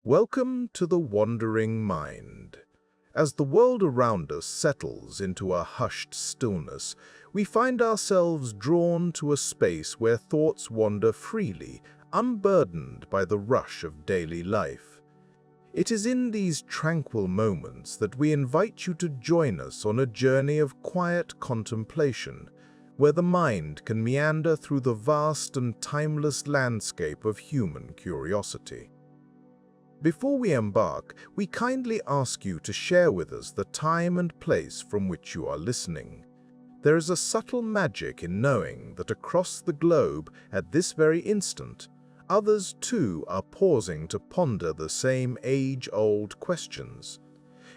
Welcome to the wandering mind. As the world around us settles into a hushed stillness, we find ourselves drawn to a space where thoughts wander freely, unburdened by the rush of daily life. It is in these tranquil moments that we invite you to join us on a journey of quiet contemplation, where the mind can meander through the vast and timeless landscape of human curiosity. Before we embark, we kindly ask you to share with us the time and place from which you are listening. There is a subtle magic in knowing that across the globe, at this very instant, others too are pausing to ponder the same age-old questions.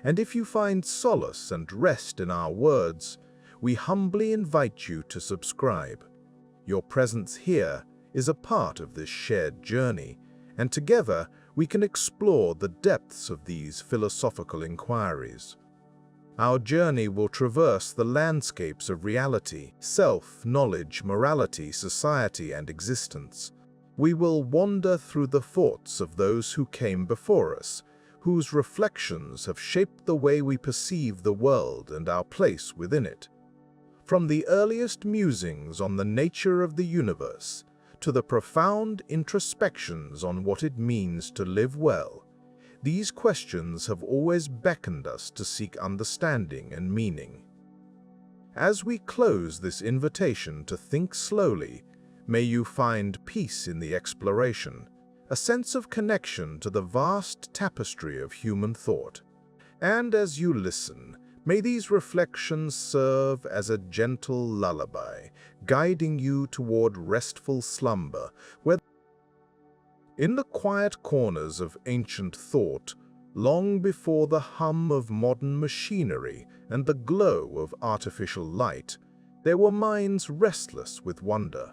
And if you find solace and rest in our words, we humbly invite you to subscribe. Your presence here is a part of this shared journey, and together we can explore the depths of these philosophical inquiries. Our journey will traverse the landscapes of reality, self, knowledge, morality, society, and existence. We will wander through the thoughts of those who came before us, whose reflections have shaped the way we perceive the world and our place within it. From the earliest musings on the nature of the universe, to the profound introspections on what it means to live well, these questions have always beckoned us to seek understanding and meaning. As we close this invitation to think slowly, may you find peace in the exploration, a sense of connection to the vast tapestry of human thought. And as you listen, may these reflections serve as a gentle lullaby, guiding you toward restful slumber, where in the quiet corners of ancient thought, long before the hum of modern machinery and the glow of artificial light, there were minds restless with wonder.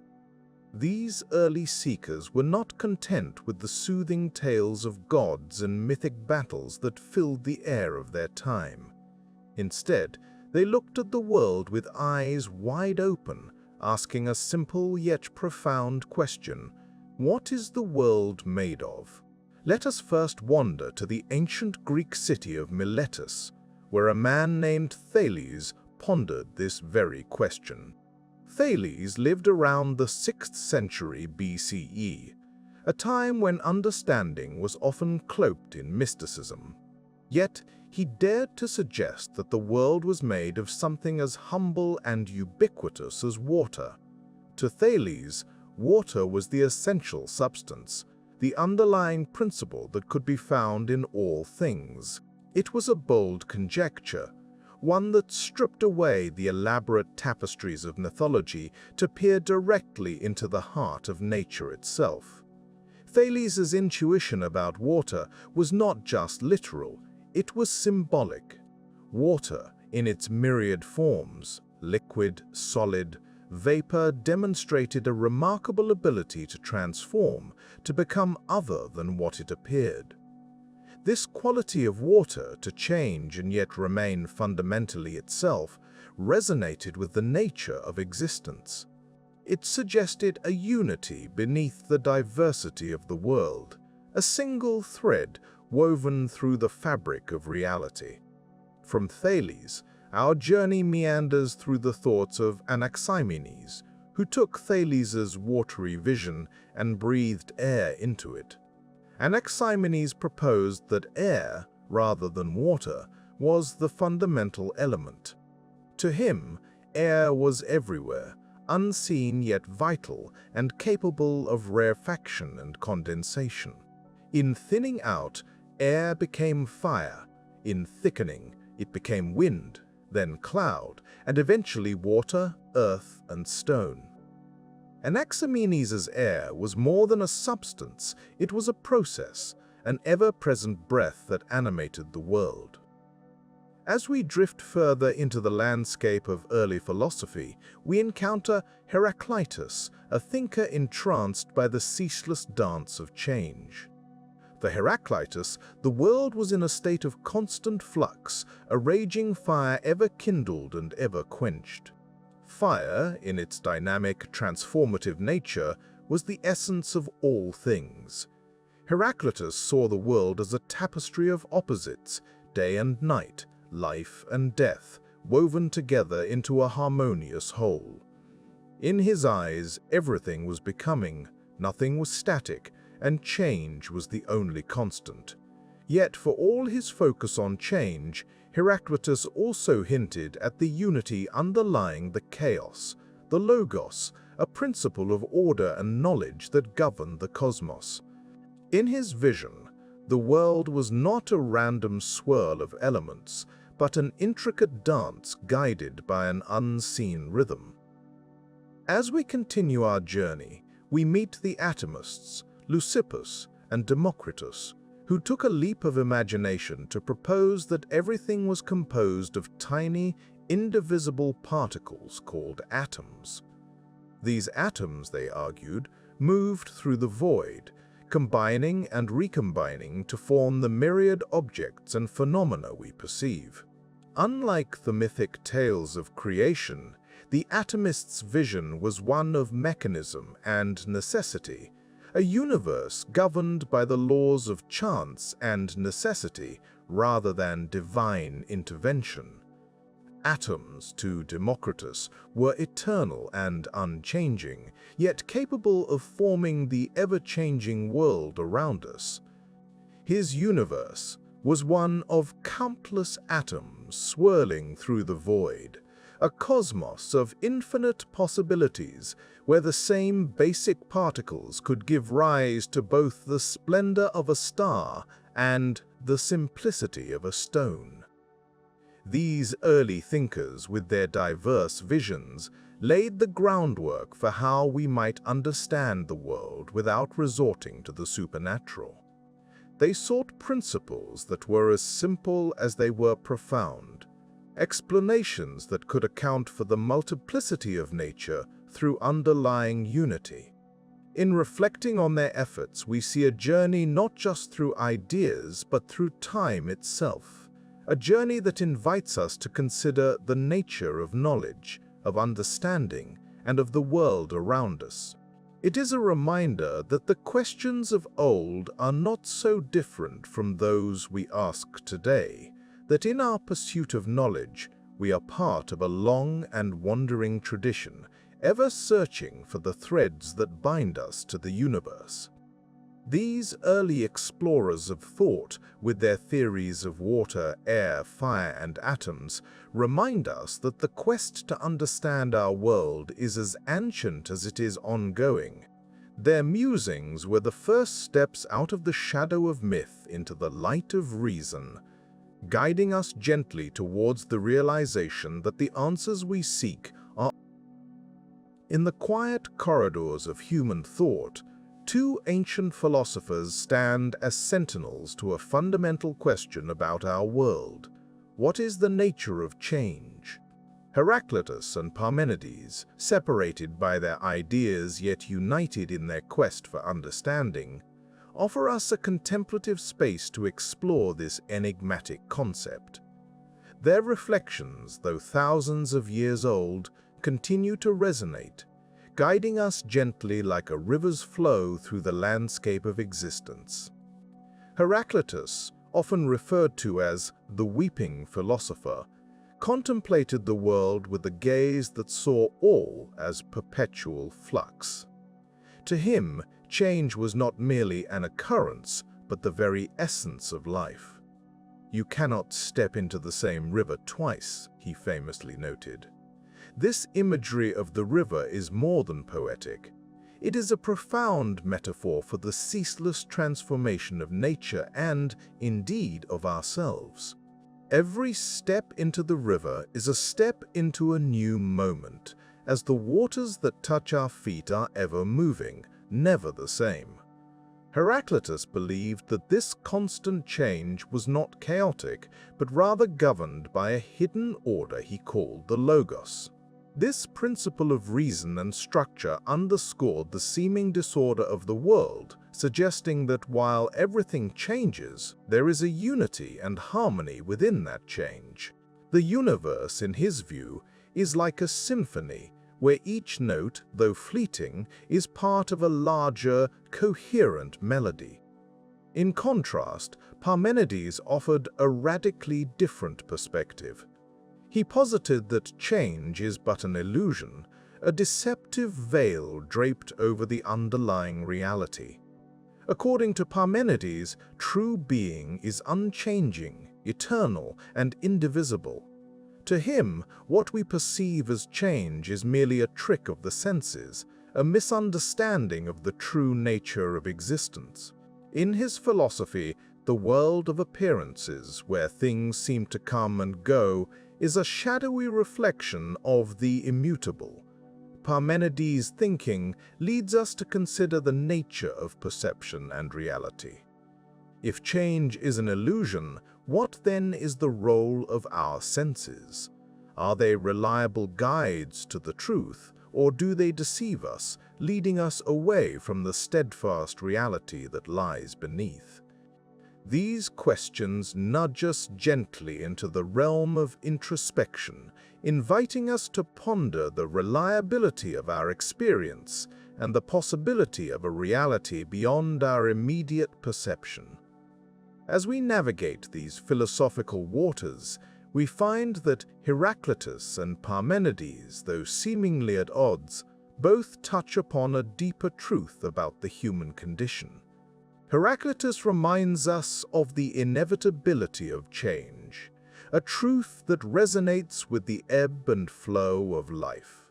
These early seekers were not content with the soothing tales of gods and mythic battles that filled the air of their time. Instead, they looked at the world with eyes wide open, asking a simple yet profound question: what is the world made of? Let us first wander to the ancient Greek city of Miletus, where a man named Thales pondered this very question. Thales lived around the 6th century BCE, a time when understanding was often cloaked in mysticism. Yet, he dared to suggest that the world was made of something as humble and ubiquitous as water. To Thales, water was the essential substance, the underlying principle that could be found in all things. It was a bold conjecture, one that stripped away the elaborate tapestries of mythology to peer directly into the heart of nature itself. Thales's intuition about water was not just literal, it was symbolic. Water, in its myriad forms, liquid, solid, vapor, demonstrated a remarkable ability to transform, to become other than what it appeared. This quality of water to change and yet remain fundamentally itself resonated with the nature of existence. It suggested a unity beneath the diversity of the world, a single thread woven through the fabric of reality. From Thales, our journey meanders through the thoughts of Anaximenes, who took Thales's watery vision and breathed air into it. Anaximenes proposed that air, rather than water, was the fundamental element. To him, air was everywhere, unseen yet vital and capable of rarefaction and condensation. In thinning out, air became fire. In thickening, it became wind, then cloud, and eventually water, earth, and stone. Anaximenes' air was more than a substance, it was a process, an ever-present breath that animated the world. As we drift further into the landscape of early philosophy, we encounter Heraclitus, a thinker entranced by the ceaseless dance of change. For Heraclitus, the world was in a state of constant flux, a raging fire ever kindled and ever quenched. Fire, in its dynamic, transformative nature, was the essence of all things. Heraclitus saw the world as a tapestry of opposites, day and night, life and death, woven together into a harmonious whole. In his eyes, everything was becoming, nothing was static, and change was the only constant. Yet, for all his focus on change, Heraclitus also hinted at the unity underlying the chaos, the logos, a principle of order and knowledge that governed the cosmos. In his vision, the world was not a random swirl of elements, but an intricate dance guided by an unseen rhythm. As we continue our journey, we meet the atomists, Leucippus and Democritus, who took a leap of imagination to propose that everything was composed of tiny, indivisible particles called atoms. These atoms, they argued, moved through the void, combining and recombining to form the myriad objects and phenomena we perceive. Unlike the mythic tales of creation, the atomist's vision was one of mechanism and necessity, a universe governed by the laws of chance and necessity rather than divine intervention. Atoms, to Democritus, were eternal and unchanging, yet capable of forming the ever-changing world around us. His universe was one of countless atoms swirling through the void, a cosmos of infinite possibilities where the same basic particles could give rise to both the splendor of a star and the simplicity of a stone. These early thinkers, with their diverse visions, laid the groundwork for how we might understand the world without resorting to the supernatural. They sought principles that were as simple as they were profound, explanations that could account for the multiplicity of nature through underlying unity. In reflecting on their efforts, we see a journey not just through ideas, but through time itself. A journey that invites us to consider the nature of knowledge, of understanding, and of the world around us. It is a reminder that the questions of old are not so different from those we ask today, that in our pursuit of knowledge, we are part of a long and wandering tradition, ever searching for the threads that bind us to the universe. These early explorers of thought, with their theories of water, air, fire, and atoms, remind us that the quest to understand our world is as ancient as it is ongoing. Their musings were the first steps out of the shadow of myth into the light of reason, guiding us gently towards the realization that the answers we seek are in the quiet corridors of human thought. Two ancient philosophers stand as sentinels to a fundamental question about our world. What is the nature of change? Heraclitus and Parmenides, separated by their ideas yet united in their quest for understanding, offer us a contemplative space to explore this enigmatic concept. Their reflections, though thousands of years old, continue to resonate, guiding us gently like a river's flow through the landscape of existence. Heraclitus, often referred to as the weeping philosopher, contemplated the world with a gaze that saw all as perpetual flux. To him, change was not merely an occurrence, but the very essence of life. "You cannot step into the same river twice," he famously noted. This imagery of the river is more than poetic. It is a profound metaphor for the ceaseless transformation of nature and, indeed, of ourselves. Every step into the river is a step into a new moment, as the waters that touch our feet are ever moving, never the same. Heraclitus believed that this constant change was not chaotic, but rather governed by a hidden order he called the logos. This principle of reason and structure underscored the seeming disorder of the world, suggesting that while everything changes, there is a unity and harmony within that change. The universe, in his view, is like a symphony, where each note, though fleeting, is part of a larger, coherent melody. In contrast, Parmenides offered a radically different perspective. He posited that change is but an illusion, a deceptive veil draped over the underlying reality. According to Parmenides, true being is unchanging, eternal, and indivisible. To him, what we perceive as change is merely a trick of the senses, a misunderstanding of the true nature of existence. In his philosophy, the world of appearances, where things seem to come and go, is a shadowy reflection of the immutable. Parmenides' thinking leads us to consider the nature of perception and reality. If change is an illusion, what then is the role of our senses? Are they reliable guides to the truth, or do they deceive us, leading us away from the steadfast reality that lies beneath? These questions nudge us gently into the realm of introspection, inviting us to ponder the reliability of our experience and the possibility of a reality beyond our immediate perception. As we navigate these philosophical waters, we find that Heraclitus and Parmenides, though seemingly at odds, both touch upon a deeper truth about the human condition. Heraclitus reminds us of the inevitability of change, a truth that resonates with the ebb and flow of life.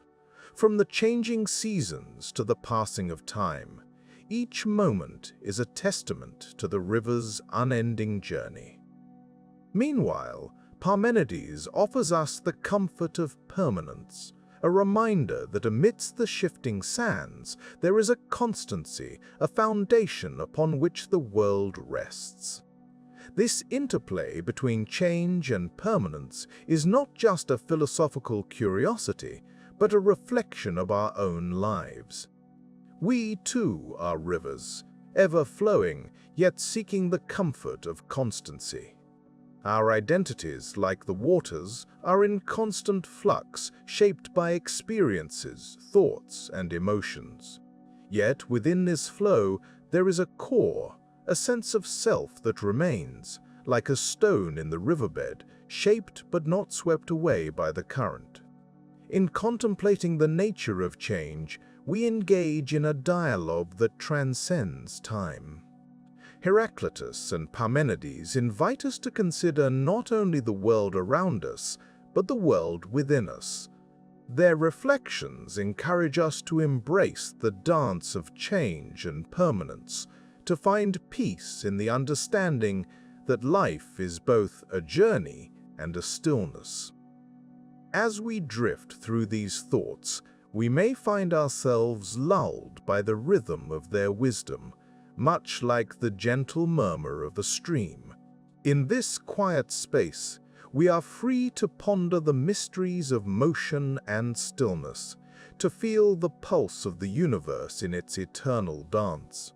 From the changing seasons to the passing of time, each moment is a testament to the river's unending journey. Meanwhile, Parmenides offers us the comfort of permanence, a reminder that amidst the shifting sands, there is a constancy, a foundation upon which the world rests. This interplay between change and permanence is not just a philosophical curiosity, but a reflection of our own lives. We, too, are rivers, ever flowing, yet seeking the comfort of constancy. Our identities, like the waters, are in constant flux, shaped by experiences, thoughts, and emotions. Yet within this flow, there is a core, a sense of self that remains, like a stone in the riverbed, shaped but not swept away by the current. In contemplating the nature of change, we engage in a dialogue that transcends time. Heraclitus and Parmenides invite us to consider not only the world around us, but the world within us. Their reflections encourage us to embrace the dance of change and permanence, to find peace in the understanding that life is both a journey and a stillness. As we drift through these thoughts, we may find ourselves lulled by the rhythm of their wisdom, much like the gentle murmur of a stream. In this quiet space, we are free to ponder the mysteries of motion and stillness, to feel the pulse of the universe in its eternal dance.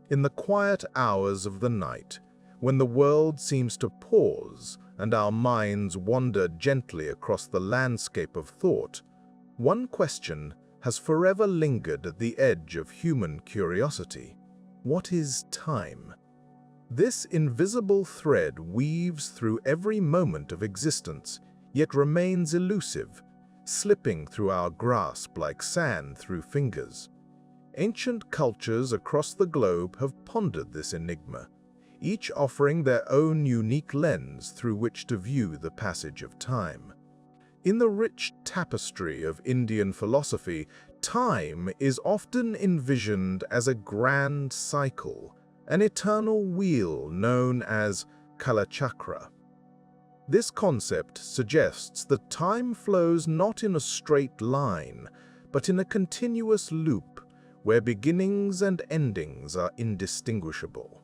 In the quiet hours of the night, when the world seems to pause and our minds wander gently across the landscape of thought, one question has forever lingered at the edge of human curiosity. What is time? This invisible thread weaves through every moment of existence, yet remains elusive, slipping through our grasp like sand through fingers. Ancient cultures across the globe have pondered this enigma, each offering their own unique lens through which to view the passage of time. In the rich tapestry of Indian philosophy, time is often envisioned as a grand cycle, an eternal wheel known as Kalachakra. This concept suggests that time flows not in a straight line, but in a continuous loop where beginnings and endings are indistinguishable.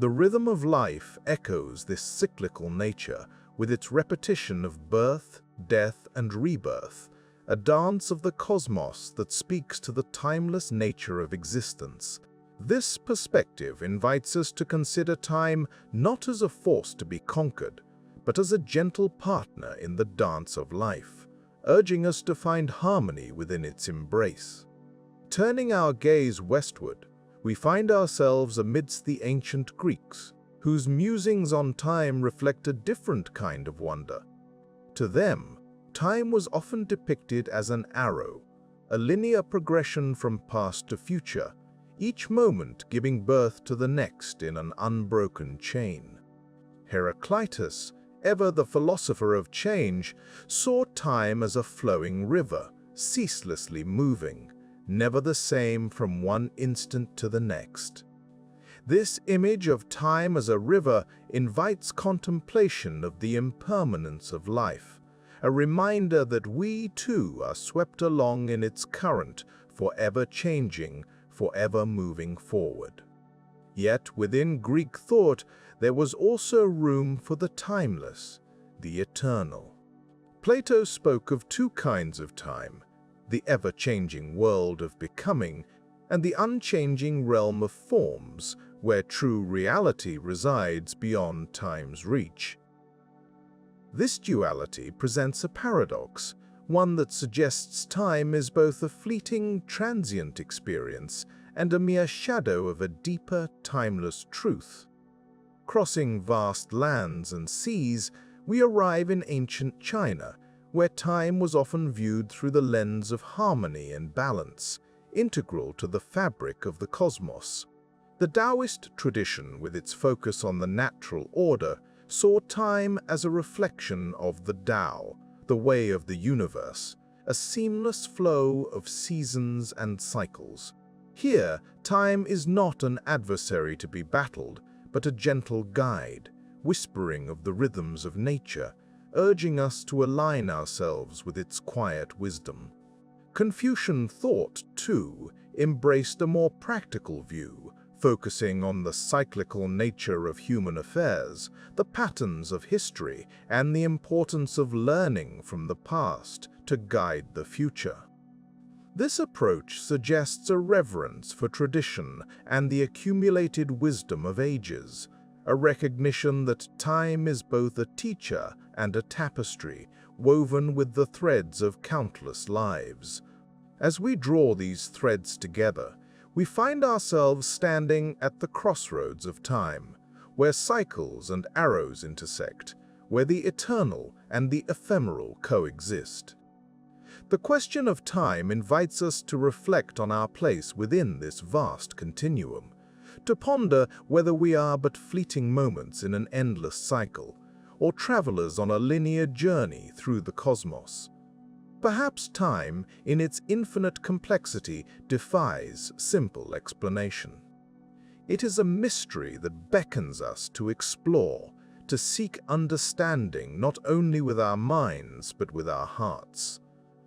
The rhythm of life echoes this cyclical nature with its repetition of birth, death, and rebirth, a dance of the cosmos that speaks to the timeless nature of existence. This perspective invites us to consider time not as a force to be conquered, but as a gentle partner in the dance of life, urging us to find harmony within its embrace. Turning our gaze westward, we find ourselves amidst the ancient Greeks, whose musings on time reflect a different kind of wonder. To them, time was often depicted as an arrow, a linear progression from past to future, each moment giving birth to the next in an unbroken chain. Heraclitus, ever the philosopher of change, saw time as a flowing river, ceaselessly moving, never the same from one instant to the next. This image of time as a river invites contemplation of the impermanence of life, a reminder that we too are swept along in its current, forever changing, forever moving forward. Yet within Greek thought there was also room for the timeless, the eternal. Plato spoke of two kinds of time, the ever-changing world of becoming and the unchanging realm of forms, where true reality resides beyond time's reach. This duality presents a paradox, one that suggests time is both a fleeting, transient experience and a mere shadow of a deeper, timeless truth. Crossing vast lands and seas, we arrive in ancient China, where time was often viewed through the lens of harmony and balance, integral to the fabric of the cosmos. The Taoist tradition, with its focus on the natural order, saw time as a reflection of the Tao, the way of the universe, a seamless flow of seasons and cycles. Here, time is not an adversary to be battled, but a gentle guide, whispering of the rhythms of nature, urging us to align ourselves with its quiet wisdom. Confucian thought, too, embraced a more practical view, focusing on the cyclical nature of human affairs, the patterns of history, and the importance of learning from the past to guide the future. This approach suggests a reverence for tradition and the accumulated wisdom of ages, a recognition that time is both a teacher and a tapestry, woven with the threads of countless lives. As we draw these threads together, we find ourselves standing at the crossroads of time, where cycles and arrows intersect, where the eternal and the ephemeral coexist. The question of time invites us to reflect on our place within this vast continuum, to ponder whether we are but fleeting moments in an endless cycle, or travelers on a linear journey through the cosmos. Perhaps time, in its infinite complexity, defies simple explanation. It is a mystery that beckons us to explore, to seek understanding not only with our minds but with our hearts.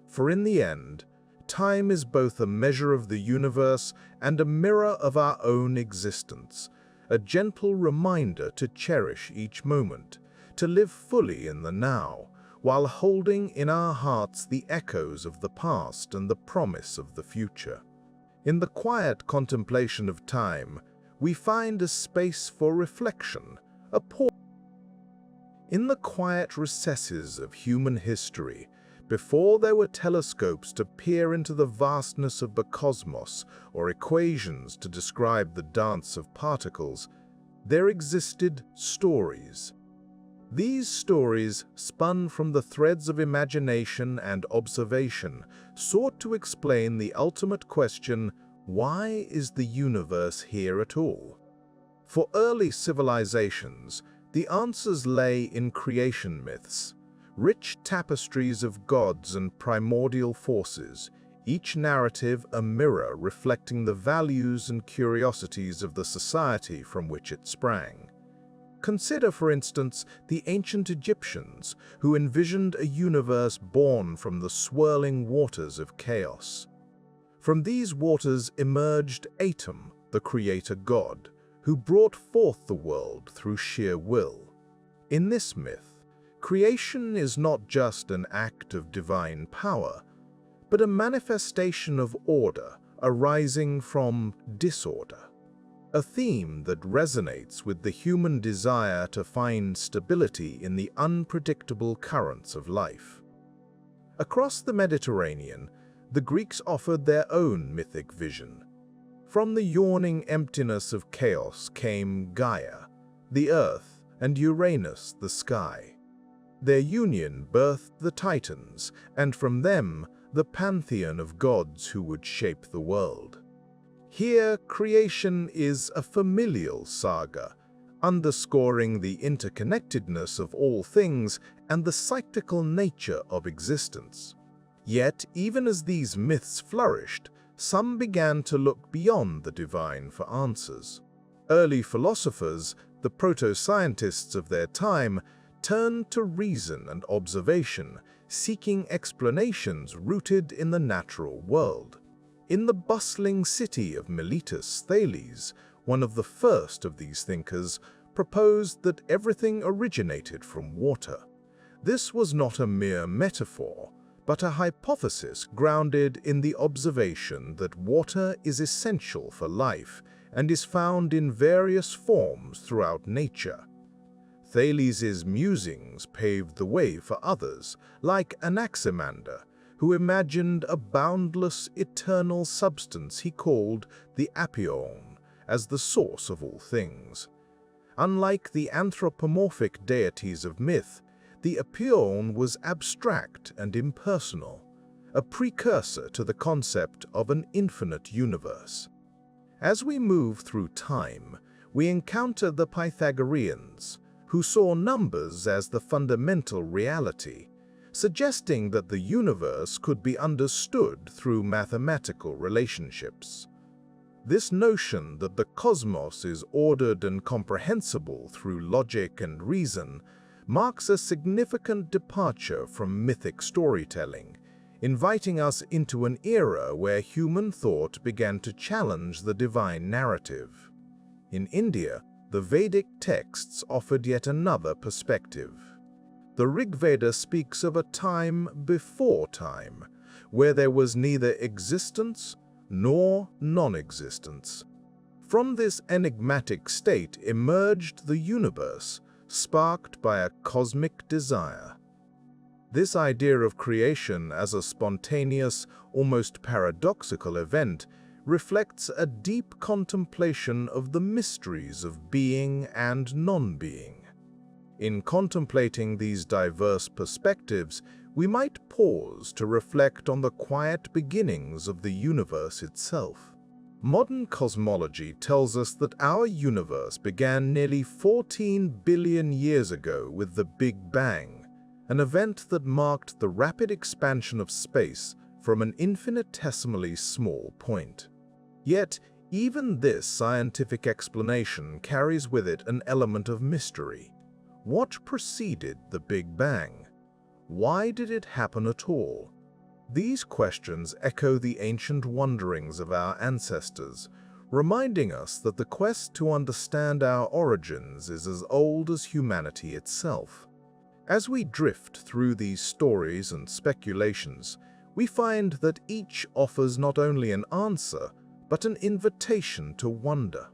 For in the end, time is both a measure of the universe and a mirror of our own existence, a gentle reminder to cherish each moment, to live fully in the now, while holding in our hearts the echoes of the past and the promise of the future. In the quiet contemplation of time, we find a space for reflection, a pause. In the quiet recesses of human history, before there were telescopes to peer into the vastness of the cosmos or equations to describe the dance of particles, there existed stories. These stories, spun from the threads of imagination and observation, sought to explain the ultimate question, why is the universe here at all? For early civilizations, the answers lay in creation myths, rich tapestries of gods and primordial forces, each narrative a mirror reflecting the values and curiosities of the society from which it sprang. Consider, for instance, the ancient Egyptians, who envisioned a universe born from the swirling waters of chaos. From these waters emerged Atum, the creator god, who brought forth the world through sheer will. In this myth, creation is not just an act of divine power, but a manifestation of order arising from disorder. A theme that resonates with the human desire to find stability in the unpredictable currents of life. Across the Mediterranean, the Greeks offered their own mythic vision. From the yawning emptiness of chaos came Gaia, the earth, and Uranus, the sky. Their union birthed the Titans, and from them the pantheon of gods who would shape the world. Here, creation is a familial saga, underscoring the interconnectedness of all things and the cyclical nature of existence. Yet, even as these myths flourished, some began to look beyond the divine for answers. Early philosophers, the proto-scientists of their time, turned to reason and observation, seeking explanations rooted in the natural world. In the bustling city of Miletus, Thales, one of the first of these thinkers, proposed that everything originated from water. This was not a mere metaphor, but a hypothesis grounded in the observation that water is essential for life and is found in various forms throughout nature. Thales's musings paved the way for others, like Anaximander, who imagined a boundless, eternal substance he called the Apeion as the source of all things. Unlike the anthropomorphic deities of myth, the Apeion was abstract and impersonal, a precursor to the concept of an infinite universe. As we move through time, we encounter the Pythagoreans, who saw numbers as the fundamental reality, suggesting that the universe could be understood through mathematical relationships. This notion that the cosmos is ordered and comprehensible through logic and reason marks a significant departure from mythic storytelling, inviting us into an era where human thought began to challenge the divine narrative. In India, the Vedic texts offered yet another perspective. The Rig Veda speaks of a time before time, where there was neither existence nor non-existence. From this enigmatic state emerged the universe, sparked by a cosmic desire. This idea of creation as a spontaneous, almost paradoxical event reflects a deep contemplation of the mysteries of being and non-being. In contemplating these diverse perspectives, we might pause to reflect on the quiet beginnings of the universe itself. Modern cosmology tells us that our universe began nearly 14 billion years ago with the Big Bang, an event that marked the rapid expansion of space from an infinitesimally small point. Yet, even this scientific explanation carries with it an element of mystery. What preceded the Big Bang? Why did it happen at all? These questions echo the ancient wonderings of our ancestors, reminding us that the quest to understand our origins is as old as humanity itself. As we drift through these stories and speculations, we find that each offers not only an answer, but an invitation to wonder.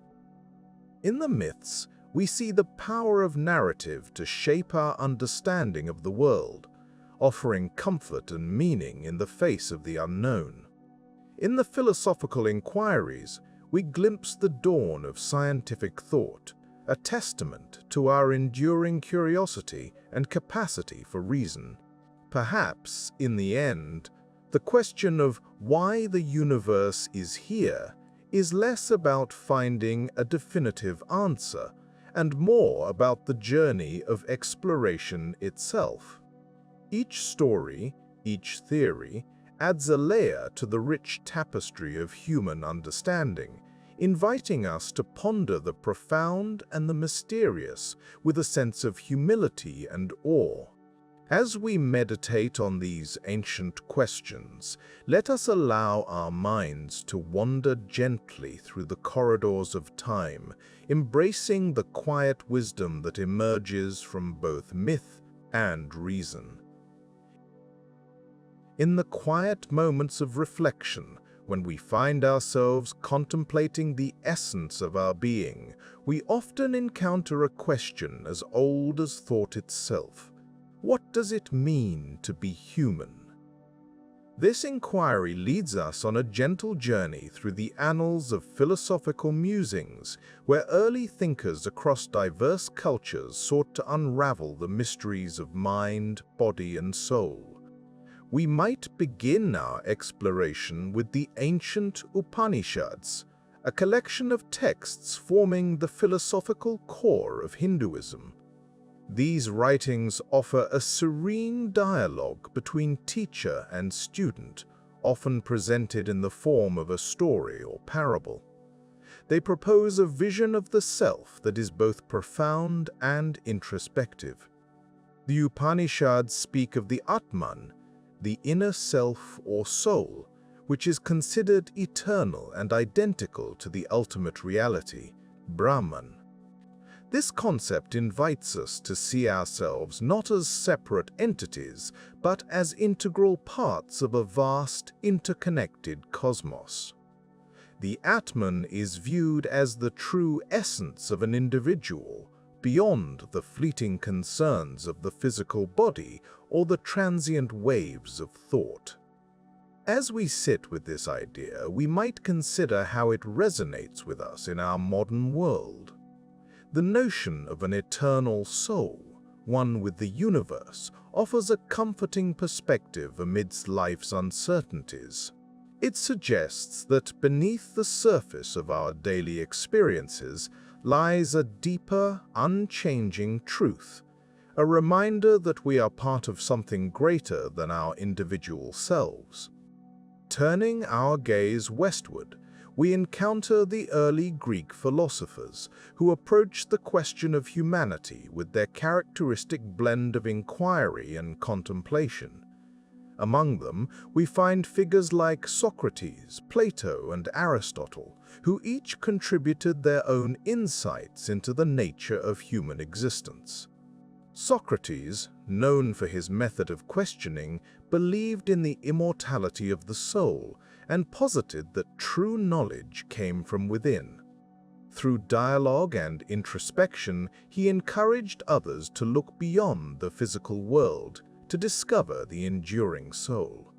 In the myths, we see the power of narrative to shape our understanding of the world, offering comfort and meaning in the face of the unknown. In the philosophical inquiries, we glimpse the dawn of scientific thought, a testament to our enduring curiosity and capacity for reason. Perhaps, in the end, the question of why the universe is here is less about finding a definitive answer and more about the journey of exploration itself. Each story, each theory, adds a layer to the rich tapestry of human understanding, inviting us to ponder the profound and the mysterious with a sense of humility and awe. As we meditate on these ancient questions, let us allow our minds to wander gently through the corridors of time, embracing the quiet wisdom that emerges from both myth and reason. In the quiet moments of reflection, when we find ourselves contemplating the essence of our being, we often encounter a question as old as thought itself. What does it mean to be human? This inquiry leads us on a gentle journey through the annals of philosophical musings, where early thinkers across diverse cultures sought to unravel the mysteries of mind, body, and soul. We might begin our exploration with the ancient Upanishads, a collection of texts forming the philosophical core of Hinduism. These writings offer a serene dialogue between teacher and student, often presented in the form of a story or parable. They propose a vision of the self that is both profound and introspective. The Upanishads speak of the Atman, the inner self or soul, which is considered eternal and identical to the ultimate reality, Brahman. This concept invites us to see ourselves not as separate entities, but as integral parts of a vast, interconnected cosmos. The Atman is viewed as the true essence of an individual, beyond the fleeting concerns of the physical body or the transient waves of thought. As we sit with this idea, we might consider how it resonates with us in our modern world. The notion of an eternal soul, one with the universe, offers a comforting perspective amidst life's uncertainties. It suggests that beneath the surface of our daily experiences lies a deeper, unchanging truth, a reminder that we are part of something greater than our individual selves. Turning our gaze westward, we encounter the early Greek philosophers who approached the question of humanity with their characteristic blend of inquiry and contemplation. Among them, we find figures like Socrates, Plato, and Aristotle, who each contributed their own insights into the nature of human existence. Socrates, known for his method of questioning, believed in the immortality of the soul and posited that true knowledge came from within. Through dialogue and introspection, he encouraged others to look beyond the physical world to discover the enduring soul.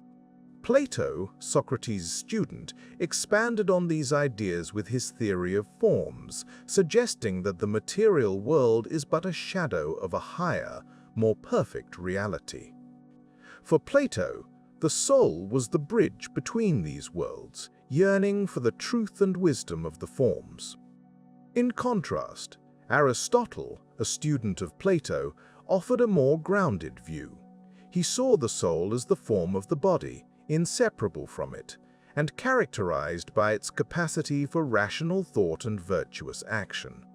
Plato, Socrates' student, expanded on these ideas with his theory of forms, suggesting that the material world is but a shadow of a higher, more perfect reality. For Plato, the soul was the bridge between these worlds, yearning for the truth and wisdom of the forms. In contrast, Aristotle, a student of Plato, offered a more grounded view. He saw the soul as the form of the body, inseparable from it, and characterized by its capacity for rational thought and virtuous action.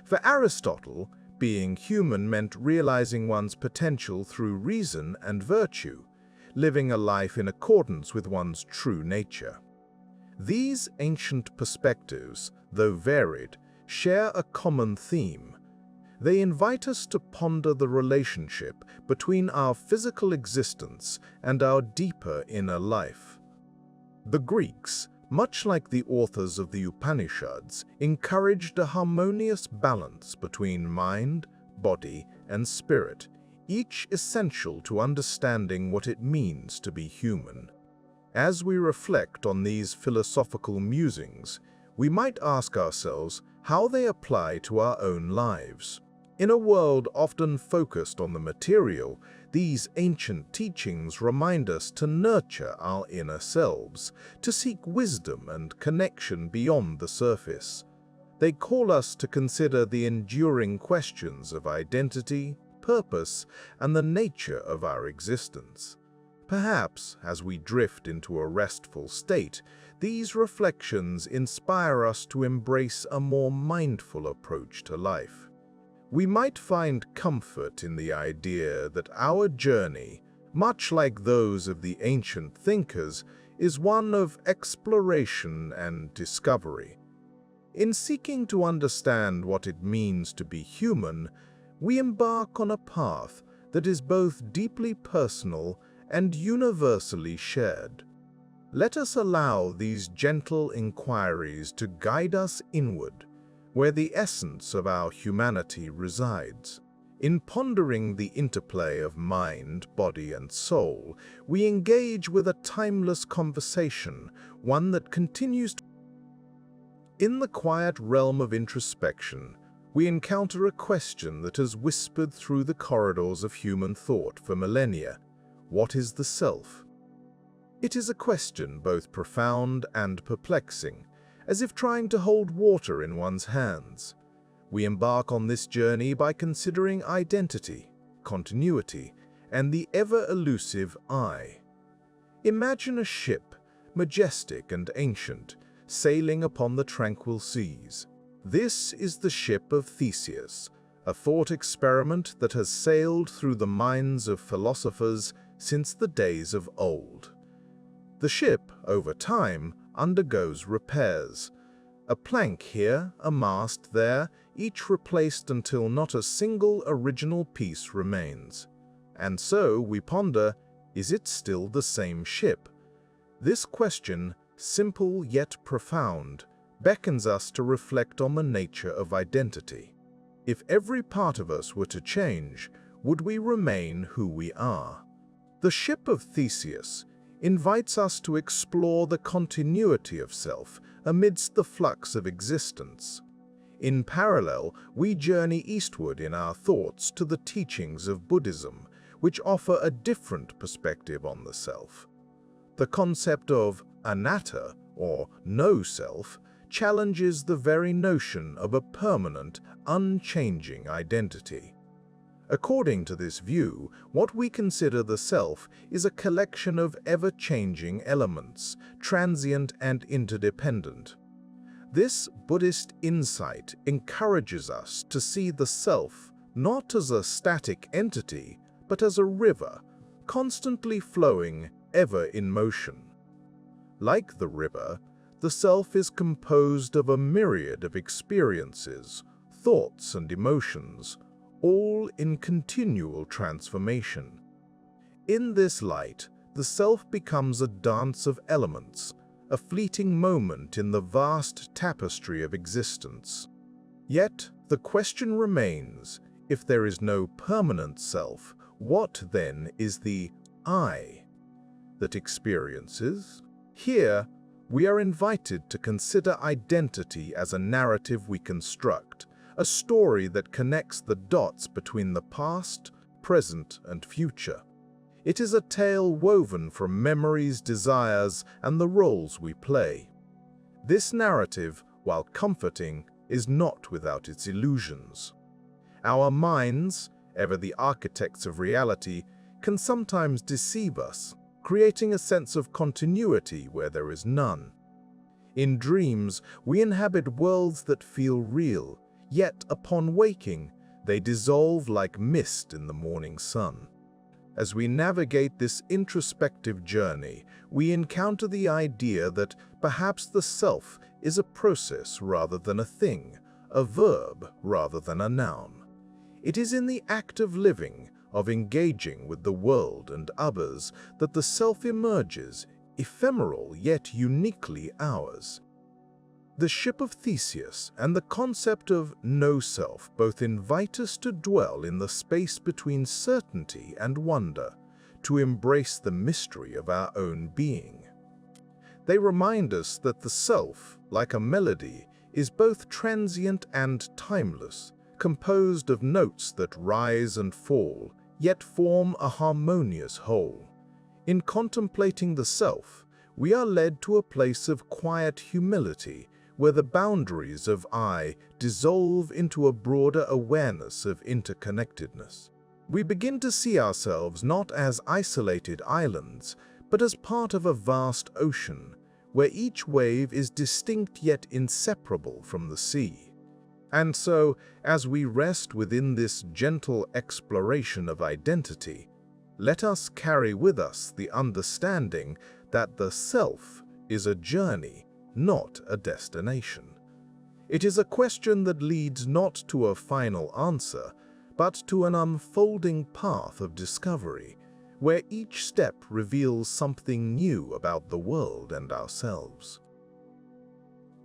For Aristotle, being human meant realizing one's potential through reason and virtue, living a life in accordance with one's true nature. These ancient perspectives, though varied, share a common theme. They invite us to ponder the relationship between our physical existence and our deeper inner life. The Greeks, much like the authors of the Upanishads, encouraged a harmonious balance between mind, body, and spirit, each essential to understanding what it means to be human. As we reflect on these philosophical musings, we might ask ourselves how they apply to our own lives. In a world often focused on the material, these ancient teachings remind us to nurture our inner selves, to seek wisdom and connection beyond the surface. They call us to consider the enduring questions of identity, purpose, and the nature of our existence. Perhaps, as we drift into a restful state, these reflections inspire us to embrace a more mindful approach to life. We might find comfort in the idea that our journey, much like those of the ancient thinkers, is one of exploration and discovery. In seeking to understand what it means to be human, we embark on a path that is both deeply personal and universally shared. Let us allow these gentle inquiries to guide us inward, where the essence of our humanity resides, In pondering the interplay of mind, body, and soul, we engage with a timeless conversation, one that continues to... In the quiet realm of introspection, we encounter a question that has whispered through the corridors of human thought for millennia. What is the self? It is a question both profound and perplexing, as if trying to hold water in one's hands. We embark on this journey by considering identity, continuity, and the ever-elusive I. Imagine a ship, majestic and ancient, sailing upon the tranquil seas. This is the ship of Theseus, a thought experiment that has sailed through the minds of philosophers since the days of old. The ship, over time, undergoes repairs. A plank here, a mast there, each replaced until not a single original piece remains. And so we ponder, is it still the same ship? This question, simple yet profound, beckons us to reflect on the nature of identity. If every part of us were to change, would we remain who we are? The ship of Theseus invites us to explore the continuity of self amidst the flux of existence. In parallel, we journey eastward in our thoughts to the teachings of Buddhism, which offer a different perspective on the self. The concept of anatta, or no-self, challenges the very notion of a permanent, unchanging identity. According to this view, what we consider the self is a collection of ever-changing elements, transient and interdependent. This Buddhist insight encourages us to see the self not as a static entity, but as a river, constantly flowing, ever in motion. Like the river, the self is composed of a myriad of experiences, thoughts, and emotions, all in continual transformation. In this light, the self becomes a dance of elements, a fleeting moment in the vast tapestry of existence. Yet, the question remains, if there is no permanent self, what then is the I that experiences? Here, we are invited to consider identity as a narrative we construct, a story that connects the dots between the past, present, and future. It is a tale woven from memories, desires, and the roles we play. This narrative, while comforting, is not without its illusions. Our minds, ever the architects of reality, can sometimes deceive us, creating a sense of continuity where there is none. In dreams, we inhabit worlds that feel real, yet upon waking, they dissolve like mist in the morning sun. As we navigate this introspective journey, we encounter the idea that perhaps the self is a process rather than a thing, a verb rather than a noun. It is in the act of living, of engaging with the world and others, that the self emerges, ephemeral yet uniquely ours. The ship of Theseus and the concept of no-self both invite us to dwell in the space between certainty and wonder, to embrace the mystery of our own being. They remind us that the self, like a melody, is both transient and timeless, composed of notes that rise and fall, yet form a harmonious whole. In contemplating the self, we are led to a place of quiet humility, where the boundaries of I dissolve into a broader awareness of interconnectedness. We begin to see ourselves not as isolated islands, but as part of a vast ocean, where each wave is distinct yet inseparable from the sea. And so, as we rest within this gentle exploration of identity, let us carry with us the understanding that the self is a journey, not a destination. It is a question that leads not to a final answer, but to an unfolding path of discovery, where each step reveals something new about the world and ourselves.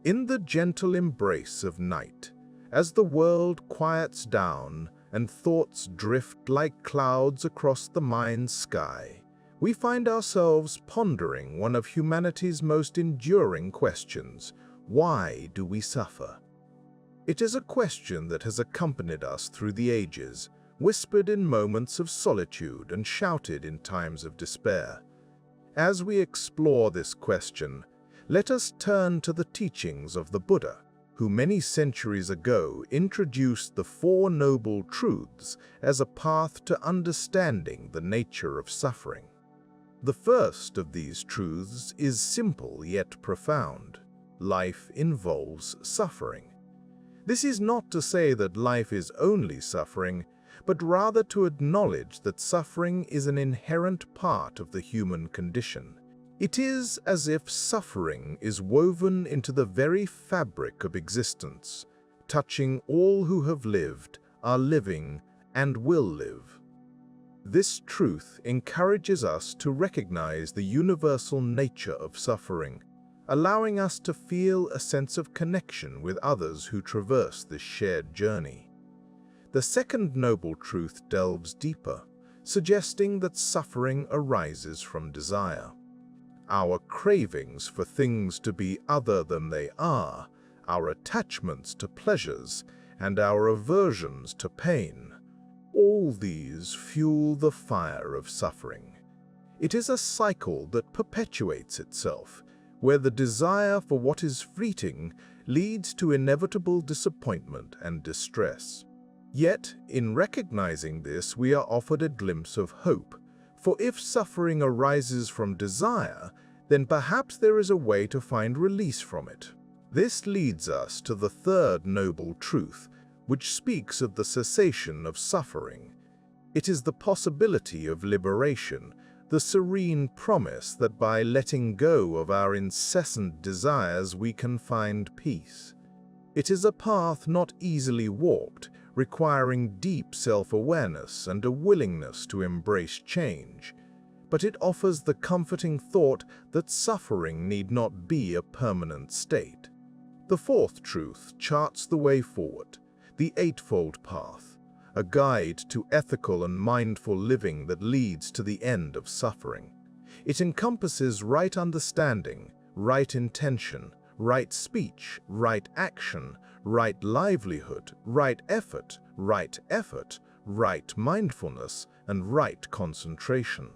In the gentle embrace of night, as the world quiets down and thoughts drift like clouds across the mind's sky, we find ourselves pondering one of humanity's most enduring questions: why do we suffer? It is a question that has accompanied us through the ages, whispered in moments of solitude and shouted in times of despair. As we explore this question, let us turn to the teachings of the Buddha, who many centuries ago introduced the Four Noble Truths as a path to understanding the nature of suffering. The first of these truths is simple yet profound. Life involves suffering. This is not to say that life is only suffering, but rather to acknowledge that suffering is an inherent part of the human condition. It is as if suffering is woven into the very fabric of existence, touching all who have lived, are living, and will live. This truth encourages us to recognize the universal nature of suffering, allowing us to feel a sense of connection with others who traverse this shared journey. The second noble truth delves deeper, suggesting that suffering arises from desire. Our cravings for things to be other than they are, our attachments to pleasures, and our aversions to pain, all these fuel the fire of suffering. It is a cycle that perpetuates itself, where the desire for what is fleeting leads to inevitable disappointment and distress. Yet, in recognizing this, we are offered a glimpse of hope. For if suffering arises from desire, then perhaps there is a way to find release from it. This leads us to the third noble truth, which speaks of the cessation of suffering. It is the possibility of liberation, the serene promise that by letting go of our incessant desires we can find peace. It is a path not easily walked, requiring deep self-awareness and a willingness to embrace change. But it offers the comforting thought that suffering need not be a permanent state. The fourth truth charts the way forward, the Eightfold Path, a guide to ethical and mindful living that leads to the end of suffering. It encompasses right understanding, right intention, right speech, right action, right livelihood, right effort, right mindfulness, and right concentration.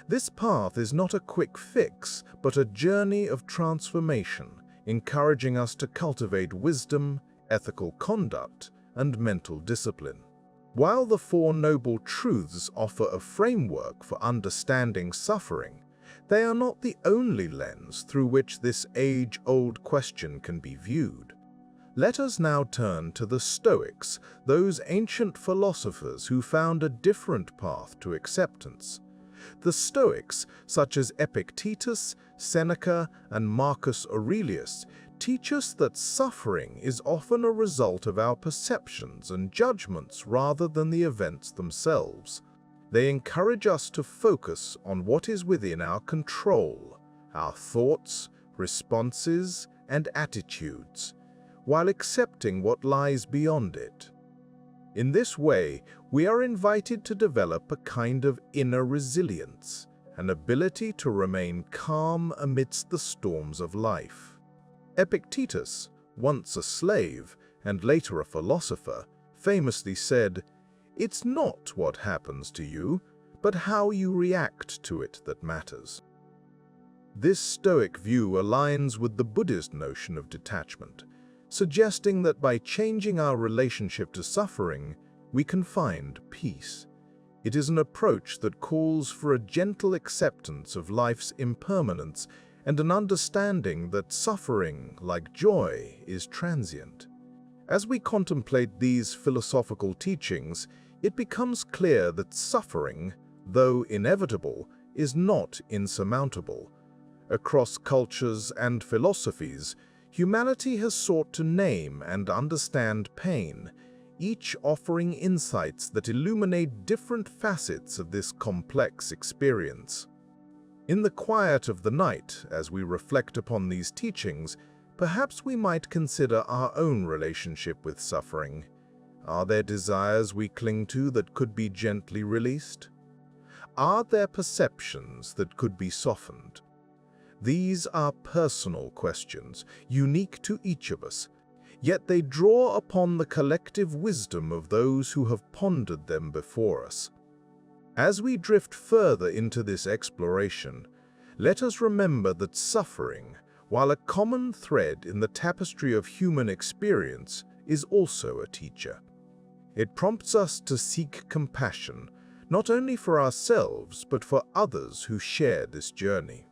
This path is not a quick fix, but a journey of transformation, encouraging us to cultivate wisdom, ethical conduct, and mental discipline. While the Four Noble Truths offer a framework for understanding suffering, they are not the only lens through which this age-old question can be viewed. Let us now turn to the Stoics, those ancient philosophers who found a different path to acceptance. The Stoics, such as Epictetus, Seneca, and Marcus Aurelius, teach us that suffering is often a result of our perceptions and judgments rather than the events themselves. They encourage us to focus on what is within our control, our thoughts, responses, and attitudes, while accepting what lies beyond it. In this way, we are invited to develop a kind of inner resilience, an ability to remain calm amidst the storms of life. Epictetus, once a slave and later a philosopher, famously said, "It's not what happens to you, but how you react to it that matters." This Stoic view aligns with the Buddhist notion of detachment, suggesting that by changing our relationship to suffering, we can find peace. It is an approach that calls for a gentle acceptance of life's impermanence and an understanding that suffering, like joy, is transient. As we contemplate these philosophical teachings, it becomes clear that suffering, though inevitable, is not insurmountable. Across cultures and philosophies, humanity has sought to name and understand pain, each offering insights that illuminate different facets of this complex experience. In the quiet of the night, as we reflect upon these teachings, perhaps we might consider our own relationship with suffering. Are there desires we cling to that could be gently released? Are there perceptions that could be softened? These are personal questions, unique to each of us, yet they draw upon the collective wisdom of those who have pondered them before us. As we drift further into this exploration, let us remember that suffering, while a common thread in the tapestry of human experience, is also a teacher. It prompts us to seek compassion, not only for ourselves but for others who share this journey.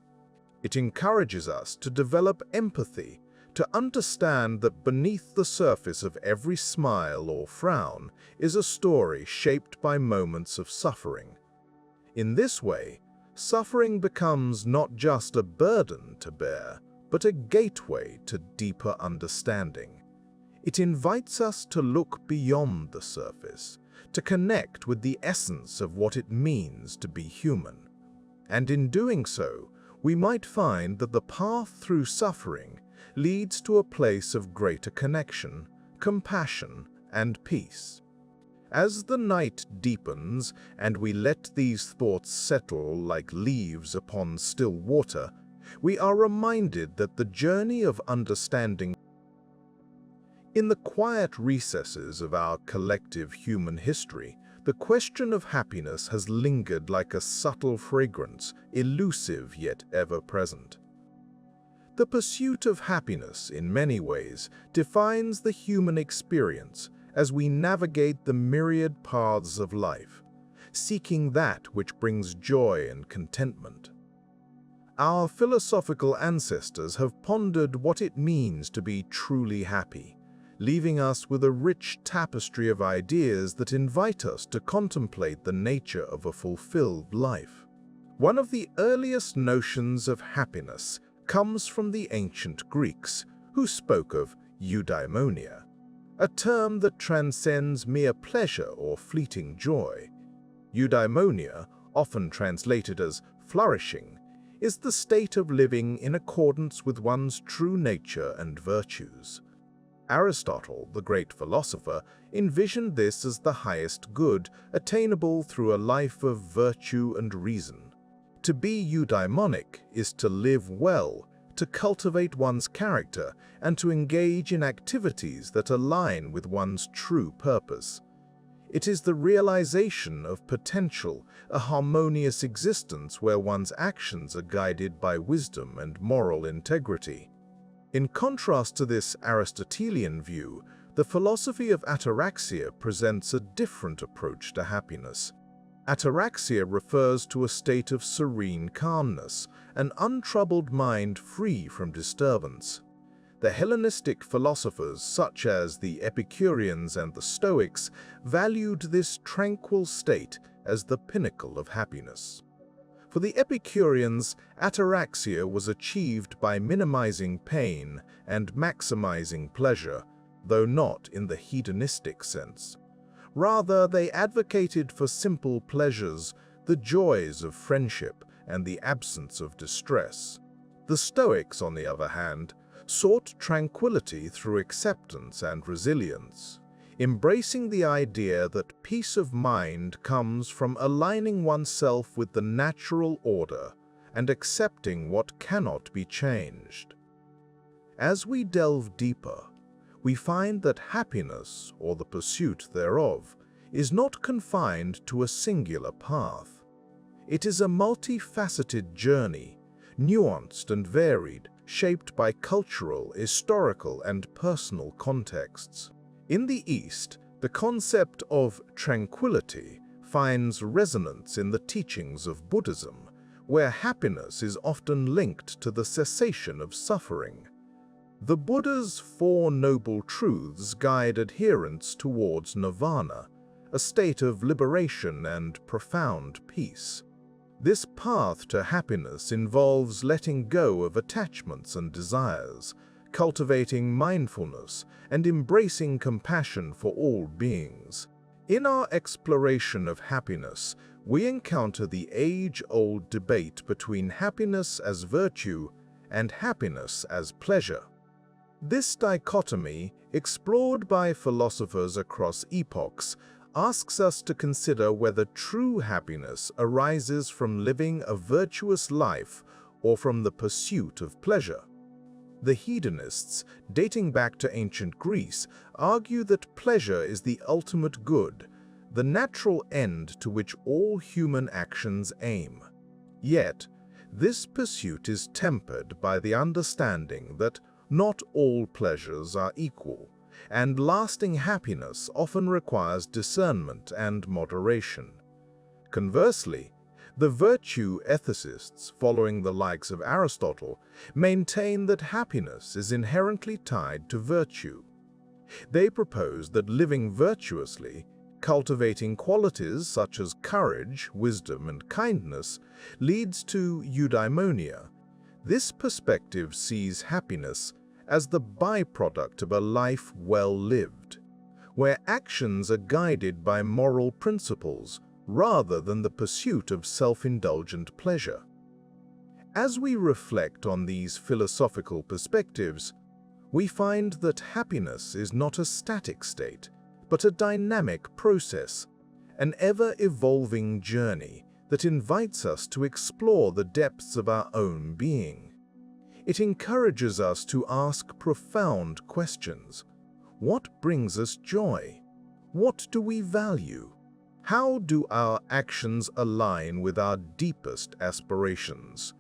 It encourages us to develop empathy, to understand that beneath the surface of every smile or frown is a story shaped by moments of suffering. In this way, suffering becomes not just a burden to bear, but a gateway to deeper understanding. It invites us to look beyond the surface, to connect with the essence of what it means to be human. And in doing so, we might find that the path through suffering leads to a place of greater connection, compassion, and peace. As the night deepens and we let these thoughts settle like leaves upon still water, we are reminded that the journey of understanding. In the quiet recesses of our collective human history, the question of happiness has lingered like a subtle fragrance, elusive yet ever-present. The pursuit of happiness, in many ways, defines the human experience as we navigate the myriad paths of life, seeking that which brings joy and contentment. Our philosophical ancestors have pondered what it means to be truly happy, leaving us with a rich tapestry of ideas that invite us to contemplate the nature of a fulfilled life. One of the earliest notions of happiness comes from the ancient Greeks, who spoke of eudaimonia, a term that transcends mere pleasure or fleeting joy. Eudaimonia, often translated as flourishing, is the state of living in accordance with one's true nature and virtues. Aristotle, the great philosopher, envisioned this as the highest good, attainable through a life of virtue and reason. To be eudaimonic is to live well, to cultivate one's character, and to engage in activities that align with one's true purpose. It is the realization of potential, a harmonious existence where one's actions are guided by wisdom and moral integrity. In contrast to this Aristotelian view, the philosophy of ataraxia presents a different approach to happiness. Ataraxia refers to a state of serene calmness, an untroubled mind free from disturbance. The Hellenistic philosophers, such as the Epicureans and the Stoics, valued this tranquil state as the pinnacle of happiness. For the Epicureans, ataraxia was achieved by minimizing pain and maximizing pleasure, though not in the hedonistic sense. Rather, they advocated for simple pleasures, the joys of friendship, and the absence of distress. The Stoics, on the other hand, sought tranquility through acceptance and resilience, embracing the idea that peace of mind comes from aligning oneself with the natural order and accepting what cannot be changed. As we delve deeper, we find that happiness, or the pursuit thereof, is not confined to a singular path. It is a multifaceted journey, nuanced and varied, shaped by cultural, historical, and personal contexts. In the East, the concept of tranquility finds resonance in the teachings of Buddhism, where happiness is often linked to the cessation of suffering. The Buddha's Four Noble Truths guide adherents towards nirvana, a state of liberation and profound peace. This path to happiness involves letting go of attachments and desires, cultivating mindfulness, and embracing compassion for all beings. In our exploration of happiness, we encounter the age-old debate between happiness as virtue and happiness as pleasure. This dichotomy, explored by philosophers across epochs, asks us to consider whether true happiness arises from living a virtuous life or from the pursuit of pleasure. The hedonists, dating back to ancient Greece, argue that pleasure is the ultimate good, the natural end to which all human actions aim. Yet, this pursuit is tempered by the understanding that not all pleasures are equal, and lasting happiness often requires discernment and moderation. Conversely, the virtue ethicists, following the likes of Aristotle, maintain that happiness is inherently tied to virtue. They propose that living virtuously, cultivating qualities such as courage, wisdom, and kindness, leads to eudaimonia. This perspective sees happiness as the byproduct of a life well lived, where actions are guided by moral principles rather than the pursuit of self-indulgent pleasure. As we reflect on these philosophical perspectives, we find that happiness is not a static state, but a dynamic process, an ever-evolving journey that invites us to explore the depths of our own being. It encourages us to ask profound questions. What brings us joy? What do we value? How do our actions align with our deepest aspirations?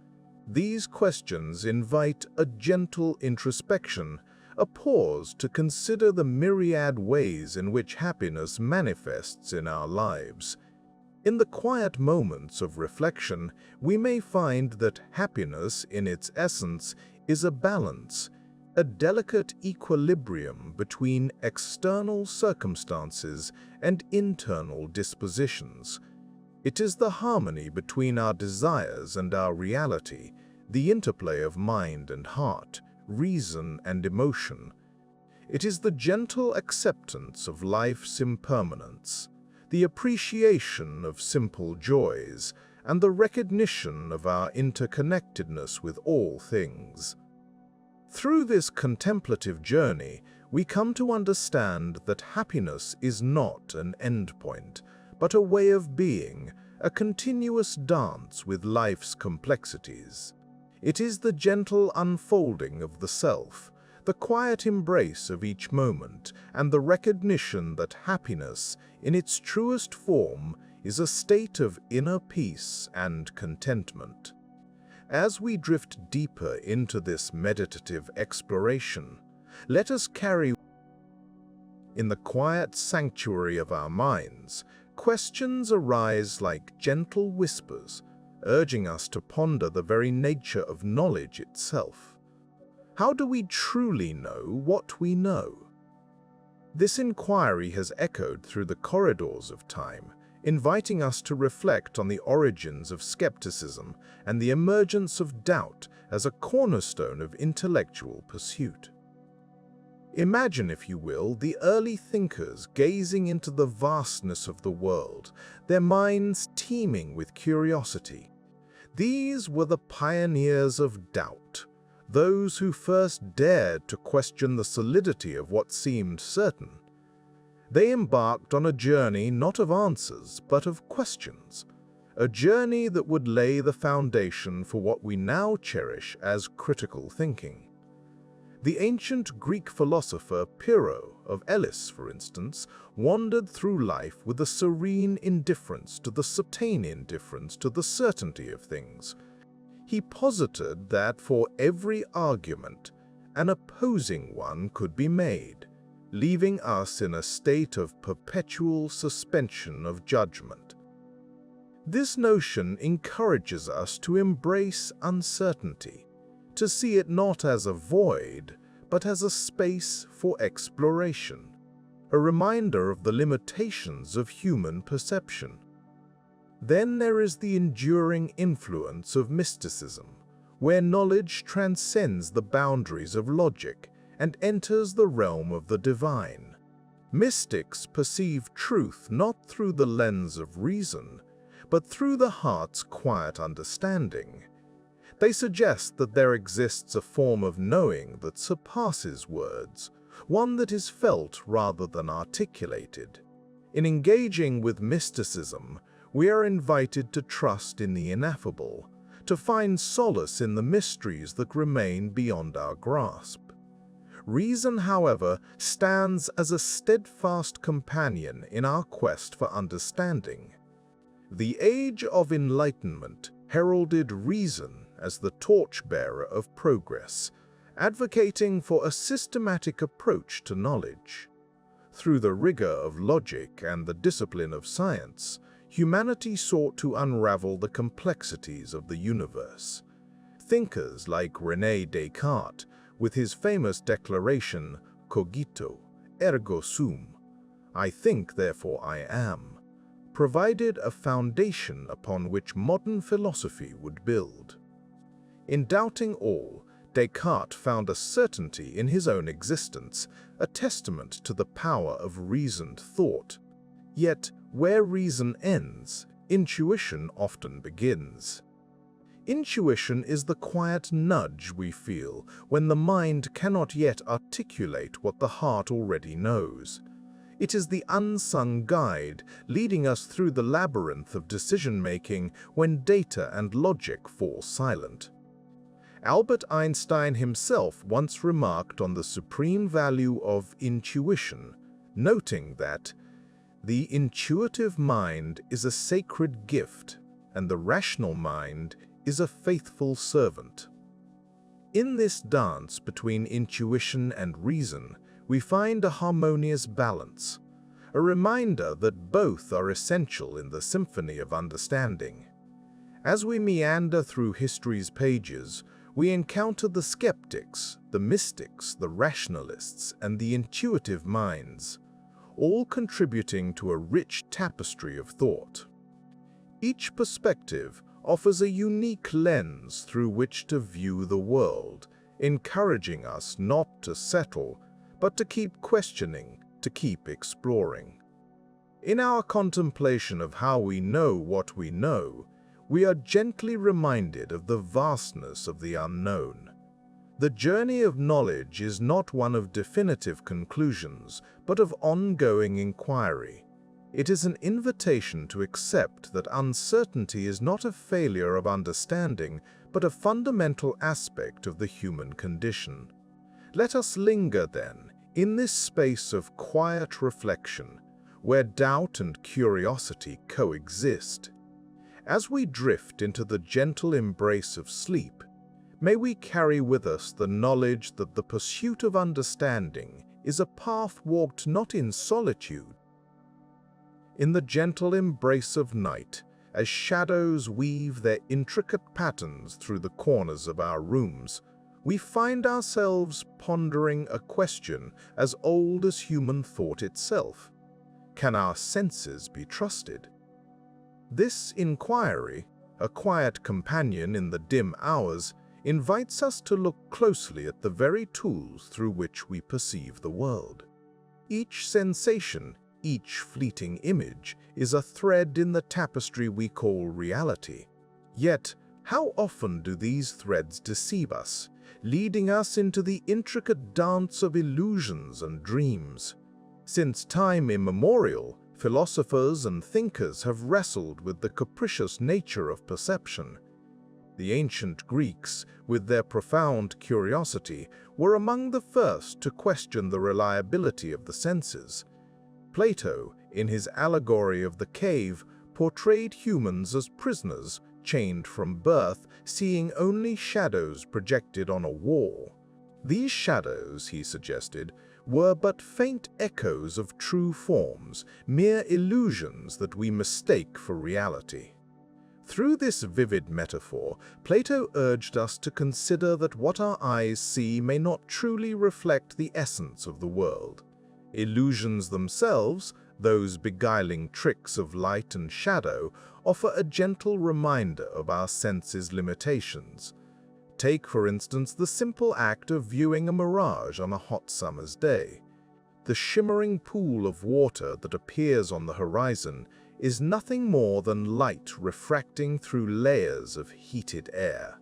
These questions invite a gentle introspection, a pause to consider the myriad ways in which happiness manifests in our lives. In the quiet moments of reflection, we may find that happiness, in its essence, is a balance, a delicate equilibrium between external circumstances and internal dispositions. It is the harmony between our desires and our reality, the interplay of mind and heart, reason and emotion. It is the gentle acceptance of life's impermanence, the appreciation of simple joys, and the recognition of our interconnectedness with all things. Through this contemplative journey, we come to understand that happiness is not an endpoint, but a way of being, a continuous dance with life's complexities. It is the gentle unfolding of the self, the quiet embrace of each moment, and the recognition that happiness, in its truest form, is a state of inner peace and contentment. As we drift deeper into this meditative exploration, let us carry in the quiet sanctuary of our minds. Questions arise like gentle whispers, urging us to ponder the very nature of knowledge itself. How do we truly know what we know? This inquiry has echoed through the corridors of time, inviting us to reflect on the origins of skepticism and the emergence of doubt as a cornerstone of intellectual pursuit. Imagine, if you will, the early thinkers gazing into the vastness of the world, their minds teeming with curiosity. These were the pioneers of doubt, those who first dared to question the solidity of what seemed certain. They embarked on a journey not of answers, but of questions, a journey that would lay the foundation for what we now cherish as critical thinking. The ancient Greek philosopher Pyrrho of Elis, for instance, wandered through life with a serene indifference to the subtane indifference to the certainty of things. He posited that for every argument, an opposing one could be made, leaving us in a state of perpetual suspension of judgment. This notion encourages us to embrace uncertainty, to see it not as a void, but as a space for exploration, a reminder of the limitations of human perception. Then there is the enduring influence of mysticism, where knowledge transcends the boundaries of logic and enters the realm of the divine. Mystics perceive truth not through the lens of reason, but through the heart's quiet understanding. They suggest that there exists a form of knowing that surpasses words, one that is felt rather than articulated. In engaging with mysticism, we are invited to trust in the ineffable, to find solace in the mysteries that remain beyond our grasp. Reason, however, stands as a steadfast companion in our quest for understanding. The Age of Enlightenment heralded reason as the torchbearer of progress, advocating for a systematic approach to knowledge. Through the rigor of logic and the discipline of science, humanity sought to unravel the complexities of the universe. Thinkers like René Descartes, with his famous declaration, cogito, ergo sum, I think, therefore I am, provided a foundation upon which modern philosophy would build. In doubting all, Descartes found a certainty in his own existence, a testament to the power of reasoned thought. Yet, where reason ends, intuition often begins. Intuition is the quiet nudge we feel when the mind cannot yet articulate what the heart already knows. It is the unsung guide leading us through the labyrinth of decision-making when data and logic fall silent. Albert Einstein himself once remarked on the supreme value of intuition, noting that the intuitive mind is a sacred gift, and the rational mind is a faithful servant. In this dance between intuition and reason, we find a harmonious balance, a reminder that both are essential in the symphony of understanding. As we meander through history's pages, we encounter the skeptics, the mystics, the rationalists, and the intuitive minds, all contributing to a rich tapestry of thought. Each perspective offers a unique lens through which to view the world, encouraging us not to settle, but to keep questioning, to keep exploring. In our contemplation of how we know what we know, we are gently reminded of the vastness of the unknown. The journey of knowledge is not one of definitive conclusions, but of ongoing inquiry. It is an invitation to accept that uncertainty is not a failure of understanding, but a fundamental aspect of the human condition. Let us linger, then, in this space of quiet reflection, where doubt and curiosity coexist. As we drift into the gentle embrace of sleep, may we carry with us the knowledge that the pursuit of understanding is a path walked not in solitude. In the gentle embrace of night, as shadows weave their intricate patterns through the corners of our rooms, we find ourselves pondering a question as old as human thought itself. Can our senses be trusted? This inquiry, a quiet companion in the dim hours, invites us to look closely at the very tools through which we perceive the world. Each sensation, each fleeting image, is a thread in the tapestry we call reality. Yet, how often do these threads deceive us, leading us into the intricate dance of illusions and dreams? Since time immemorial, philosophers and thinkers have wrestled with the capricious nature of perception. The ancient Greeks, with their profound curiosity, were among the first to question the reliability of the senses. Plato, in his allegory of the cave, portrayed humans as prisoners, chained from birth, seeing only shadows projected on a wall. These shadows, he suggested, were but faint echoes of true forms, mere illusions that we mistake for reality. Through this vivid metaphor, Plato urged us to consider that what our eyes see may not truly reflect the essence of the world. Illusions themselves, those beguiling tricks of light and shadow, offer a gentle reminder of our senses' limitations. Take, for instance, the simple act of viewing a mirage on a hot summer's day. The shimmering pool of water that appears on the horizon is nothing more than light refracting through layers of heated air.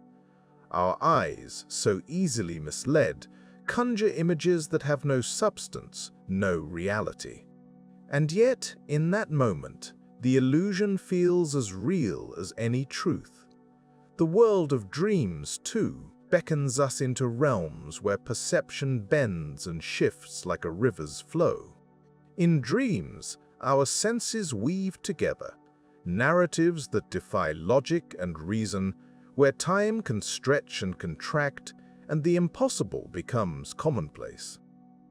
Our eyes, so easily misled, conjure images that have no substance, no reality. And yet, in that moment, the illusion feels as real as any truth. The world of dreams, too, beckons us into realms where perception bends and shifts like a river's flow. In dreams, our senses weave together, narratives that defy logic and reason, where time can stretch and contract, and the impossible becomes commonplace.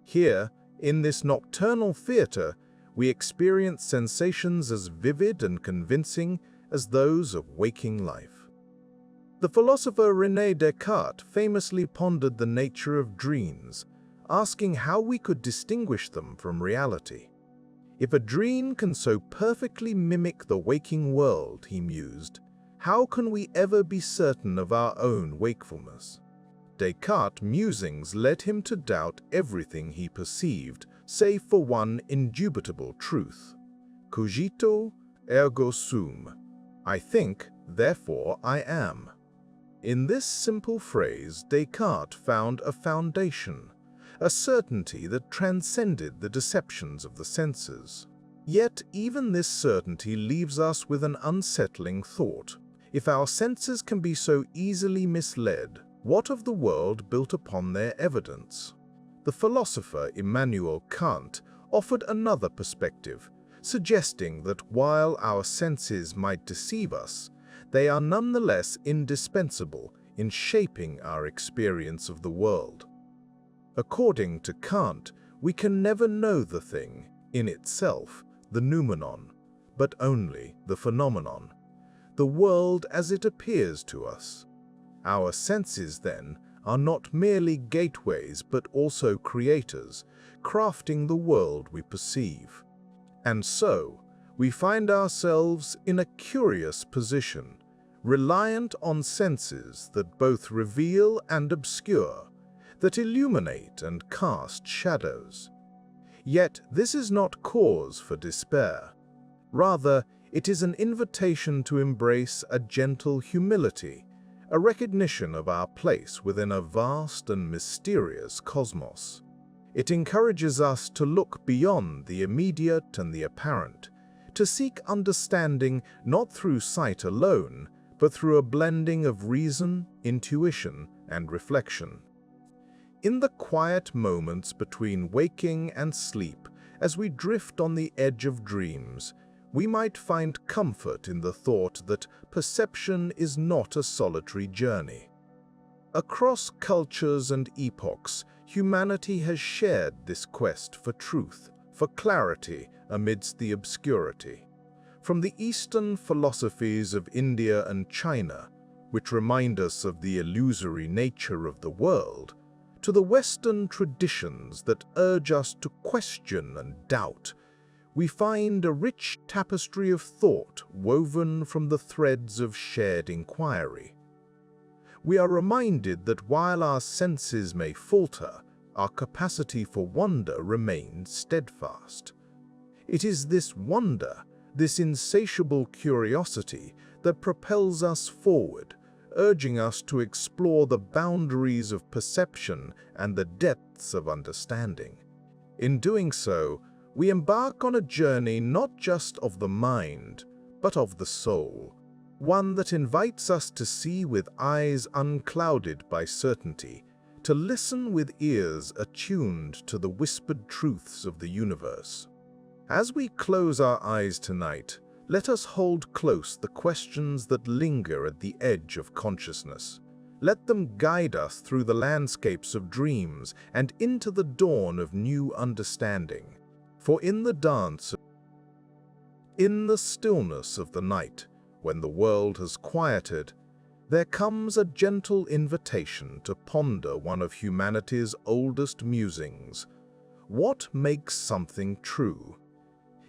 Here, in this nocturnal theater, we experience sensations as vivid and convincing as those of waking life. The philosopher René Descartes famously pondered the nature of dreams, asking how we could distinguish them from reality. If a dream can so perfectly mimic the waking world, he mused, how can we ever be certain of our own wakefulness? Descartes' musings led him to doubt everything he perceived, save for one indubitable truth. Cogito ergo sum. I think, therefore I am. In this simple phrase, Descartes found a foundation, a certainty that transcended the deceptions of the senses. Yet even this certainty leaves us with an unsettling thought. If our senses can be so easily misled, what of the world built upon their evidence? The philosopher Immanuel Kant offered another perspective, suggesting that while our senses might deceive us, they are nonetheless indispensable in shaping our experience of the world. According to Kant, we can never know the thing, in itself, the noumenon, but only the phenomenon, the world as it appears to us. Our senses, then, are not merely gateways but also creators, crafting the world we perceive. And so, we find ourselves in a curious position, reliant on senses that both reveal and obscure, that illuminate and cast shadows. Yet this is not cause for despair. Rather, it is an invitation to embrace a gentle humility, a recognition of our place within a vast and mysterious cosmos. It encourages us to look beyond the immediate and the apparent, to seek understanding not through sight alone, but through a blending of reason, intuition, and reflection. In the quiet moments between waking and sleep, as we drift on the edge of dreams, we might find comfort in the thought that perception is not a solitary journey. Across cultures and epochs, humanity has shared this quest for truth, for clarity amidst the obscurity. From the Eastern philosophies of India and China, which remind us of the illusory nature of the world, to the Western traditions that urge us to question and doubt, we find a rich tapestry of thought woven from the threads of shared inquiry. We are reminded that while our senses may falter, our capacity for wonder remains steadfast. It is this wonder, this insatiable curiosity, that propels us forward, urging us to explore the boundaries of perception and the depths of understanding. In doing so, we embark on a journey not just of the mind, but of the soul, one that invites us to see with eyes unclouded by certainty, to listen with ears attuned to the whispered truths of the universe. As we close our eyes tonight, let us hold close the questions that linger at the edge of consciousness. Let them guide us through the landscapes of dreams and into the dawn of new understanding. For in the dance, in the stillness of the night, when the world has quieted, there comes a gentle invitation to ponder one of humanity's oldest musings. What makes something true?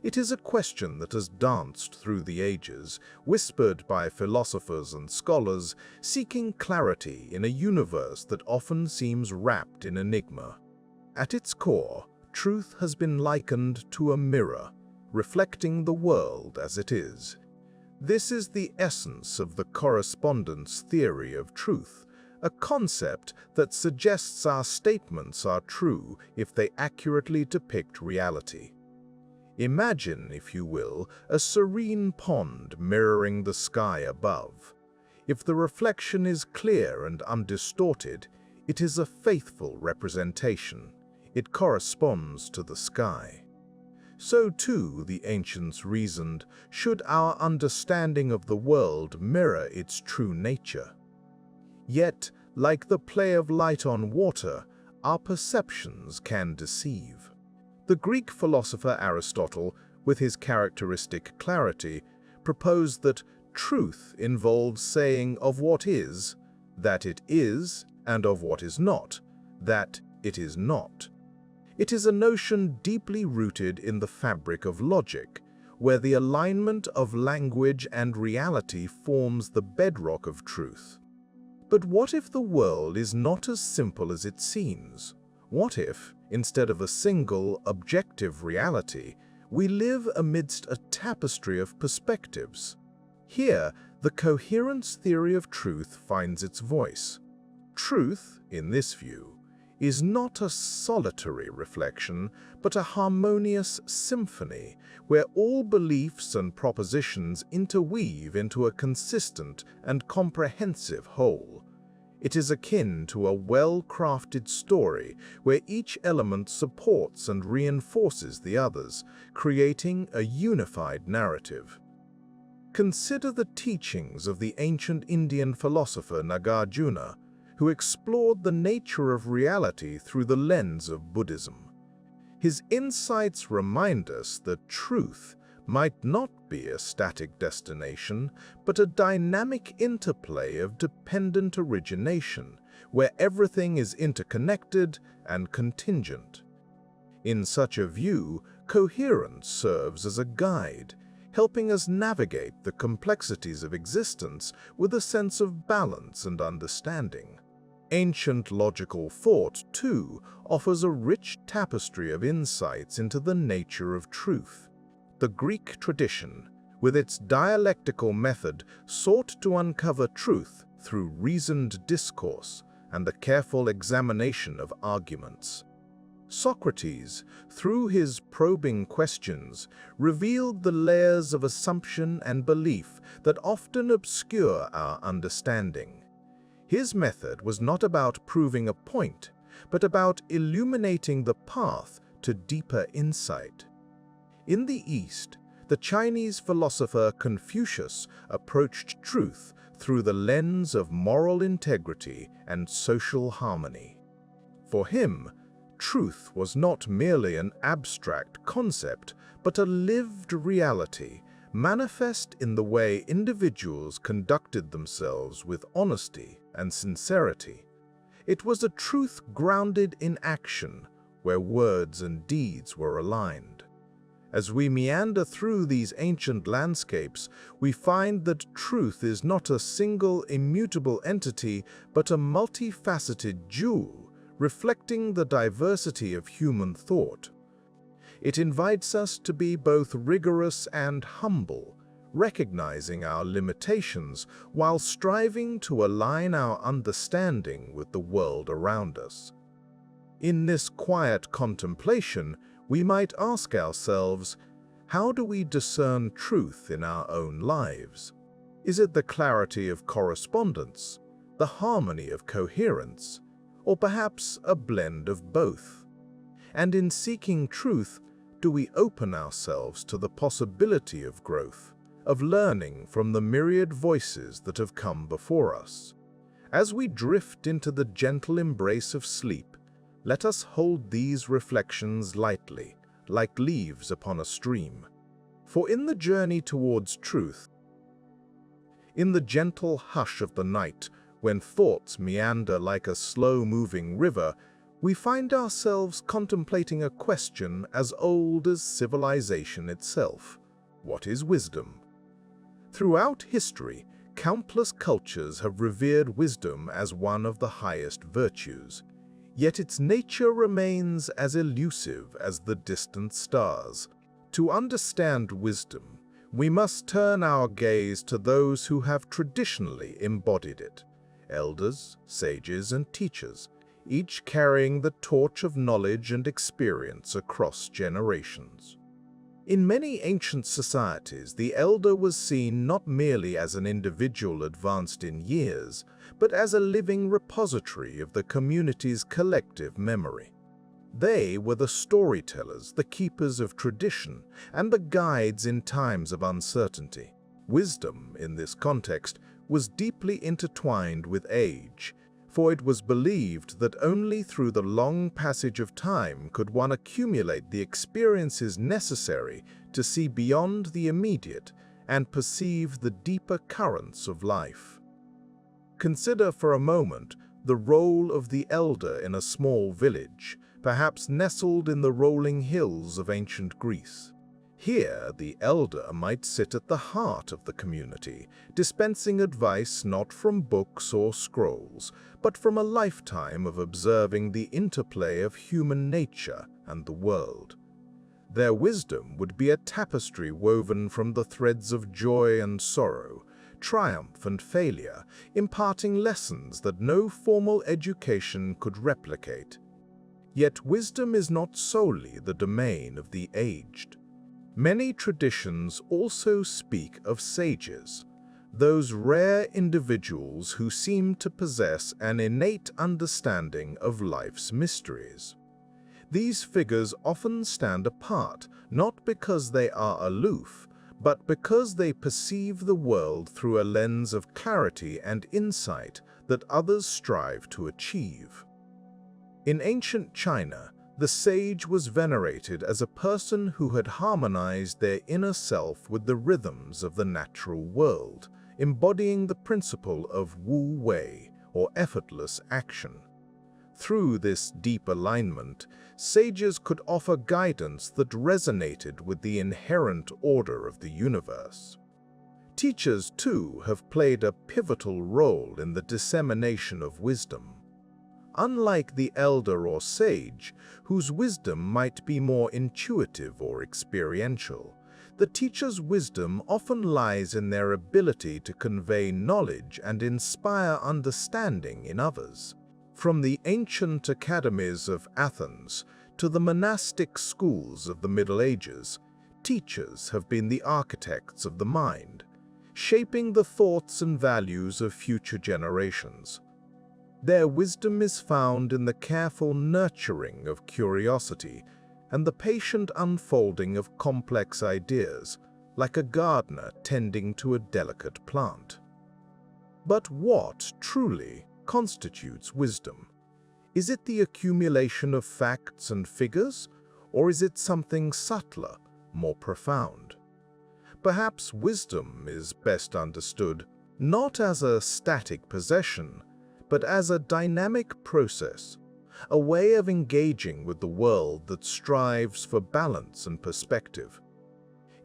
It is a question that has danced through the ages, whispered by philosophers and scholars, seeking clarity in a universe that often seems wrapped in enigma. At its core, truth has been likened to a mirror, reflecting the world as it is. This is the essence of the correspondence theory of truth, a concept that suggests our statements are true if they accurately depict reality. Imagine, if you will, a serene pond mirroring the sky above. If the reflection is clear and undistorted, it is a faithful representation. It corresponds to the sky. So too, the ancients reasoned, should our understanding of the world mirror its true nature. Yet, like the play of light on water, our perceptions can deceive. The Greek philosopher Aristotle, with his characteristic clarity, proposed that truth involves saying of what is, that it is, and of what is not, that it is not. It is a notion deeply rooted in the fabric of logic, where the alignment of language and reality forms the bedrock of truth. But what if the world is not as simple as it seems? What if, instead of a single, objective reality, we live amidst a tapestry of perspectives? Here, the coherence theory of truth finds its voice. Truth, in this view, is not a solitary reflection, but a harmonious symphony where all beliefs and propositions interweave into a consistent and comprehensive whole. It is akin to a well-crafted story where each element supports and reinforces the others, creating a unified narrative. Consider the teachings of the ancient Indian philosopher Nagarjuna, who explored the nature of reality through the lens of Buddhism. His insights remind us that truth might not be a static destination, but a dynamic interplay of dependent origination, where everything is interconnected and contingent. In such a view, coherence serves as a guide, helping us navigate the complexities of existence with a sense of balance and understanding. Ancient logical thought, too, offers a rich tapestry of insights into the nature of truth. The Greek tradition, with its dialectical method, sought to uncover truth through reasoned discourse and the careful examination of arguments. Socrates, through his probing questions, revealed the layers of assumption and belief that often obscure our understanding. His method was not about proving a point, but about illuminating the path to deeper insight. In the East, the Chinese philosopher Confucius approached truth through the lens of moral integrity and social harmony. For him, truth was not merely an abstract concept, but a lived reality, manifest in the way individuals conducted themselves with honesty and sincerity. It was a truth grounded in action, where words and deeds were aligned. As we meander through these ancient landscapes, we find that truth is not a single immutable entity, but a multifaceted jewel, reflecting the diversity of human thought. It invites us to be both rigorous and humble, recognizing our limitations while striving to align our understanding with the world around us. In this quiet contemplation, we might ask ourselves, how do we discern truth in our own lives? Is it the clarity of correspondence, the harmony of coherence, or perhaps a blend of both? And in seeking truth, do we open ourselves to the possibility of growth, of learning from the myriad voices that have come before us? As we drift into the gentle embrace of sleep, let us hold these reflections lightly, like leaves upon a stream. For in the journey towards truth, in the gentle hush of the night, when thoughts meander like a slow-moving river, we find ourselves contemplating a question as old as civilization itself. What is wisdom? Throughout history, countless cultures have revered wisdom as one of the highest virtues. Yet its nature remains as elusive as the distant stars. To understand wisdom, we must turn our gaze to those who have traditionally embodied it, elders, sages, and teachers, each carrying the torch of knowledge and experience across generations. In many ancient societies, the elder was seen not merely as an individual advanced in years, but as a living repository of the community's collective memory. They were the storytellers, the keepers of tradition, and the guides in times of uncertainty. Wisdom, in this context, was deeply intertwined with age, for it was believed that only through the long passage of time could one accumulate the experiences necessary to see beyond the immediate and perceive the deeper currents of life. Consider for a moment the role of the elder in a small village, perhaps nestled in the rolling hills of ancient Greece. Here, the elder might sit at the heart of the community, dispensing advice not from books or scrolls, but from a lifetime of observing the interplay of human nature and the world. Their wisdom would be a tapestry woven from the threads of joy and sorrow, triumph and failure, imparting lessons that no formal education could replicate. Yet wisdom is not solely the domain of the aged. Many traditions also speak of sages, those rare individuals who seem to possess an innate understanding of life's mysteries. These figures often stand apart, not because they are aloof, but because they perceive the world through a lens of clarity and insight that others strive to achieve. In ancient China, the sage was venerated as a person who had harmonized their inner self with the rhythms of the natural world, embodying the principle of Wu Wei, or effortless action. Through this deep alignment, sages could offer guidance that resonated with the inherent order of the universe. Teachers, too, have played a pivotal role in the dissemination of wisdom. Unlike the elder or sage, whose wisdom might be more intuitive or experiential, the teacher's wisdom often lies in their ability to convey knowledge and inspire understanding in others. From the ancient academies of Athens to the monastic schools of the Middle Ages, teachers have been the architects of the mind, shaping the thoughts and values of future generations. Their wisdom is found in the careful nurturing of curiosity and the patient unfolding of complex ideas, like a gardener tending to a delicate plant. But what truly constitutes wisdom? Is it the accumulation of facts and figures, or is it something subtler, more profound? Perhaps wisdom is best understood not as a static possession, but as a dynamic process, a way of engaging with the world that strives for balance and perspective.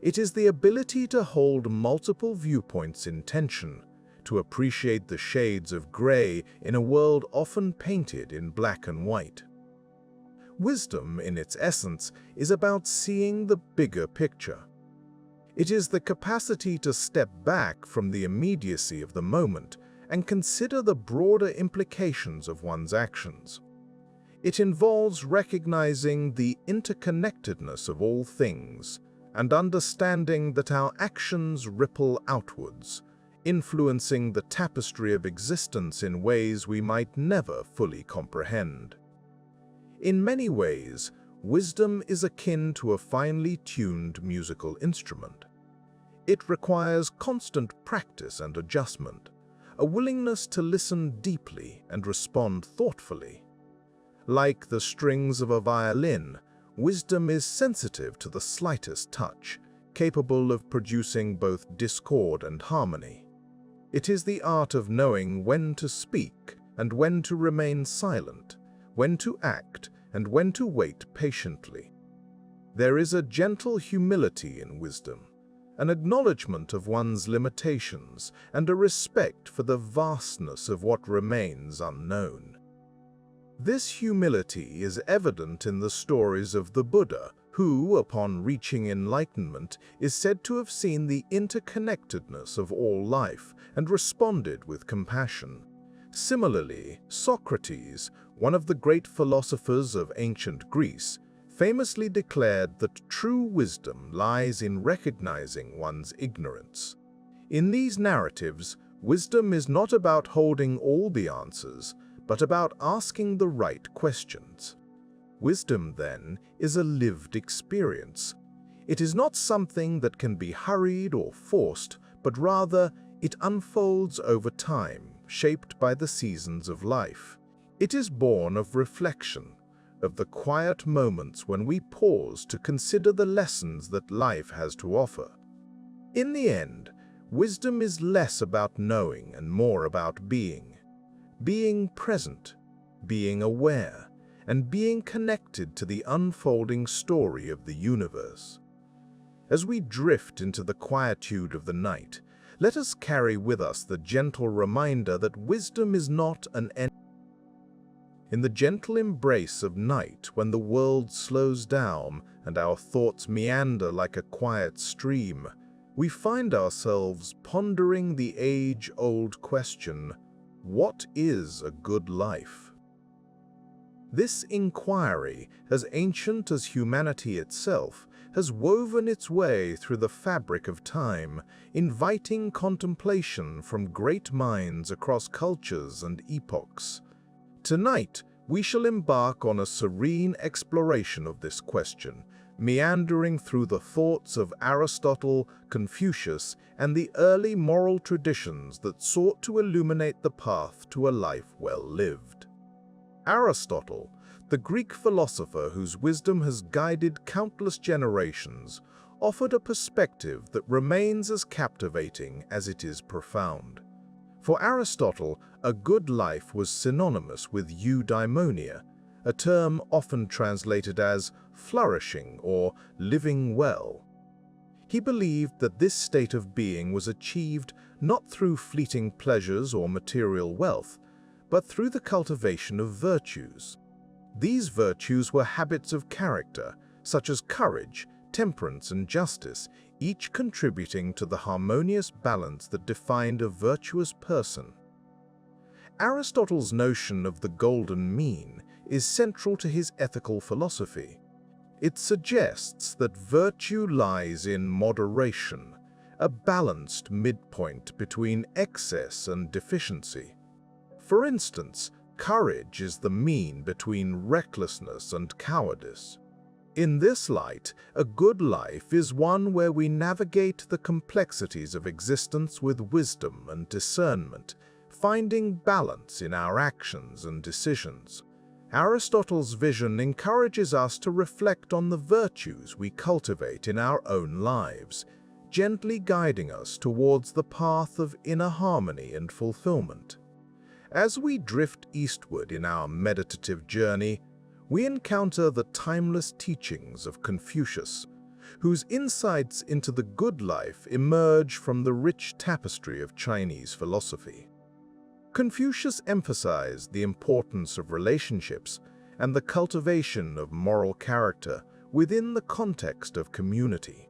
It is the ability to hold multiple viewpoints in tension, to appreciate the shades of gray in a world often painted in black and white. Wisdom, in its essence, is about seeing the bigger picture. It is the capacity to step back from the immediacy of the moment and consider the broader implications of one's actions. It involves recognizing the interconnectedness of all things and understanding that our actions ripple outwards, influencing the tapestry of existence in ways we might never fully comprehend. In many ways, wisdom is akin to a finely tuned musical instrument. It requires constant practice and adjustment, a willingness to listen deeply and respond thoughtfully. Like the strings of a violin, wisdom is sensitive to the slightest touch, capable of producing both discord and harmony. It is the art of knowing when to speak and when to remain silent, when to act and when to wait patiently. There is a gentle humility in wisdom, an acknowledgement of one's limitations, and a respect for the vastness of what remains unknown. This humility is evident in the stories of the Buddha, who, upon reaching enlightenment, is said to have seen the interconnectedness of all life and responded with compassion. Similarly, Socrates, one of the great philosophers of ancient Greece, famously declared that true wisdom lies in recognizing one's ignorance. In these narratives, wisdom is not about holding all the answers, but about asking the right questions. Wisdom, then, is a lived experience. It is not something that can be hurried or forced, but rather it unfolds over time, shaped by the seasons of life. It is born of reflection, of the quiet moments when we pause to consider the lessons that life has to offer. In the end, wisdom is less about knowing and more about being. Being present, being aware, and being connected to the unfolding story of the universe. As we drift into the quietude of the night, let us carry with us the gentle reminder that wisdom is not an end. In the gentle embrace of night, when the world slows down and our thoughts meander like a quiet stream, we find ourselves pondering the age-old question, what is a good life? This inquiry, as ancient as humanity itself, has woven its way through the fabric of time, inviting contemplation from great minds across cultures and epochs. Tonight, we shall embark on a serene exploration of this question, meandering through the thoughts of Aristotle, Confucius, and the early moral traditions that sought to illuminate the path to a life well lived. Aristotle, the Greek philosopher whose wisdom has guided countless generations, offered a perspective that remains as captivating as it is profound. For Aristotle, a good life was synonymous with eudaimonia, a term often translated as flourishing or living well. He believed that this state of being was achieved not through fleeting pleasures or material wealth, but through the cultivation of virtues. These virtues were habits of character, such as courage, temperance, and justice, each contributing to the harmonious balance that defined a virtuous person. Aristotle's notion of the golden mean is central to his ethical philosophy. It suggests that virtue lies in moderation, a balanced midpoint between excess and deficiency. For instance, courage is the mean between recklessness and cowardice. In this light, a good life is one where we navigate the complexities of existence with wisdom and discernment, finding balance in our actions and decisions. Aristotle's vision encourages us to reflect on the virtues we cultivate in our own lives, gently guiding us towards the path of inner harmony and fulfillment. As we drift eastward in our meditative journey, we encounter the timeless teachings of Confucius, whose insights into the good life emerge from the rich tapestry of Chinese philosophy. Confucius emphasized the importance of relationships and the cultivation of moral character within the context of community.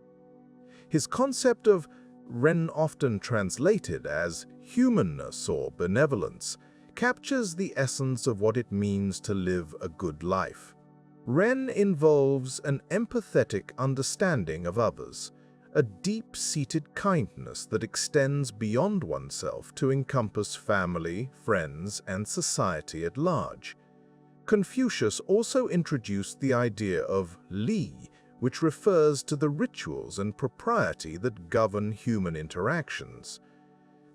His concept of Ren, often translated as humanness or benevolence, captures the essence of what it means to live a good life. Ren involves an empathetic understanding of others, a deep-seated kindness that extends beyond oneself to encompass family, friends, and society at large. Confucius also introduced the idea of Li, which refers to the rituals and propriety that govern human interactions.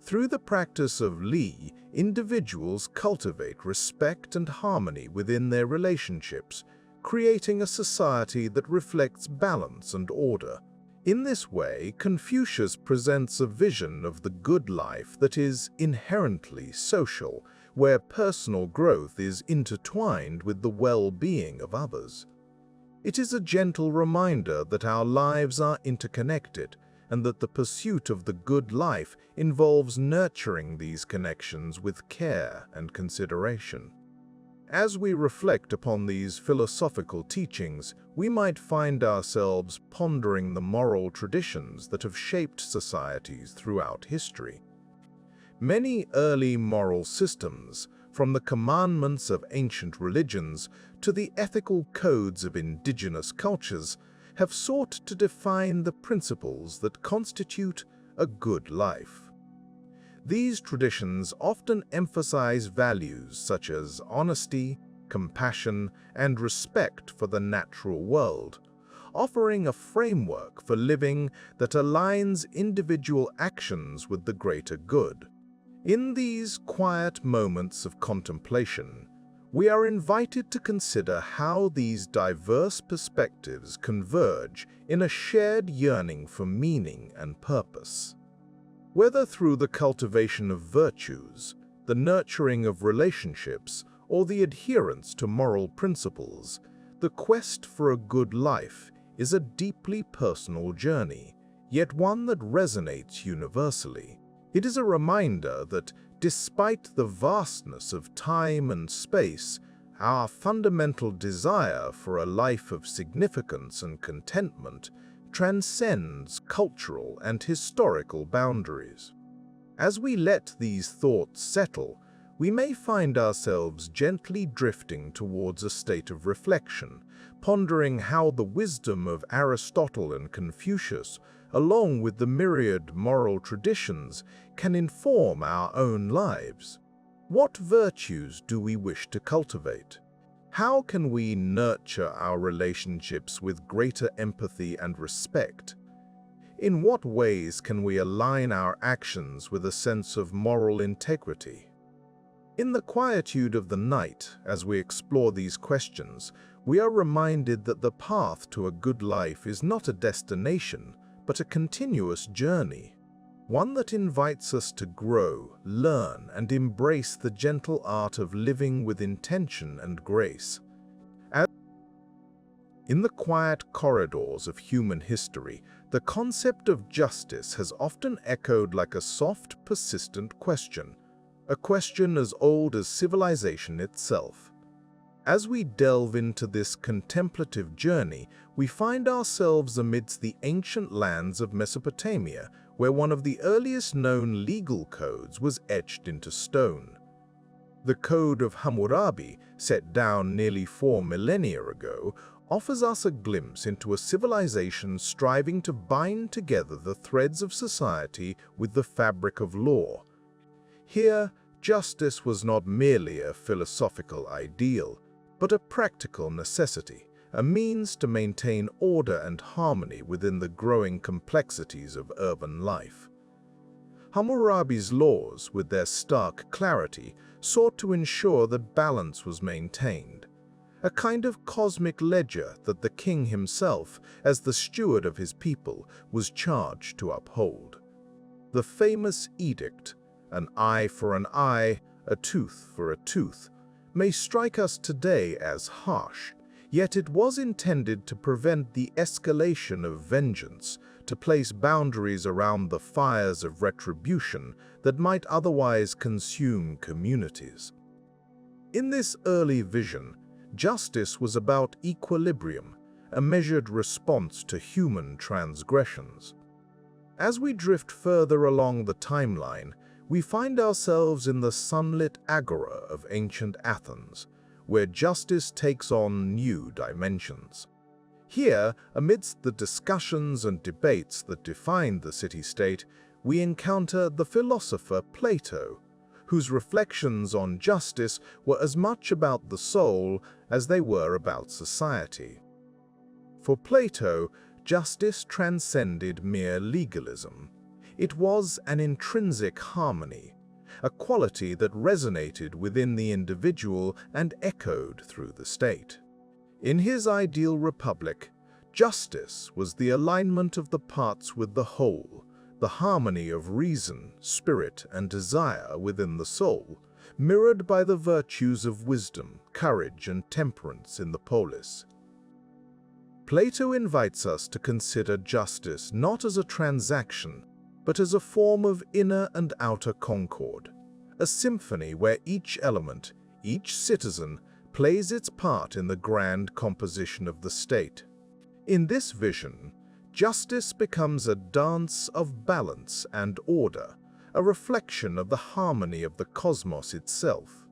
Through the practice of Li, individuals cultivate respect and harmony within their relationships, creating a society that reflects balance and order. In this way, Confucius presents a vision of the good life that is inherently social, where personal growth is intertwined with the well-being of others. It is a gentle reminder that our lives are interconnected, and that the pursuit of the good life involves nurturing these connections with care and consideration. As we reflect upon these philosophical teachings, we might find ourselves pondering the moral traditions that have shaped societies throughout history. Many early moral systems, from the commandments of ancient religions to the ethical codes of indigenous cultures, have sought to define the principles that constitute a good life. These traditions often emphasize values such as honesty, compassion, and respect for the natural world, offering a framework for living that aligns individual actions with the greater good. In these quiet moments of contemplation, we are invited to consider how these diverse perspectives converge in a shared yearning for meaning and purpose. Whether through the cultivation of virtues, the nurturing of relationships, or the adherence to moral principles, the quest for a good life is a deeply personal journey, yet one that resonates universally. It is a reminder that, despite the vastness of time and space, our fundamental desire for a life of significance and contentment transcends cultural and historical boundaries. As we let these thoughts settle, we may find ourselves gently drifting towards a state of reflection, pondering how the wisdom of Aristotle and Confucius, along with the myriad moral traditions, can inform our own lives. What virtues do we wish to cultivate? How can we nurture our relationships with greater empathy and respect? In what ways can we align our actions with a sense of moral integrity? In the quietude of the night, as we explore these questions, we are reminded that the path to a good life is not a destination, but a continuous journey, one that invites us to grow, learn, and embrace the gentle art of living with intention and grace. In the quiet corridors of human history, the concept of justice has often echoed like a soft, persistent question, a question as old as civilization itself. As we delve into this contemplative journey, we find ourselves amidst the ancient lands of Mesopotamia, where one of the earliest known legal codes was etched into stone. The Code of Hammurabi, set down nearly 4 millennia ago, offers us a glimpse into a civilization striving to bind together the threads of society with the fabric of law. Here, justice was not merely a philosophical ideal, but a practical necessity, a means to maintain order and harmony within the growing complexities of urban life. Hammurabi's laws, with their stark clarity, sought to ensure that balance was maintained, a kind of cosmic ledger that the king himself, as the steward of his people, was charged to uphold. The famous edict, "An eye for an eye, a tooth for a tooth," may strike us today as harsh, yet it was intended to prevent the escalation of vengeance, to place boundaries around the fires of retribution that might otherwise consume communities. In this early vision, justice was about equilibrium, a measured response to human transgressions. As we drift further along the timeline, we find ourselves in the sunlit agora of ancient Athens, where justice takes on new dimensions. Here, amidst the discussions and debates that defined the city-state, we encounter the philosopher Plato, whose reflections on justice were as much about the soul as they were about society. For Plato, justice transcended mere legalism. It was an intrinsic harmony, a quality that resonated within the individual and echoed through the state. In his ideal republic, justice was the alignment of the parts with the whole, the harmony of reason, spirit, and desire within the soul, mirrored by the virtues of wisdom, courage, and temperance in the polis. Plato invites us to consider justice not as a transaction, but as a form of inner and outer concord, a symphony where each element, each citizen, plays its part in the grand composition of the state. In this vision, justice becomes a dance of balance and order, a reflection of the harmony of the cosmos itself.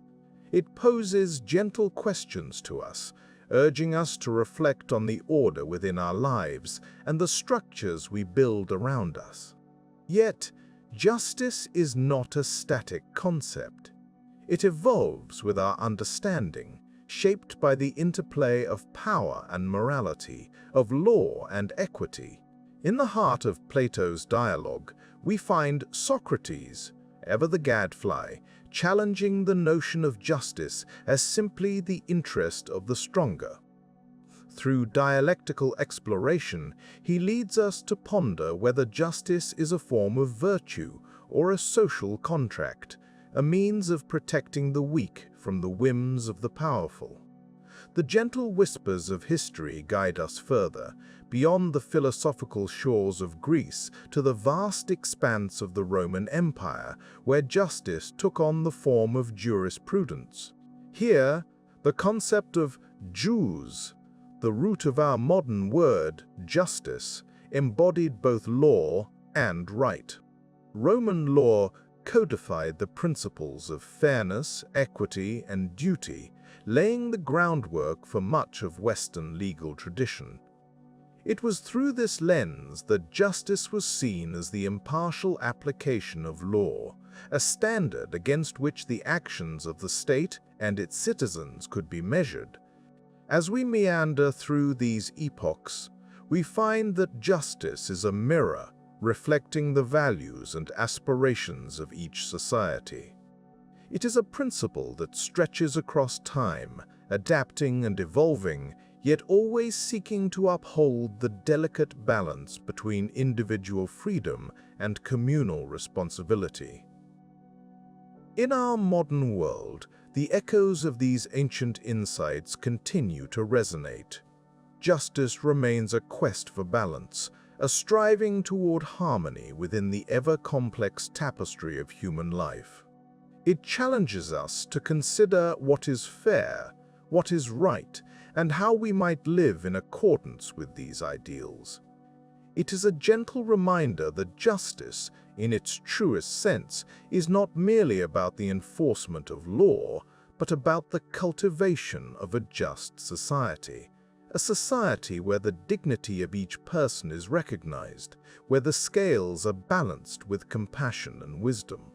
It poses gentle questions to us, urging us to reflect on the order within our lives and the structures we build around us. Yet, justice is not a static concept. It evolves with our understanding, shaped by the interplay of power and morality, of law and equity. In the heart of Plato's dialogue, we find Socrates, ever the gadfly, challenging the notion of justice as simply the interest of the stronger. Through dialectical exploration, he leads us to ponder whether justice is a form of virtue or a social contract, a means of protecting the weak from the whims of the powerful. The gentle whispers of history guide us further, beyond the philosophical shores of Greece to the vast expanse of the Roman Empire, where justice took on the form of jurisprudence. Here, the concept of jus, the root of our modern word justice, embodied both law and right. Roman law codified the principles of fairness, equity, and duty, laying the groundwork for much of Western legal tradition. It was through this lens that justice was seen as the impartial application of law, a standard against which the actions of the state and its citizens could be measured. As we meander through these epochs, we find that justice is a mirror reflecting the values and aspirations of each society. It is a principle that stretches across time, adapting and evolving, yet always seeking to uphold the delicate balance between individual freedom and communal responsibility. In our modern world, the echoes of these ancient insights continue to resonate. Justice remains a quest for balance, a striving toward harmony within the ever-complex tapestry of human life. It challenges us to consider what is fair, what is right, and how we might live in accordance with these ideals. It is a gentle reminder that justice, in its truest sense, is not merely about the enforcement of law, but about the cultivation of a just society. A society where the dignity of each person is recognized, where the scales are balanced with compassion and wisdom.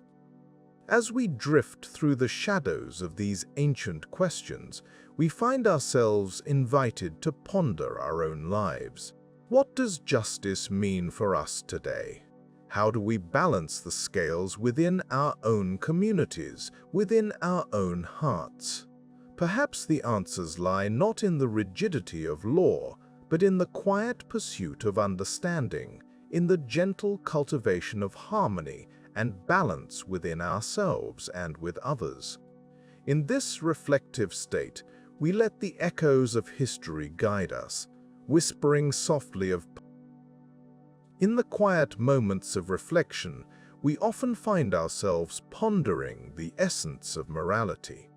As we drift through the shadows of these ancient questions, we find ourselves invited to ponder our own lives. What does justice mean for us today? How do we balance the scales within our own communities, within our own hearts? Perhaps the answers lie not in the rigidity of law, but in the quiet pursuit of understanding, in the gentle cultivation of harmony and balance within ourselves and with others. In this reflective state, we let the echoes of history guide us, whispering softly of. In the quiet moments of reflection, we often find ourselves pondering the essence of morality.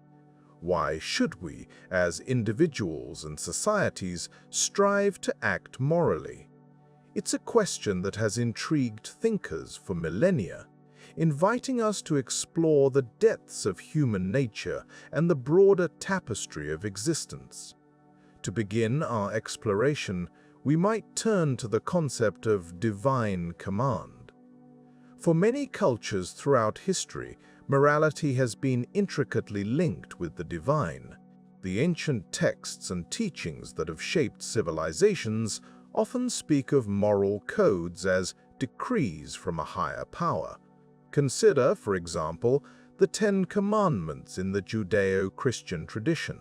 Why should we, as individuals and societies, strive to act morally? It's a question that has intrigued thinkers for millennia, inviting us to explore the depths of human nature and the broader tapestry of existence. To begin our exploration, we might turn to the concept of divine command. For many cultures throughout history, morality has been intricately linked with the divine. The ancient texts and teachings that have shaped civilizations often speak of moral codes as decrees from a higher power. Consider, for example, the Ten Commandments in the Judeo-Christian tradition.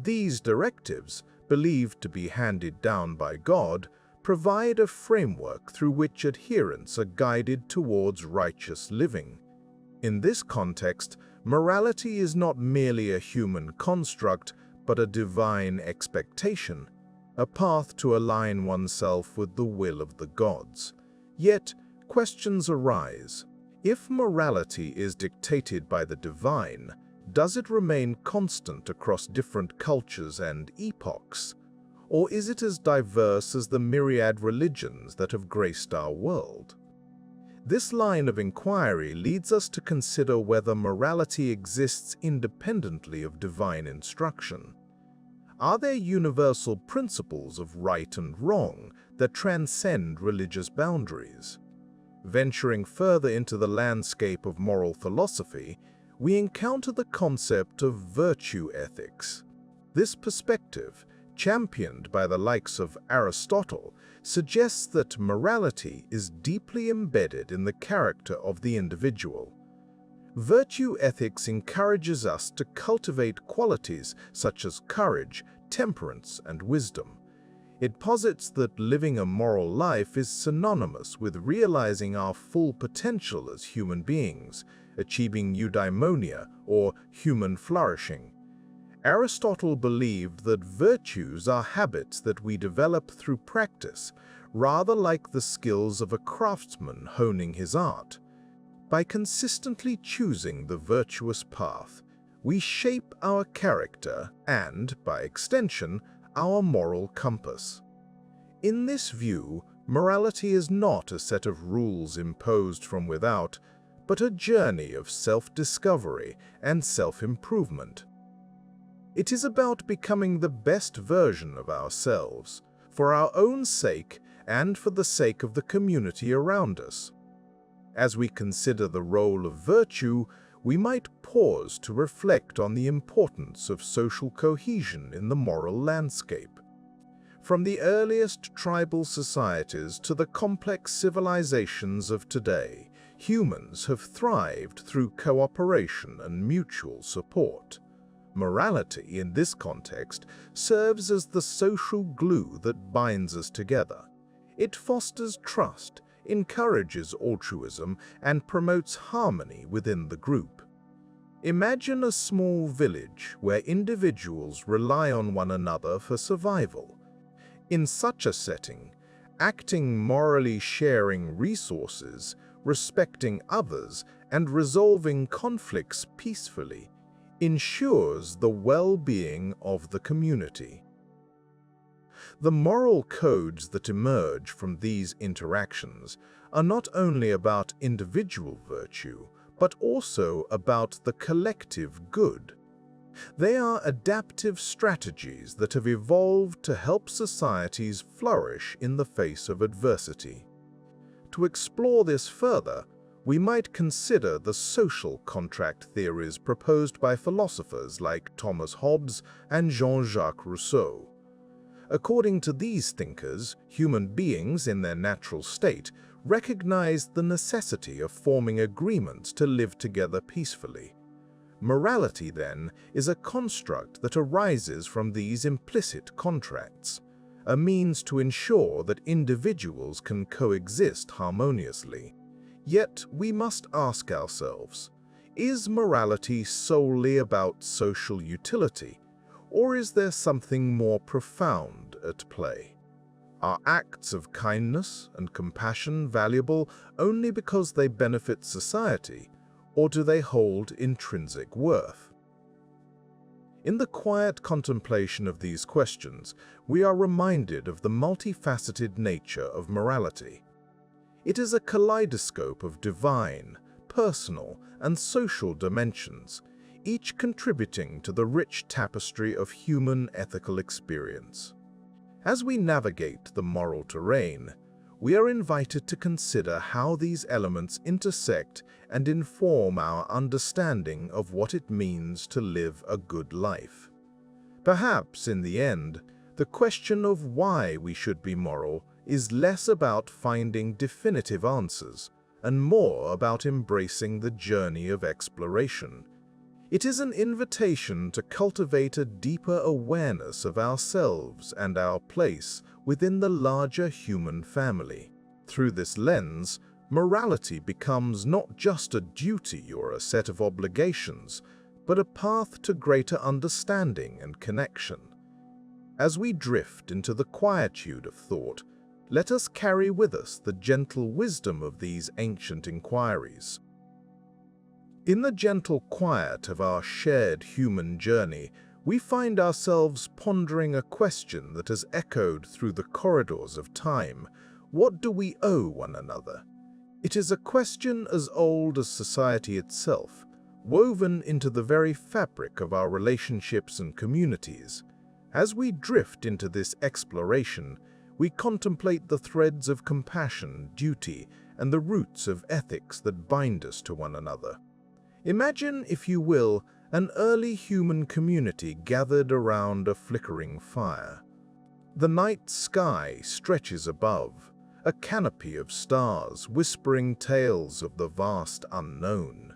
These directives, believed to be handed down by God, provide a framework through which adherents are guided towards righteous living. In this context, morality is not merely a human construct, but a divine expectation, a path to align oneself with the will of the gods. Yet, questions arise. If morality is dictated by the divine, does it remain constant across different cultures and epochs? Or is it as diverse as the myriad religions that have graced our world? This line of inquiry leads us to consider whether morality exists independently of divine instruction. Are there universal principles of right and wrong that transcend religious boundaries? Venturing further into the landscape of moral philosophy, we encounter the concept of virtue ethics. This perspective, championed by the likes of Aristotle, suggests that morality is deeply embedded in the character of the individual. Virtue ethics encourages us to cultivate qualities such as courage, temperance, and wisdom. It posits that living a moral life is synonymous with realizing our full potential as human beings, achieving eudaimonia, or human flourishing. Aristotle believed that virtues are habits that we develop through practice, rather like the skills of a craftsman honing his art. By consistently choosing the virtuous path, we shape our character and, by extension, our moral compass. In this view, morality is not a set of rules imposed from without, but a journey of self-discovery and self-improvement. It is about becoming the best version of ourselves, for our own sake and for the sake of the community around us. As we consider the role of virtue, we might pause to reflect on the importance of social cohesion in the moral landscape. From the earliest tribal societies to the complex civilizations of today, humans have thrived through cooperation and mutual support. Morality, in this context, serves as the social glue that binds us together. It fosters trust, encourages altruism, and promotes harmony within the group. Imagine a small village where individuals rely on one another for survival. In such a setting, acting morally, sharing resources, respecting others, and resolving conflicts peacefully ensures the well-being of the community. The moral codes that emerge from these interactions are not only about individual virtue, but also about the collective good. They are adaptive strategies that have evolved to help societies flourish in the face of adversity. To explore this further, we might consider the social contract theories proposed by philosophers like Thomas Hobbes and Jean-Jacques Rousseau. According to these thinkers, human beings in their natural state recognize the necessity of forming agreements to live together peacefully. Morality, then, is a construct that arises from these implicit contracts, a means to ensure that individuals can coexist harmoniously. Yet we must ask ourselves, is morality solely about social utility, or is there something more profound at play? Are acts of kindness and compassion valuable only because they benefit society, or do they hold intrinsic worth? In the quiet contemplation of these questions, we are reminded of the multifaceted nature of morality. It is a kaleidoscope of divine, personal, and social dimensions, each contributing to the rich tapestry of human ethical experience. As we navigate the moral terrain, we are invited to consider how these elements intersect and inform our understanding of what it means to live a good life. Perhaps, in the end, the question of why we should be moral is less about finding definitive answers and more about embracing the journey of exploration. It is an invitation to cultivate a deeper awareness of ourselves and our place within the larger human family. Through this lens, morality becomes not just a duty or a set of obligations, but a path to greater understanding and connection. As we drift into the quietude of thought, let us carry with us the gentle wisdom of these ancient inquiries. In the gentle quiet of our shared human journey, we find ourselves pondering a question that has echoed through the corridors of time. What do we owe one another? It is a question as old as society itself, woven into the very fabric of our relationships and communities. As we drift into this exploration, we contemplate the threads of compassion, duty, and the roots of ethics that bind us to one another. Imagine, if you will, an early human community gathered around a flickering fire. The night sky stretches above, a canopy of stars whispering tales of the vast unknown.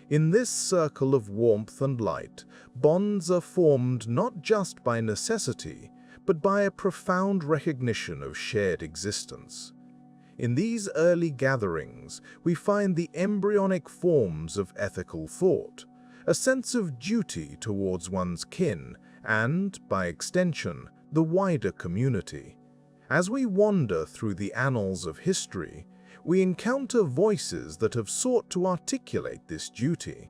In this circle of warmth and light, bonds are formed not just by necessity, but by a profound recognition of shared existence. In these early gatherings, we find the embryonic forms of ethical thought, a sense of duty towards one's kin, and, by extension, the wider community. As we wander through the annals of history, we encounter voices that have sought to articulate this duty.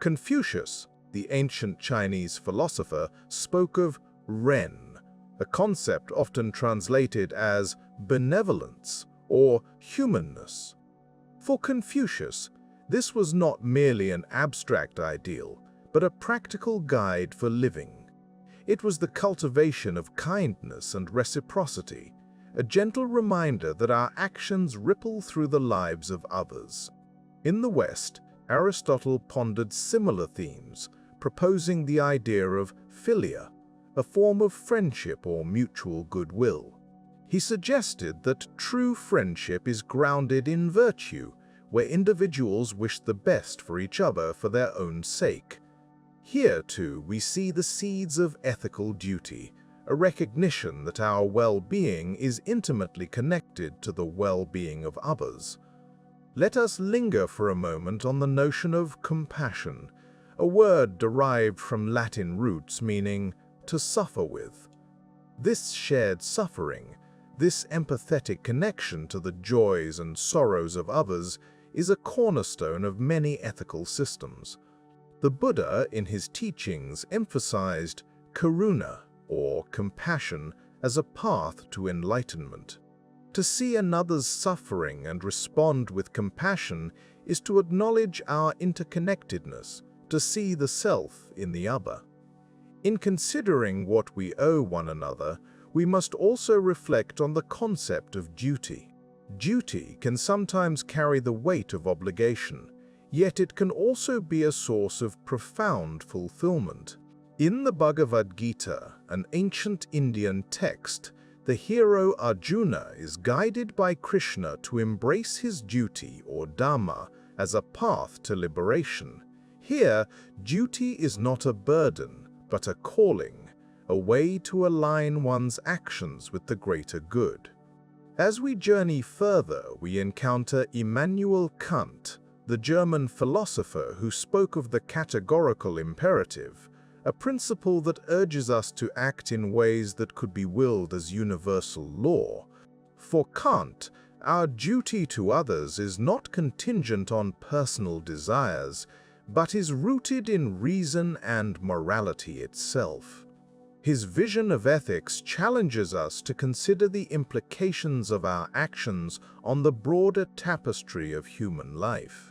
Confucius, the ancient Chinese philosopher, spoke of Ren, a concept often translated as benevolence or humanness. For Confucius, this was not merely an abstract ideal, but a practical guide for living. It was the cultivation of kindness and reciprocity, a gentle reminder that our actions ripple through the lives of others. In the West, Aristotle pondered similar themes, proposing the idea of philia, a form of friendship or mutual goodwill. He suggested that true friendship is grounded in virtue, where individuals wish the best for each other for their own sake. Here, too, we see the seeds of ethical duty, a recognition that our well-being is intimately connected to the well-being of others. Let us linger for a moment on the notion of compassion, a word derived from Latin roots meaning to suffer with. This shared suffering, this empathetic connection to the joys and sorrows of others, is a cornerstone of many ethical systems. The Buddha, in his teachings, emphasized karuna, or compassion, as a path to enlightenment. To see another's suffering and respond with compassion is to acknowledge our interconnectedness, to see the self in the other. In considering what we owe one another, we must also reflect on the concept of duty. Duty can sometimes carry the weight of obligation, yet it can also be a source of profound fulfillment. In the Bhagavad Gita, an ancient Indian text, the hero Arjuna is guided by Krishna to embrace his duty or dharma as a path to liberation. Here, duty is not a burden, but a calling, a way to align one's actions with the greater good. As we journey further, we encounter Immanuel Kant, the German philosopher who spoke of the categorical imperative, a principle that urges us to act in ways that could be willed as universal law. For Kant, our duty to others is not contingent on personal desires, but is rooted in reason and morality itself. His vision of ethics challenges us to consider the implications of our actions on the broader tapestry of human life.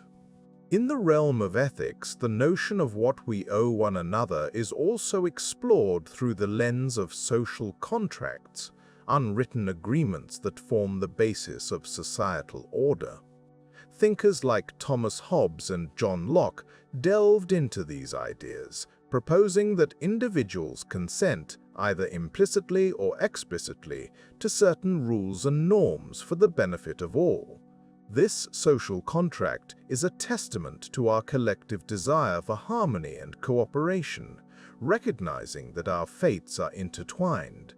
In the realm of ethics, the notion of what we owe one another is also explored through the lens of social contracts, unwritten agreements that form the basis of societal order. Thinkers like Thomas Hobbes and John Locke delved into these ideas, proposing that individuals consent, either implicitly or explicitly, to certain rules and norms for the benefit of all. This social contract is a testament to our collective desire for harmony and cooperation, recognizing that our fates are intertwined.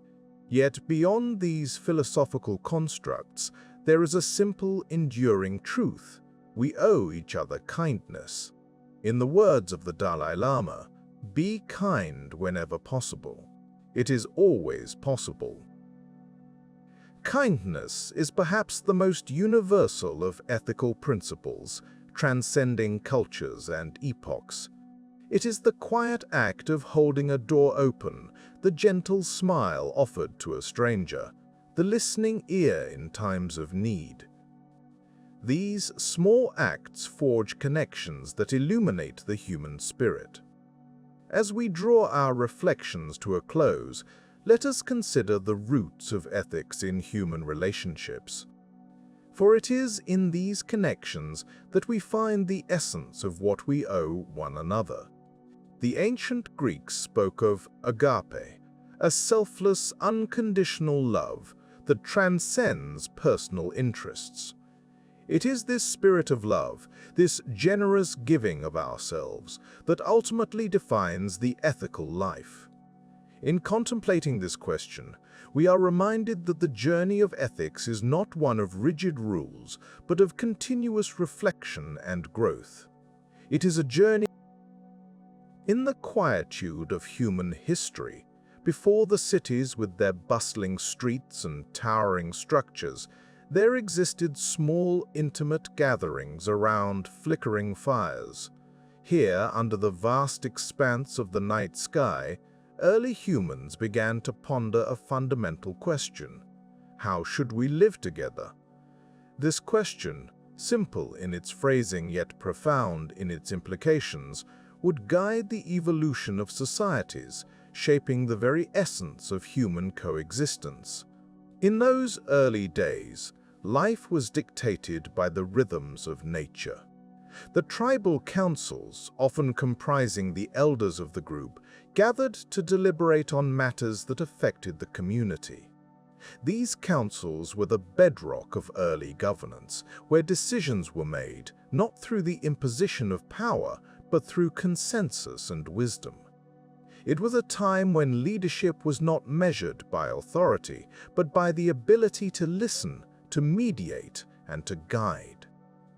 Yet beyond these philosophical constructs, there is a simple, enduring truth. We owe each other kindness. In the words of the Dalai Lama, "Be kind whenever possible. It is always possible." Kindness is perhaps the most universal of ethical principles, transcending cultures and epochs. It is the quiet act of holding a door open, the gentle smile offered to a stranger, the listening ear in times of need. These small acts forge connections that illuminate the human spirit. As we draw our reflections to a close, let us consider the roots of ethics in human relationships. For it is in these connections that we find the essence of what we owe one another. The ancient Greeks spoke of agape, a selfless, unconditional love that transcends personal interests. It is this spirit of love, this generous giving of ourselves, that ultimately defines the ethical life. In contemplating this question, we are reminded that the journey of ethics is not one of rigid rules, but of continuous reflection and growth. It is a journey in the quietude of human history, before the cities with their bustling streets and towering structures. There existed small, intimate gatherings around flickering fires. Here, under the vast expanse of the night sky, early humans began to ponder a fundamental question: how should we live together? This question, simple in its phrasing yet profound in its implications, would guide the evolution of societies, shaping the very essence of human coexistence. In those early days, life was dictated by the rhythms of nature. The tribal councils, often comprising the elders of the group, gathered to deliberate on matters that affected the community. These councils were the bedrock of early governance, where decisions were made not through the imposition of power, but through consensus and wisdom. It was a time when leadership was not measured by authority, but by the ability to listen, to mediate, and to guide.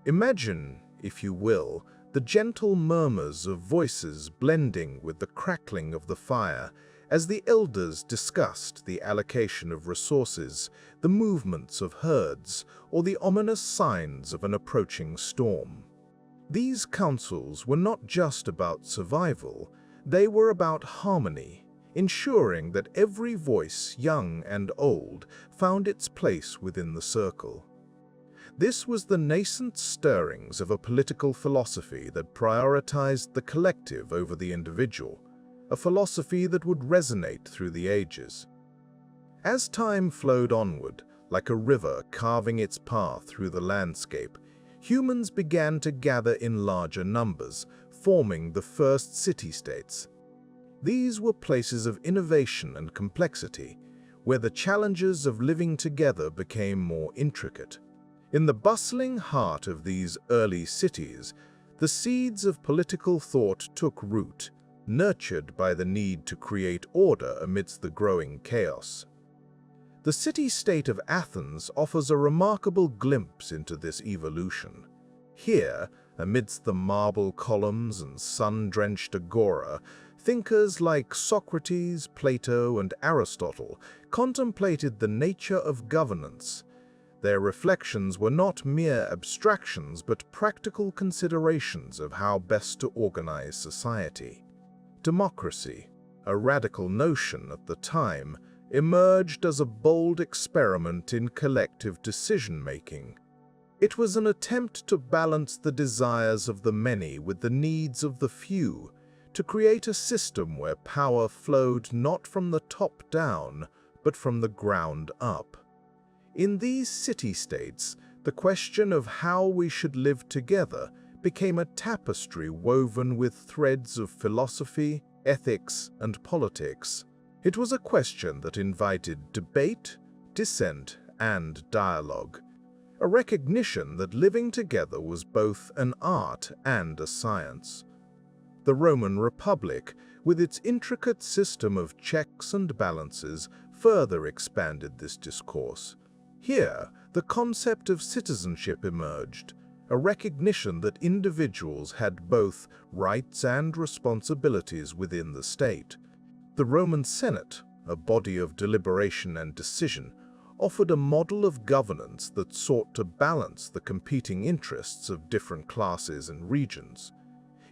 Imagine, if you will, the gentle murmurs of voices blending with the crackling of the fire as the elders discussed the allocation of resources, the movements of herds, or the ominous signs of an approaching storm. These councils were not just about survival, they were about harmony, ensuring that every voice, young and old, found its place within the circle. This was the nascent stirrings of a political philosophy that prioritized the collective over the individual, a philosophy that would resonate through the ages. As time flowed onward, like a river carving its path through the landscape, humans began to gather in larger numbers, forming the first city-states. These were places of innovation and complexity, where the challenges of living together became more intricate. In the bustling heart of these early cities, the seeds of political thought took root, nurtured by the need to create order amidst the growing chaos. The city-state of Athens offers a remarkable glimpse into this evolution. Here, amidst the marble columns and sun-drenched agora, thinkers like Socrates, Plato, and Aristotle contemplated the nature of governance. Their reflections were not mere abstractions, but practical considerations of how best to organize society. Democracy, a radical notion at the time, emerged as a bold experiment in collective decision-making. It was an attempt to balance the desires of the many with the needs of the few, to create a system where power flowed not from the top down, but from the ground up. In these city-states, the question of how we should live together became a tapestry woven with threads of philosophy, ethics, and politics. It was a question that invited debate, dissent, and dialogue, a recognition that living together was both an art and a science. The Roman Republic, with its intricate system of checks and balances, further expanded this discourse. Here, the concept of citizenship emerged, a recognition that individuals had both rights and responsibilities within the state. The Roman Senate, a body of deliberation and decision, offered a model of governance that sought to balance the competing interests of different classes and regions.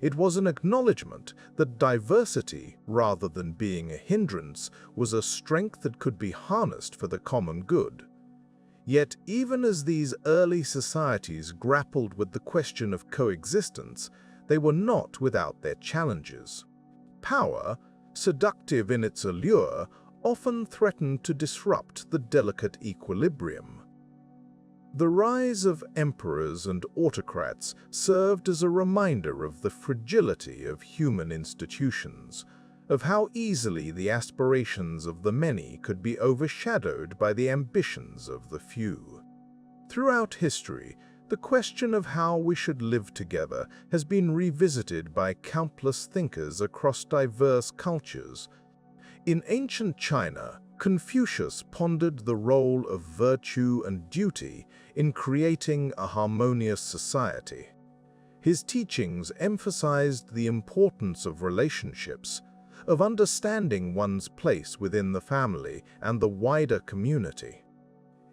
It was an acknowledgement that diversity, rather than being a hindrance, was a strength that could be harnessed for the common good. Yet, even as these early societies grappled with the question of coexistence, they were not without their challenges. Power, seductive in its allure, often threatened to disrupt the delicate equilibrium. The rise of emperors and autocrats served as a reminder of the fragility of human institutions, of how easily the aspirations of the many could be overshadowed by the ambitions of the few. Throughout history, the question of how we should live together has been revisited by countless thinkers across diverse cultures. In ancient China, Confucius pondered the role of virtue and duty in creating a harmonious society. His teachings emphasized the importance of relationships, of understanding one's place within the family and the wider community.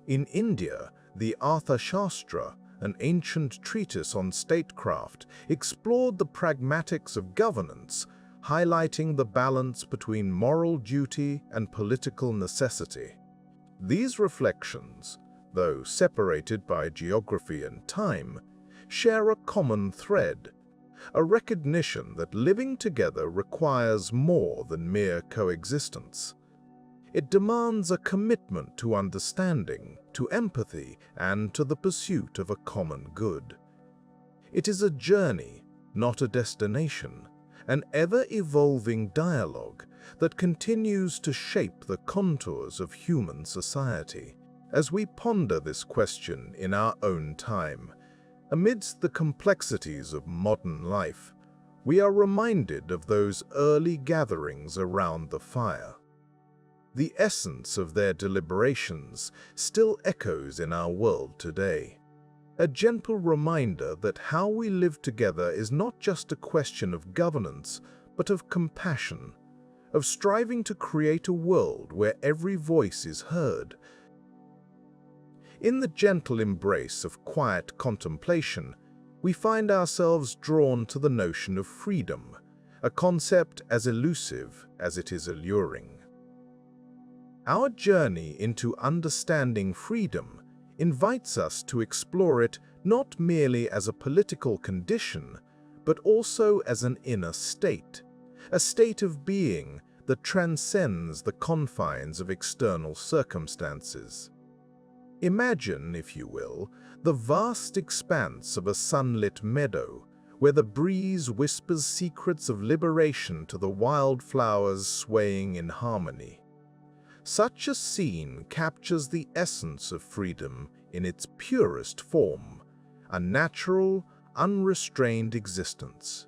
In India, the Arthashastra, an ancient treatise on statecraft, explored the pragmatics of governance, highlighting the balance between moral duty and political necessity. These reflections, though separated by geography and time, share a common thread, a recognition that living together requires more than mere coexistence. It demands a commitment to understanding, to empathy, and to the pursuit of a common good. It is a journey, not a destination, an ever-evolving dialogue that continues to shape the contours of human society. As we ponder this question in our own time, amidst the complexities of modern life, we are reminded of those early gatherings around the fire. The essence of their deliberations still echoes in our world today. A gentle reminder that how we live together is not just a question of governance, but of compassion, of striving to create a world where every voice is heard. In the gentle embrace of quiet contemplation, we find ourselves drawn to the notion of freedom, a concept as elusive as it is alluring. Our journey into understanding freedom invites us to explore it not merely as a political condition, but also as an inner state, a state of being that transcends the confines of external circumstances. Imagine, if you will, the vast expanse of a sunlit meadow, where the breeze whispers secrets of liberation to the wildflowers swaying in harmony. Such a scene captures the essence of freedom in its purest form, a natural, unrestrained existence.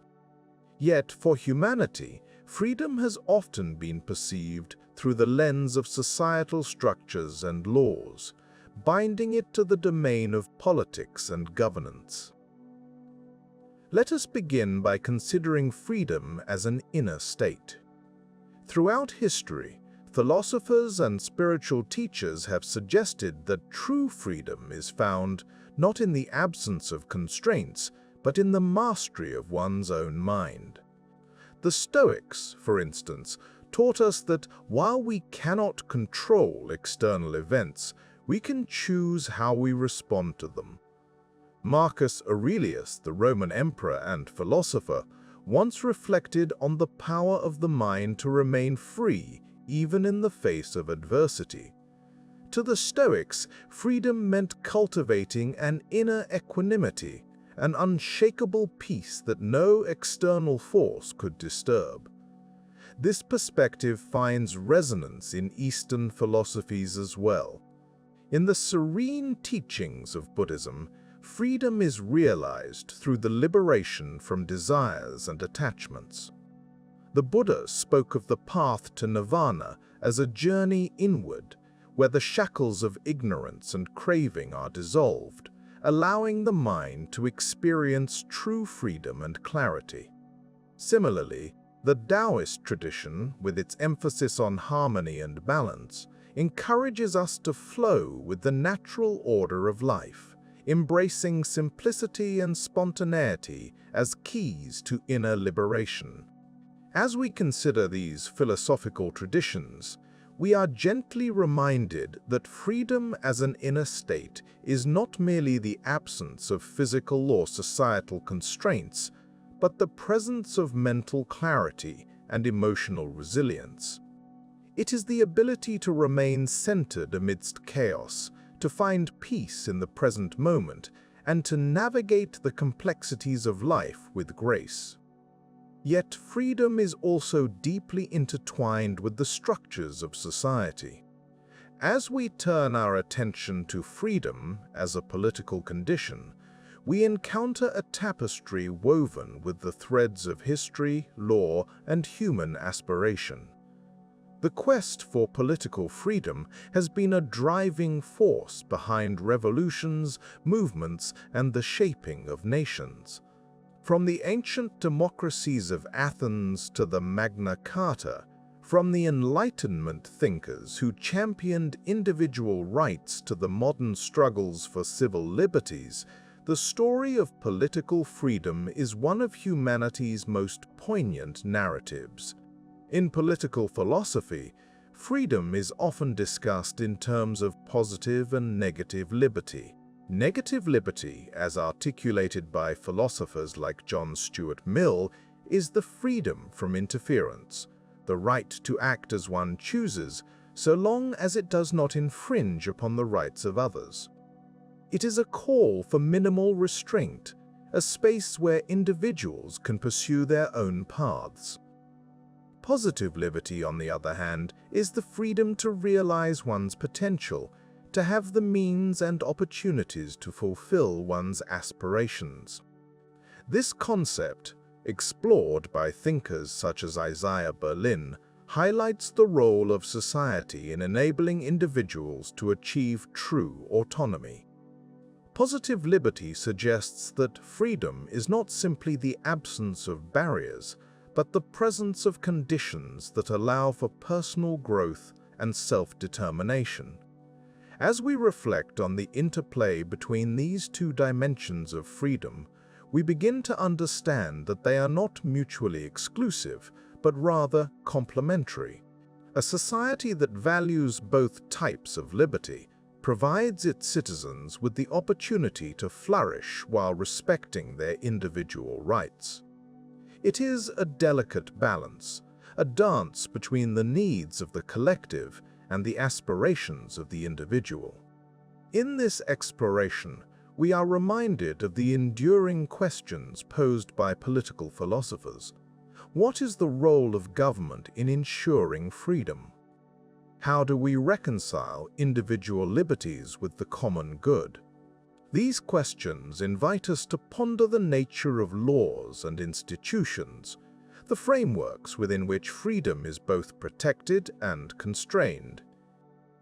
Yet for humanity, freedom has often been perceived through the lens of societal structures and laws, binding it to the domain of politics and governance. Let us begin by considering freedom as an inner state. Throughout history, philosophers and spiritual teachers have suggested that true freedom is found not in the absence of constraints, but in the mastery of one's own mind. The Stoics, for instance, taught us that while we cannot control external events, we can choose how we respond to them. Marcus Aurelius, the Roman emperor and philosopher, once reflected on the power of the mind to remain free even in the face of adversity. To the Stoics, freedom meant cultivating an inner equanimity, an unshakable peace that no external force could disturb. This perspective finds resonance in Eastern philosophies as well. In the serene teachings of Buddhism, freedom is realized through the liberation from desires and attachments. The Buddha spoke of the path to nirvana as a journey inward, where the shackles of ignorance and craving are dissolved, allowing the mind to experience true freedom and clarity. Similarly, the Taoist tradition, with its emphasis on harmony and balance, encourages us to flow with the natural order of life, embracing simplicity and spontaneity as keys to inner liberation. As we consider these philosophical traditions, we are gently reminded that freedom as an inner state is not merely the absence of physical or societal constraints, but the presence of mental clarity and emotional resilience. It is the ability to remain centered amidst chaos, to find peace in the present moment, and to navigate the complexities of life with grace. Yet freedom is also deeply intertwined with the structures of society. As we turn our attention to freedom as a political condition, we encounter a tapestry woven with the threads of history, law, and human aspiration. The quest for political freedom has been a driving force behind revolutions, movements, and the shaping of nations. From the ancient democracies of Athens to the Magna Carta, from the Enlightenment thinkers who championed individual rights to the modern struggles for civil liberties, the story of political freedom is one of humanity's most poignant narratives. In political philosophy, freedom is often discussed in terms of positive and negative liberty. Negative liberty, as articulated by philosophers like John Stuart Mill, is the freedom from interference, the right to act as one chooses, so long as it does not infringe upon the rights of others. It is a call for minimal restraint, a space where individuals can pursue their own paths. Positive liberty, on the other hand, is the freedom to realize one's potential, to have the means and opportunities to fulfill one's aspirations. This concept, explored by thinkers such as Isaiah Berlin, highlights the role of society in enabling individuals to achieve true autonomy. Positive liberty suggests that freedom is not simply the absence of barriers, but the presence of conditions that allow for personal growth and self-determination. As we reflect on the interplay between these two dimensions of freedom, we begin to understand that they are not mutually exclusive, but rather complementary. A society that values both types of liberty provides its citizens with the opportunity to flourish while respecting their individual rights. It is a delicate balance, a dance between the needs of the collective and the aspirations of the individual. In this exploration, we are reminded of the enduring questions posed by political philosophers. What is the role of government in ensuring freedom? How do we reconcile individual liberties with the common good? These questions invite us to ponder the nature of laws and institutions, the frameworks within which freedom is both protected and constrained.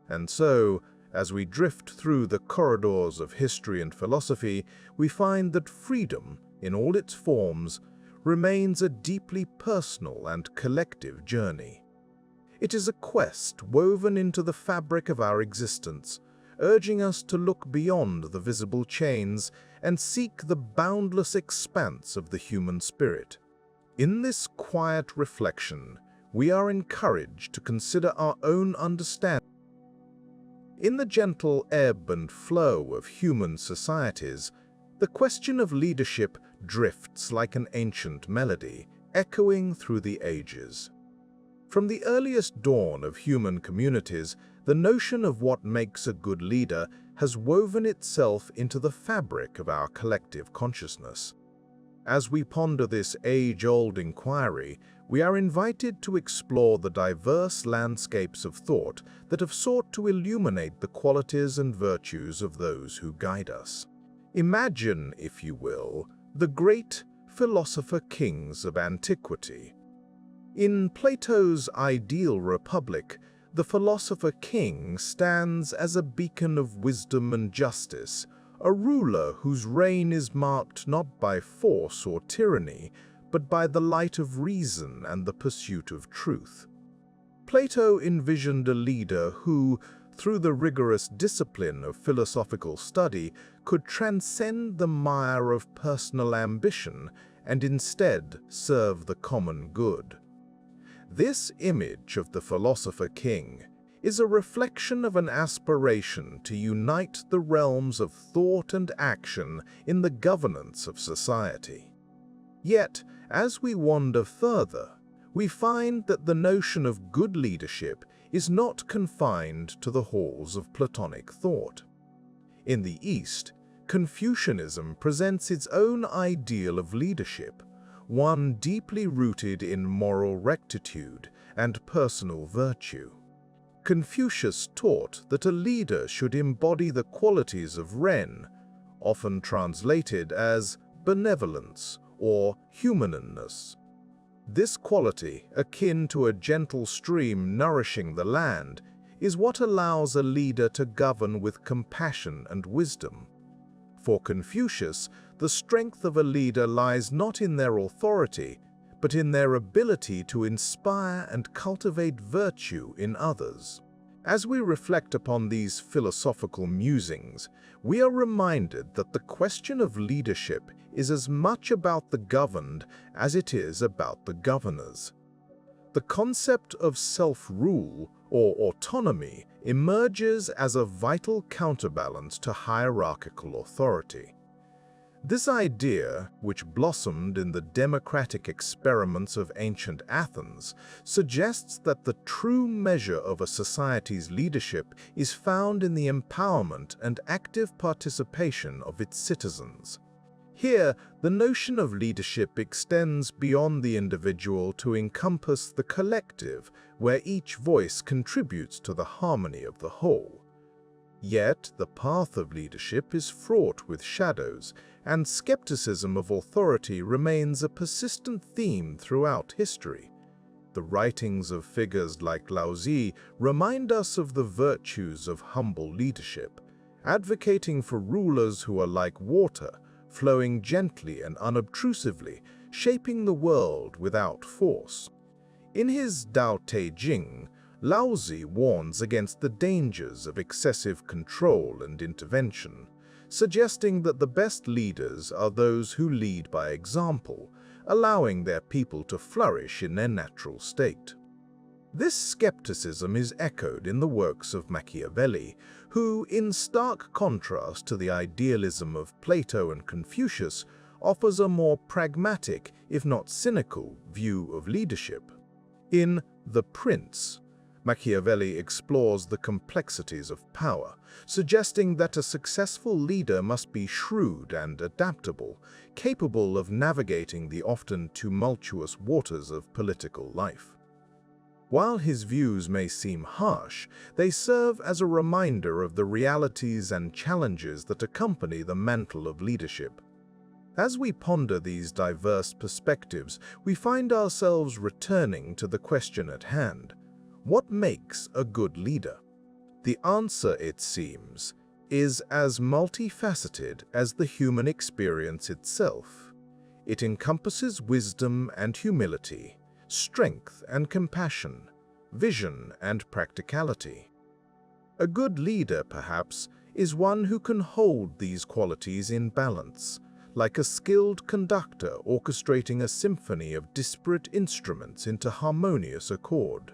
And so, as we drift through the corridors of history and philosophy, we find that freedom, in all its forms, remains a deeply personal and collective journey. It is a quest woven into the fabric of our existence, urging us to look beyond the visible chains and seek the boundless expanse of the human spirit. In this quiet reflection, we are encouraged to consider our own understanding. In the gentle ebb and flow of human societies, the question of leadership drifts like an ancient melody, echoing through the ages. From the earliest dawn of human communities, the notion of what makes a good leader has woven itself into the fabric of our collective consciousness. As we ponder this age-old inquiry, we are invited to explore the diverse landscapes of thought that have sought to illuminate the qualities and virtues of those who guide us. Imagine, if you will, the great philosopher-kings of antiquity. In Plato's ideal republic, the philosopher-king stands as a beacon of wisdom and justice, a ruler whose reign is marked not by force or tyranny, but by the light of reason and the pursuit of truth. Plato envisioned a leader who, through the rigorous discipline of philosophical study, could transcend the mire of personal ambition and instead serve the common good. This image of the philosopher-king, is a reflection of an aspiration to unite the realms of thought and action in the governance of society. Yet, as we wander further, we find that the notion of good leadership is not confined to the halls of Platonic thought. In the East, Confucianism presents its own ideal of leadership, one deeply rooted in moral rectitude and personal virtue. Confucius taught that a leader should embody the qualities of Ren, often translated as benevolence or humaneness. This quality, akin to a gentle stream nourishing the land, is what allows a leader to govern with compassion and wisdom. For Confucius, the strength of a leader lies not in their authority, but in their ability to inspire and cultivate virtue in others. As we reflect upon these philosophical musings, we are reminded that the question of leadership is as much about the governed as it is about the governors. The concept of self-rule or autonomy emerges as a vital counterbalance to hierarchical authority. This idea, which blossomed in the democratic experiments of ancient Athens, suggests that the true measure of a society's leadership is found in the empowerment and active participation of its citizens. Here, the notion of leadership extends beyond the individual to encompass the collective, where each voice contributes to the harmony of the whole. Yet, the path of leadership is fraught with shadows, and skepticism of authority remains a persistent theme throughout history. The writings of figures like Laozi remind us of the virtues of humble leadership, advocating for rulers who are like water, flowing gently and unobtrusively, shaping the world without force. In his Tao Te Ching, Laozi warns against the dangers of excessive control and intervention, suggesting that the best leaders are those who lead by example, allowing their people to flourish in their natural state. This skepticism is echoed in the works of Machiavelli, who, in stark contrast to the idealism of Plato and Confucius, offers a more pragmatic, if not cynical, view of leadership. In The Prince, Machiavelli explores the complexities of power, suggesting that a successful leader must be shrewd and adaptable, capable of navigating the often tumultuous waters of political life. While his views may seem harsh, they serve as a reminder of the realities and challenges that accompany the mantle of leadership. As we ponder these diverse perspectives, we find ourselves returning to the question at hand: what makes a good leader? The answer, it seems, is as multifaceted as the human experience itself. It encompasses wisdom and humility, strength and compassion, vision and practicality. A good leader, perhaps, is one who can hold these qualities in balance, like a skilled conductor orchestrating a symphony of disparate instruments into harmonious accord.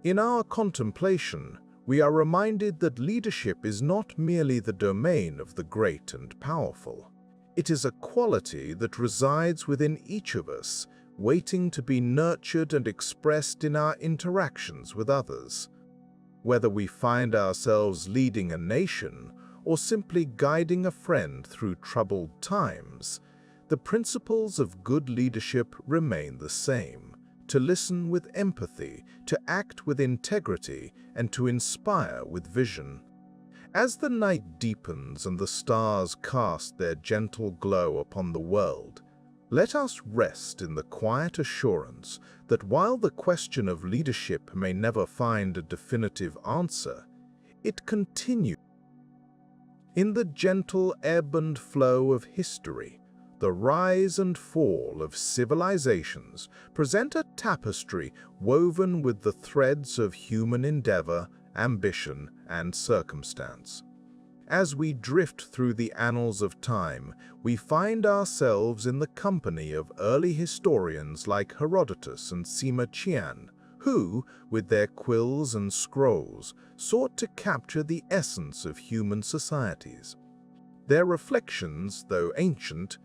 In our contemplation, we are reminded that leadership is not merely the domain of the great and powerful. It is a quality that resides within each of us, waiting to be nurtured and expressed in our interactions with others. Whether we find ourselves leading a nation or simply guiding a friend through troubled times, the principles of good leadership remain the same: to listen with empathy, to act with integrity, and to inspire with vision. As the night deepens and the stars cast their gentle glow upon the world, let us rest in the quiet assurance that while the question of leadership may never find a definitive answer, it continues. In the gentle ebb and flow of history, the rise and fall of civilizations present a tapestry woven with the threads of human endeavor, ambition, and circumstance. As we drift through the annals of time, we find ourselves in the company of early historians like Herodotus and Sima Qian, who, with their quills and scrolls, sought to capture the essence of human societies. Their reflections, though ancient,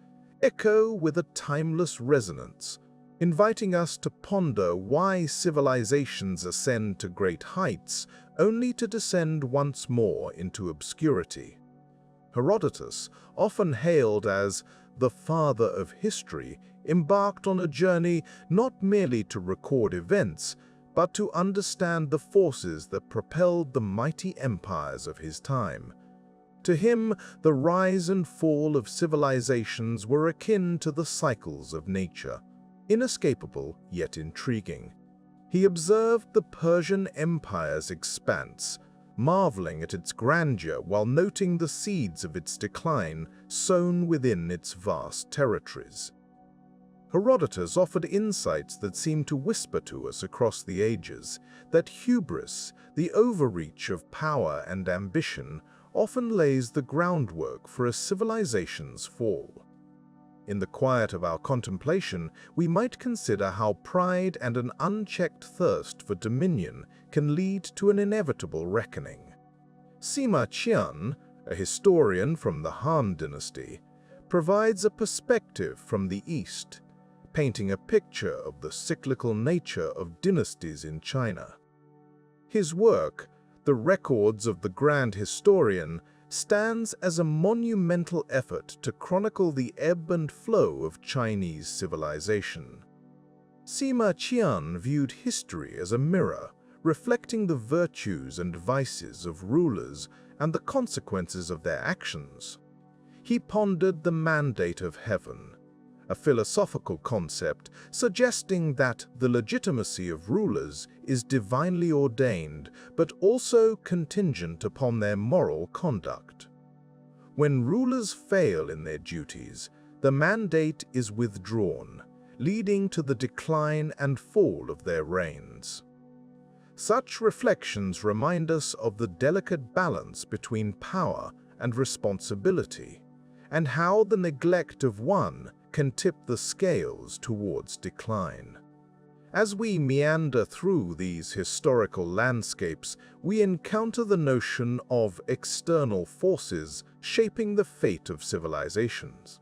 echo with a timeless resonance, inviting us to ponder why civilizations ascend to great heights only to descend once more into obscurity. Herodotus, often hailed as the father of history, embarked on a journey not merely to record events, but to understand the forces that propelled the mighty empires of his time. To him, the rise and fall of civilizations were akin to the cycles of nature, inescapable yet intriguing. He observed the Persian Empire's expanse, marveling at its grandeur while noting the seeds of its decline sown within its vast territories. Herodotus offered insights that seem to whisper to us across the ages that hubris, the overreach of power and ambition, often lays the groundwork for a civilization's fall. In the quiet of our contemplation, we might consider how pride and an unchecked thirst for dominion can lead to an inevitable reckoning. Sima Qian, a historian from the Han dynasty, provides a perspective from the East, painting a picture of the cyclical nature of dynasties in China. His work, The Records of the Grand Historian, stands as a monumental effort to chronicle the ebb and flow of Chinese civilization. Sima Qian viewed history as a mirror, reflecting the virtues and vices of rulers and the consequences of their actions. He pondered the mandate of heaven, a philosophical concept suggesting that the legitimacy of rulers is divinely ordained but also contingent upon their moral conduct. When rulers fail in their duties, the mandate is withdrawn, leading to the decline and fall of their reigns. Such reflections remind us of the delicate balance between power and responsibility, and how the neglect of one can tip the scales towards decline. As we meander through these historical landscapes, we encounter the notion of external forces shaping the fate of civilizations.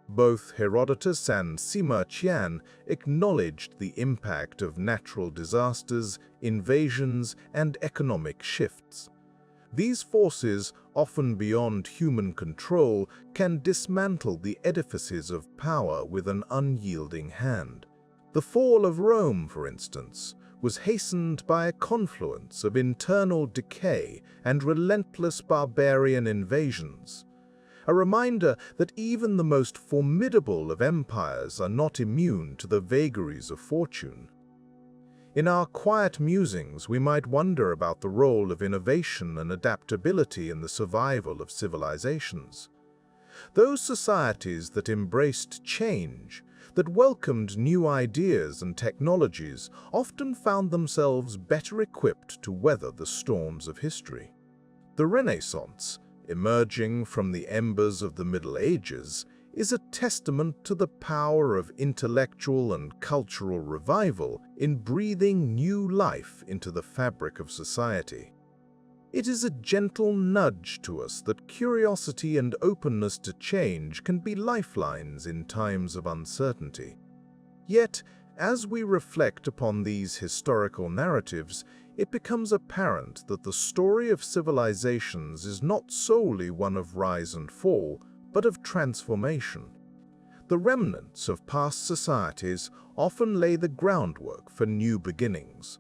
Both Herodotus and Sima Qian acknowledged the impact of natural disasters, invasions, and economic shifts. These forces, often beyond human control, can dismantle the edifices of power with an unyielding hand. The fall of Rome, for instance, was hastened by a confluence of internal decay and relentless barbarian invasions. A reminder that even the most formidable of empires are not immune to the vagaries of fortune. In our quiet musings, we might wonder about the role of innovation and adaptability in the survival of civilizations. Those societies that embraced change, that welcomed new ideas and technologies, often found themselves better equipped to weather the storms of history. The Renaissance, emerging from the embers of the Middle Ages, is a testament to the power of intellectual and cultural revival in breathing new life into the fabric of society. It is a gentle nudge to us that curiosity and openness to change can be lifelines in times of uncertainty. Yet, as we reflect upon these historical narratives, it becomes apparent that the story of civilizations is not solely one of rise and fall, but of transformation. The remnants of past societies often lay the groundwork for new beginnings.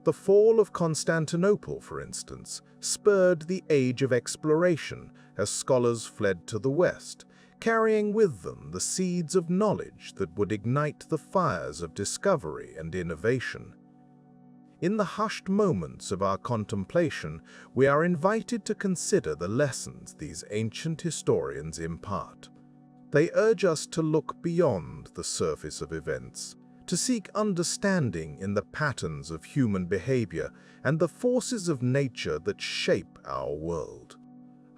The fall of Constantinople, for instance, spurred the age of exploration as scholars fled to the west, carrying with them the seeds of knowledge that would ignite the fires of discovery and innovation. In the hushed moments of our contemplation, we are invited to consider the lessons these ancient historians impart. They urge us to look beyond the surface of events, to seek understanding in the patterns of human behavior and the forces of nature that shape our world.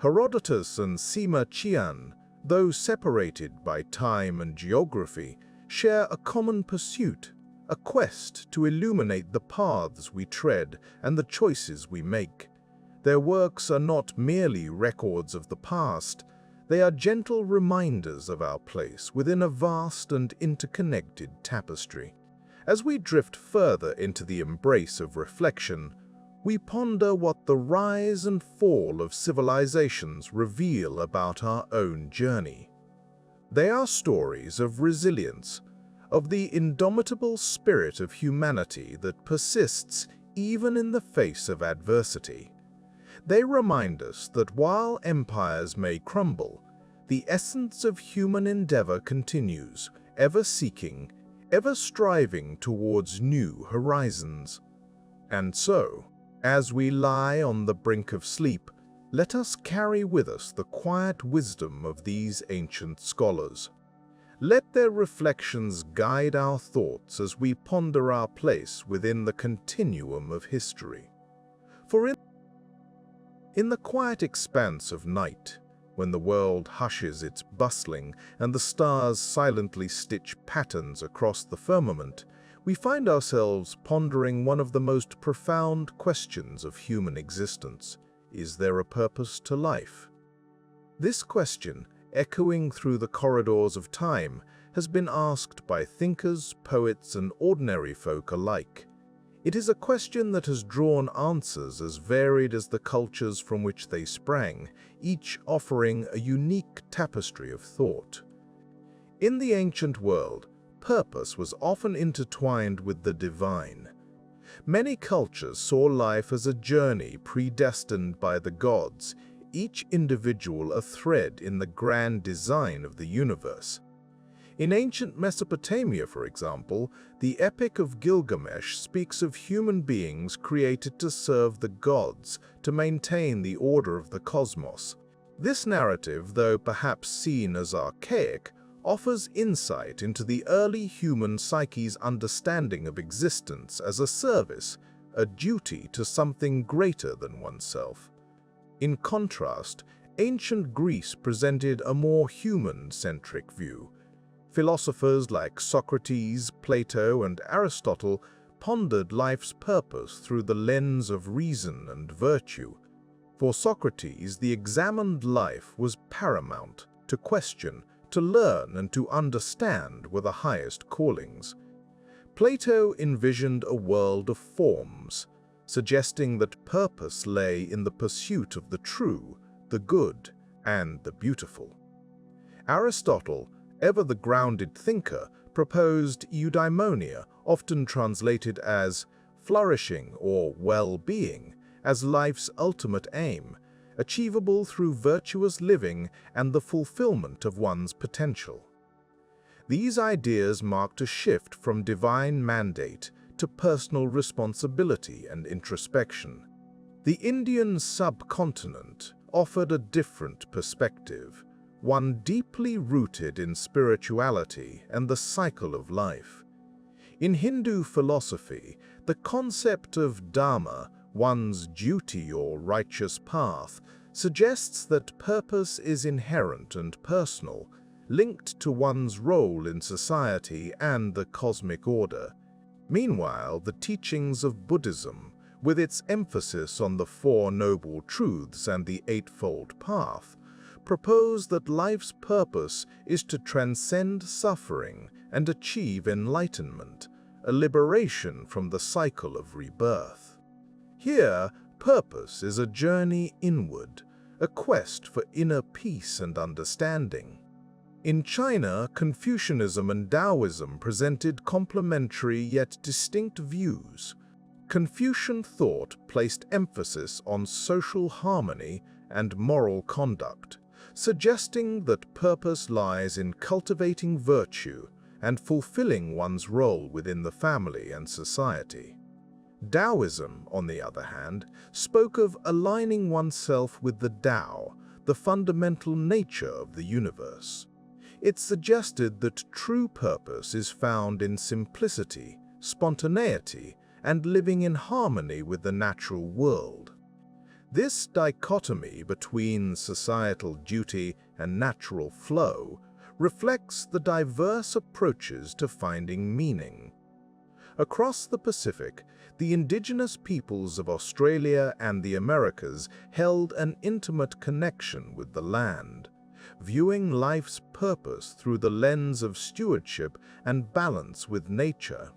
Herodotus and Sima Qian, though separated by time and geography, share a common pursuit, a quest to illuminate the paths we tread and the choices we make. Their works are not merely records of the past, they are gentle reminders of our place within a vast and interconnected tapestry. As we drift further into the embrace of reflection, we ponder what the rise and fall of civilizations reveal about our own journey. They are stories of resilience, of the indomitable spirit of humanity that persists even in the face of adversity. They remind us that while empires may crumble, the essence of human endeavor continues, ever seeking, ever striving towards new horizons. And so, as we lie on the brink of sleep, let us carry with us the quiet wisdom of these ancient scholars. Let their reflections guide our thoughts as we ponder our place within the continuum of history. For in the quiet expanse of night, when the world hushes its bustling and the stars silently stitch patterns across the firmament, we find ourselves pondering one of the most profound questions of human existence. Is there a purpose to life? This question, echoing through the corridors of time, has been asked by thinkers, poets, and ordinary folk alike. It is a question that has drawn answers as varied as the cultures from which they sprang, each offering a unique tapestry of thought. In the ancient world, purpose was often intertwined with the divine. Many cultures saw life as a journey predestined by the gods, each individual a thread in the grand design of the universe. In ancient Mesopotamia, for example, the Epic of Gilgamesh speaks of human beings created to serve the gods, to maintain the order of the cosmos. This narrative, though perhaps seen as archaic, offers insight into the early human psyche's understanding of existence as a service, a duty to something greater than oneself. In contrast, ancient Greece presented a more human-centric view. Philosophers like Socrates, Plato, and Aristotle pondered life's purpose through the lens of reason and virtue. For Socrates, the examined life was paramount. To question, to learn, and to understand were the highest callings. Plato envisioned a world of forms, suggesting that purpose lay in the pursuit of the true, the good, and the beautiful. Aristotle, ever the grounded thinker, proposed eudaimonia, often translated as flourishing or well-being, as life's ultimate aim, achievable through virtuous living and the fulfillment of one's potential. These ideas marked a shift from divine mandate to personal responsibility and introspection. The Indian subcontinent offered a different perspective, one deeply rooted in spirituality and the cycle of life. In Hindu philosophy, the concept of dharma, one's duty or righteous path, suggests that purpose is inherent and personal, linked to one's role in society and the cosmic order. Meanwhile, the teachings of Buddhism, with its emphasis on the Four Noble Truths and the Eightfold Path, propose that life's purpose is to transcend suffering and achieve enlightenment, a liberation from the cycle of rebirth. Here, purpose is a journey inward, a quest for inner peace and understanding. In China, Confucianism and Taoism presented complementary yet distinct views. Confucian thought placed emphasis on social harmony and moral conduct, suggesting that purpose lies in cultivating virtue and fulfilling one's role within the family and society. Taoism, on the other hand, spoke of aligning oneself with the Tao, the fundamental nature of the universe. It suggested that true purpose is found in simplicity, spontaneity, and living in harmony with the natural world. This dichotomy between societal duty and natural flow reflects the diverse approaches to finding meaning. Across the Pacific, the indigenous peoples of Australia and the Americas held an intimate connection with the land, viewing life's purpose through the lens of stewardship and balance with nature.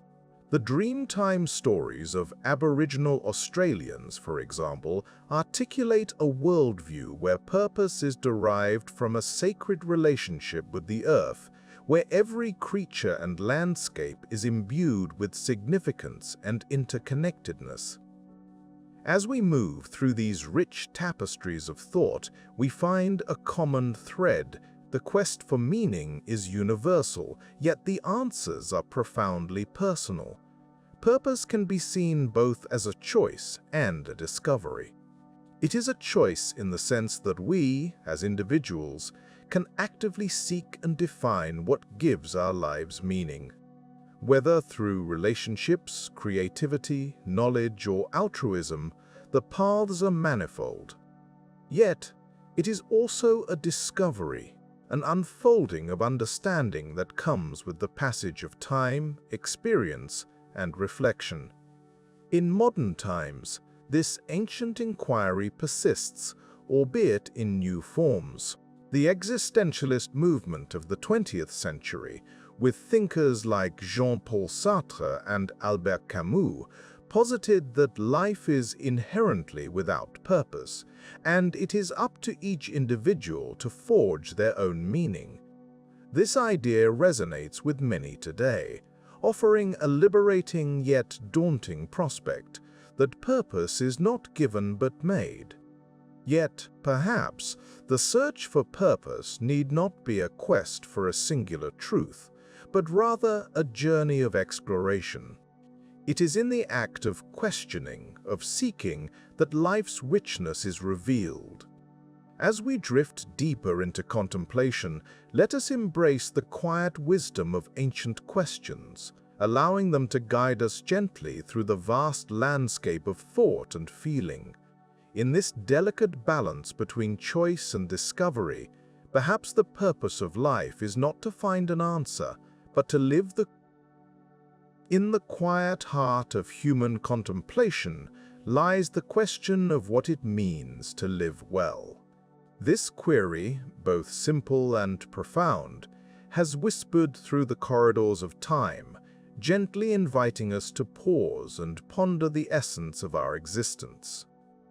The Dreamtime stories of Aboriginal Australians, for example, articulate a worldview where purpose is derived from a sacred relationship with the earth, where every creature and landscape is imbued with significance and interconnectedness. As we move through these rich tapestries of thought, we find a common thread. The quest for meaning is universal, yet the answers are profoundly personal. Purpose can be seen both as a choice and a discovery. It is a choice in the sense that we, as individuals, can actively seek and define what gives our lives meaning. Whether through relationships, creativity, knowledge, or altruism, the paths are manifold. Yet, it is also a discovery, an unfolding of understanding that comes with the passage of time, experience, and reflection. In modern times, this ancient inquiry persists, albeit in new forms. The existentialist movement of the 20th century, with thinkers like Jean-Paul Sartre and Albert Camus, posited that life is inherently without purpose, and it is up to each individual to forge their own meaning. This idea resonates with many today, offering a liberating yet daunting prospect that purpose is not given but made. Yet, perhaps, the search for purpose need not be a quest for a singular truth, but rather a journey of exploration. It is in the act of questioning, of seeking, that life's richness is revealed. As we drift deeper into contemplation, let us embrace the quiet wisdom of ancient questions, allowing them to guide us gently through the vast landscape of thought and feeling. In this delicate balance between choice and discovery, perhaps the purpose of life is not to find an answer, but to live in the quiet heart of human contemplation lies the question of what it means to live well. This query, both simple and profound, has whispered through the corridors of time, gently inviting us to pause and ponder the essence of our existence.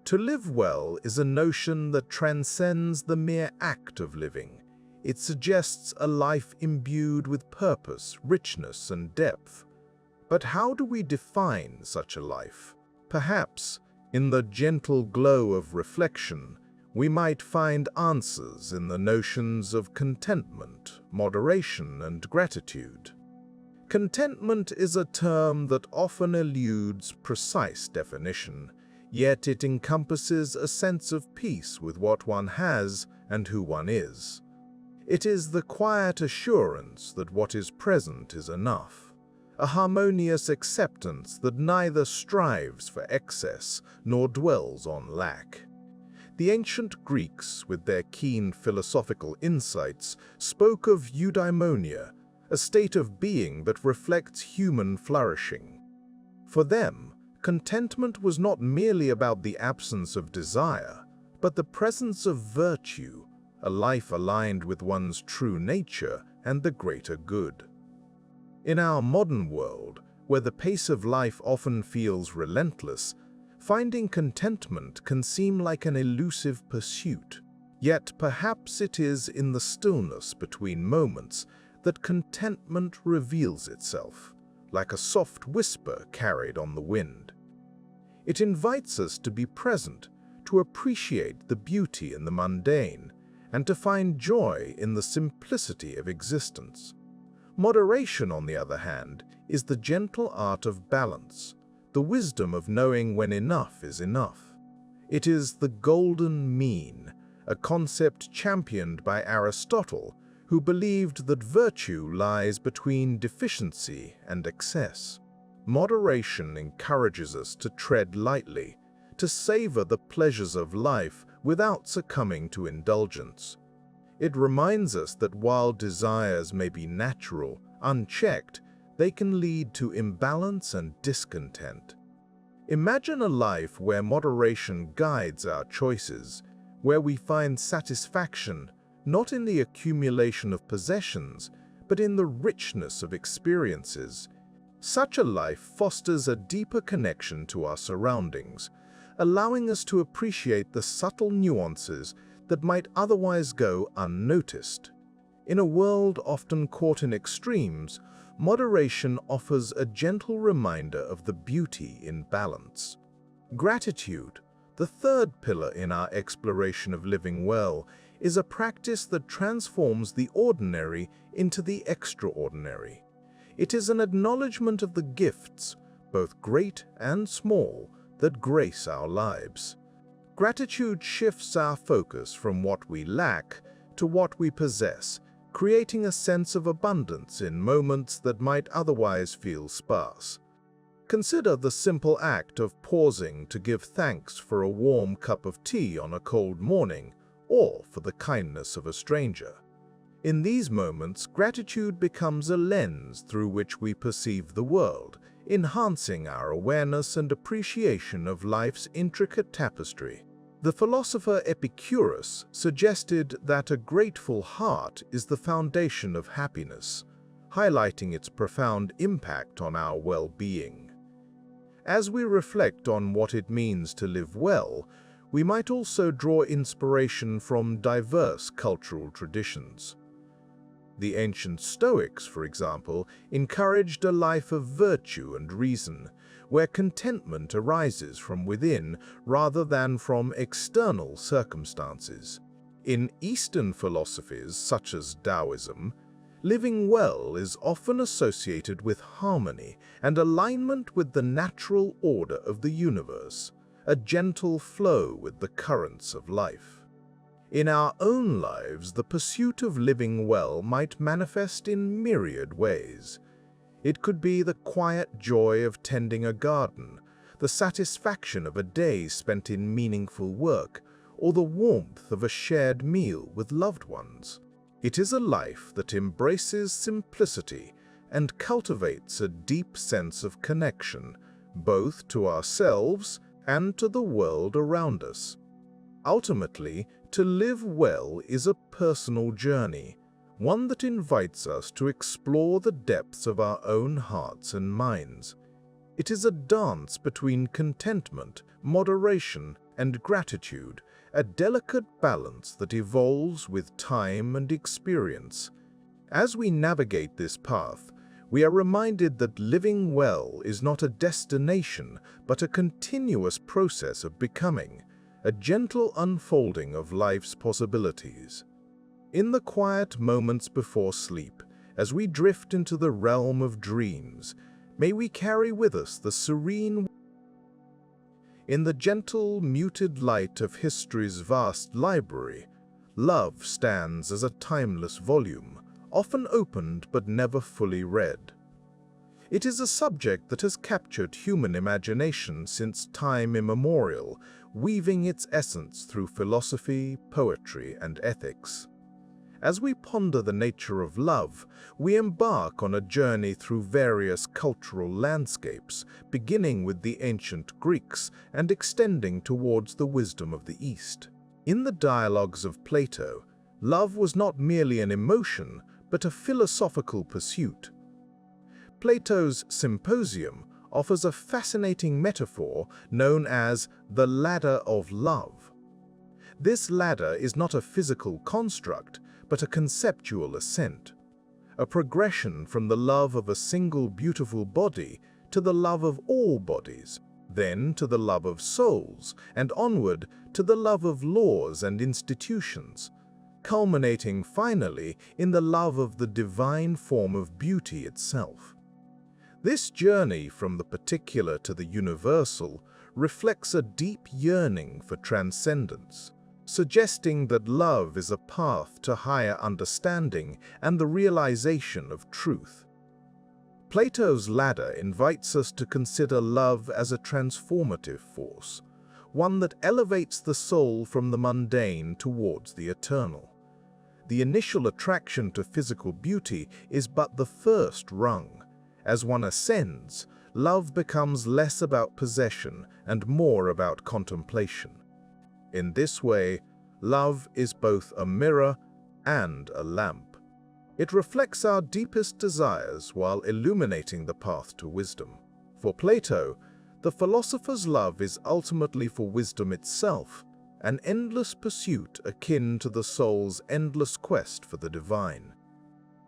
To live well is a notion that transcends the mere act of living. It suggests a life imbued with purpose, richness, and depth. But how do we define such a life? Perhaps, in the gentle glow of reflection, we might find answers in the notions of contentment, moderation, and gratitude. Contentment is a term that often eludes precise definition, yet it encompasses a sense of peace with what one has and who one is. It is the quiet assurance that what is present is enough, a harmonious acceptance that neither strives for excess nor dwells on lack. The ancient Greeks, with their keen philosophical insights, spoke of eudaimonia, a state of being that reflects human flourishing. For them, contentment was not merely about the absence of desire, but the presence of virtue, a life aligned with one's true nature and the greater good. In our modern world, where the pace of life often feels relentless, finding contentment can seem like an elusive pursuit. Yet perhaps it is in the stillness between moments that contentment reveals itself, like a soft whisper carried on the wind. It invites us to be present, to appreciate the beauty in the mundane, and to find joy in the simplicity of existence. Moderation, on the other hand, is the gentle art of balance, the wisdom of knowing when enough is enough. It is the golden mean, a concept championed by Aristotle, who believed that virtue lies between deficiency and excess. Moderation encourages us to tread lightly, to savor the pleasures of life without succumbing to indulgence. It reminds us that while desires may be natural, unchecked, they can lead to imbalance and discontent. Imagine a life where moderation guides our choices, where we find satisfaction not in the accumulation of possessions, but in the richness of experiences. Such a life fosters a deeper connection to our surroundings, allowing us to appreciate the subtle nuances that might otherwise go unnoticed. In a world often caught in extremes, moderation offers a gentle reminder of the beauty in balance. Gratitude, the third pillar in our exploration of living well, is a practice that transforms the ordinary into the extraordinary. It is an acknowledgement of the gifts, both great and small, that grace our lives. Gratitude shifts our focus from what we lack to what we possess, creating a sense of abundance in moments that might otherwise feel sparse. Consider the simple act of pausing to give thanks for a warm cup of tea on a cold morning, or for the kindness of a stranger. In these moments, gratitude becomes a lens through which we perceive the world, enhancing our awareness and appreciation of life's intricate tapestry. The philosopher Epicurus suggested that a grateful heart is the foundation of happiness, highlighting its profound impact on our well-being. As we reflect on what it means to live well, we might also draw inspiration from diverse cultural traditions. The ancient Stoics, for example, encouraged a life of virtue and reason, where contentment arises from within rather than from external circumstances. In Eastern philosophies, such as Taoism, living well is often associated with harmony and alignment with the natural order of the universe, a gentle flow with the currents of life. In our own lives, the pursuit of living well might manifest in myriad ways. It could be the quiet joy of tending a garden, the satisfaction of a day spent in meaningful work, or the warmth of a shared meal with loved ones. It is a life that embraces simplicity and cultivates a deep sense of connection, both to ourselves and to the world around us. Ultimately, to live well is a personal journey, one that invites us to explore the depths of our own hearts and minds. It is a dance between contentment, moderation, and gratitude, a delicate balance that evolves with time and experience. As we navigate this path, we are reminded that living well is not a destination, but a continuous process of becoming, a gentle unfolding of life's possibilities. In the quiet moments before sleep, as we drift into the realm of dreams, may we carry with us the serene. In the gentle, muted light of history's vast library, love stands as a timeless volume, often opened but never fully read. It is a subject that has captured human imagination since time immemorial, weaving its essence through philosophy, poetry, and ethics. As we ponder the nature of love, we embark on a journey through various cultural landscapes, beginning with the ancient Greeks and extending towards the wisdom of the East. In the dialogues of Plato, love was not merely an emotion, but a philosophical pursuit. Plato's Symposium offers a fascinating metaphor known as the ladder of love. This ladder is not a physical construct, but a conceptual ascent, a progression from the love of a single beautiful body to the love of all bodies, then to the love of souls, and onward to the love of laws and institutions, culminating finally in the love of the divine form of beauty itself. This journey from the particular to the universal reflects a deep yearning for transcendence, suggesting that love is a path to higher understanding and the realization of truth. Plato's ladder invites us to consider love as a transformative force, one that elevates the soul from the mundane towards the eternal. The initial attraction to physical beauty is but the first rung, As one ascends, love becomes less about possession and more about contemplation. In this way, love is both a mirror and a lamp. It reflects our deepest desires while illuminating the path to wisdom. For Plato, the philosopher's love is ultimately for wisdom itself, an endless pursuit akin to the soul's endless quest for the divine.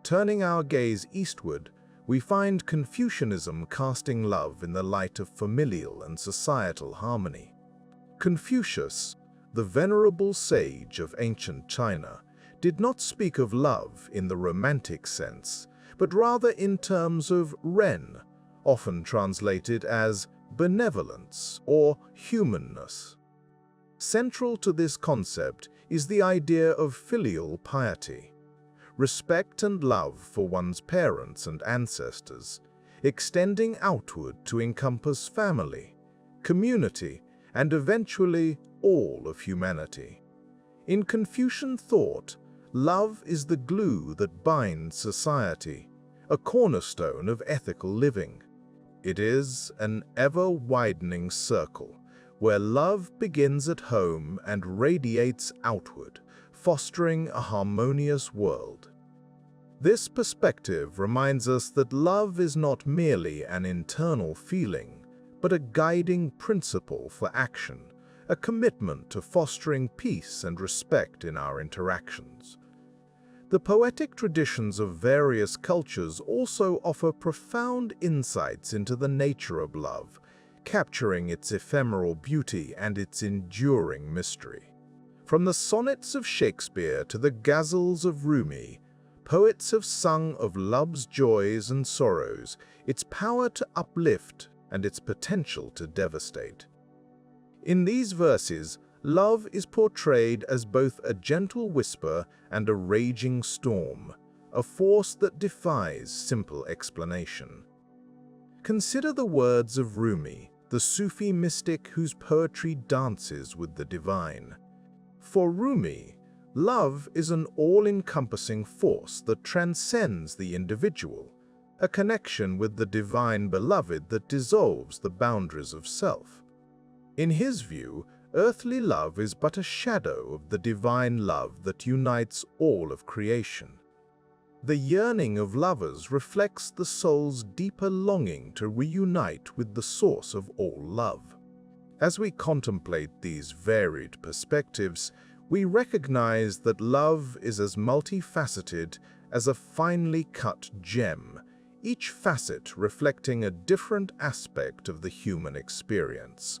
Turning our gaze eastward, we find Confucianism casting love in the light of familial and societal harmony. Confucius, the venerable sage of ancient China, did not speak of love in the romantic sense, but rather in terms of ren, often translated as benevolence or humanness. Central to this concept is the idea of filial piety, respect and love for one's parents and ancestors, extending outward to encompass family, community, and eventually all of humanity. In Confucian thought, love is the glue that binds society, a cornerstone of ethical living. It is an ever-widening circle, where love begins at home and radiates outward, fostering a harmonious world. This perspective reminds us that love is not merely an internal feeling, but a guiding principle for action, a commitment to fostering peace and respect in our interactions. The poetic traditions of various cultures also offer profound insights into the nature of love, capturing its ephemeral beauty and its enduring mystery. From the sonnets of Shakespeare to the ghazals of Rumi, poets have sung of love's joys and sorrows, its power to uplift and its potential to devastate. In these verses, love is portrayed as both a gentle whisper and a raging storm, a force that defies simple explanation. Consider the words of Rumi, the Sufi mystic whose poetry dances with the divine. For Rumi, love is an all-encompassing force that transcends the individual, a connection with the divine beloved that dissolves the boundaries of self. In his view, earthly love is but a shadow of the divine love that unites all of creation. The yearning of lovers reflects the soul's deeper longing to reunite with the source of all love. As we contemplate these varied perspectives, we recognize that love is as multifaceted as a finely cut gem, each facet reflecting a different aspect of the human experience.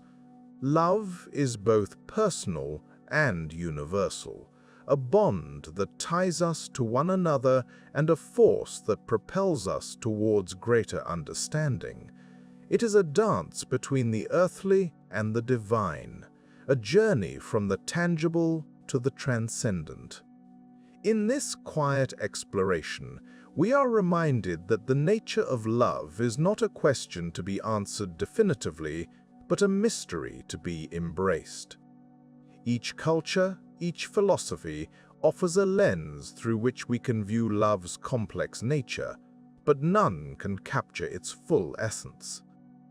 Love is both personal and universal, a bond that ties us to one another and a force that propels us towards greater understanding. It is a dance between the earthly and the divine, a journey from the tangible to the transcendent. In this quiet exploration, we are reminded that the nature of love is not a question to be answered definitively, but a mystery to be embraced. Each culture, each philosophy offers a lens through which we can view love's complex nature, but none can capture its full essence.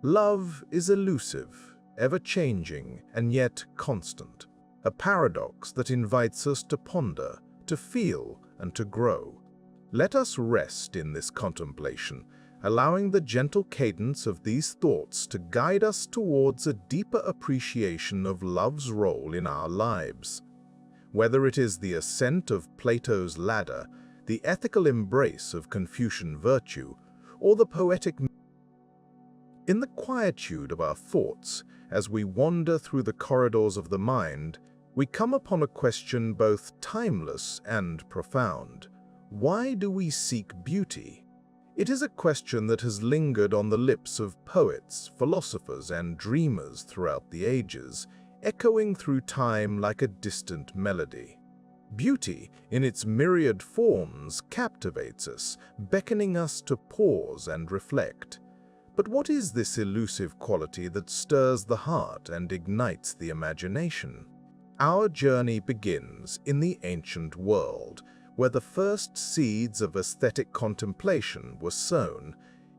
Love is elusive, ever-changing, and yet constant, a paradox that invites us to ponder, to feel, and to grow. Let us rest in this contemplation, allowing the gentle cadence of these thoughts to guide us towards a deeper appreciation of love's role in our lives. Whether it is the ascent of Plato's ladder, the ethical embrace of Confucian virtue, or the poetic in the quietude of our thoughts, as we wander through the corridors of the mind, we come upon a question both timeless and profound. Why do we seek beauty? It is a question that has lingered on the lips of poets, philosophers, and dreamers throughout the ages, echoing through time like a distant melody. Beauty, in its myriad forms, captivates us, beckoning us to pause and reflect. But what is this elusive quality that stirs the heart and ignites the imagination? Our journey begins in the ancient world, where the first seeds of aesthetic contemplation were sown,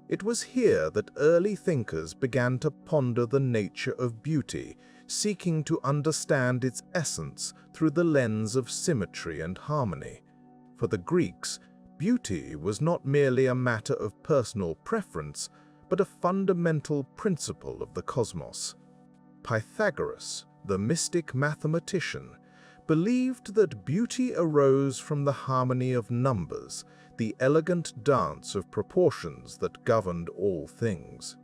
It was here that early thinkers began to ponder the nature of beauty, seeking to understand its essence through the lens of symmetry and harmony. For the Greeks, beauty was not merely a matter of personal preference, but a fundamental principle of the cosmos. Pythagoras, the mystic mathematician, believed that beauty arose from the harmony of numbers, the elegant dance of proportions that governed all things.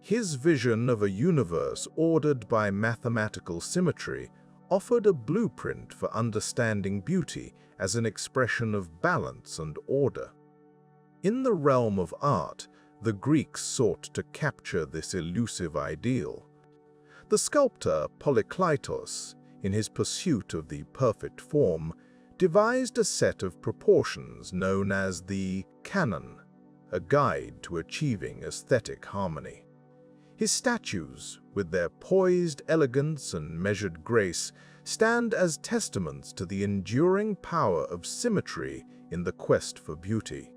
His vision of a universe ordered by mathematical symmetry offered a blueprint for understanding beauty as an expression of balance and order. In the realm of art, the Greeks sought to capture this elusive ideal. The sculptor Heraclitus, in his pursuit of the perfect form, devised a set of proportions known as the canon, a guide to achieving aesthetic harmony. His statues, with their poised elegance and measured grace, stand as testaments to the enduring power of symmetry in the quest for beauty.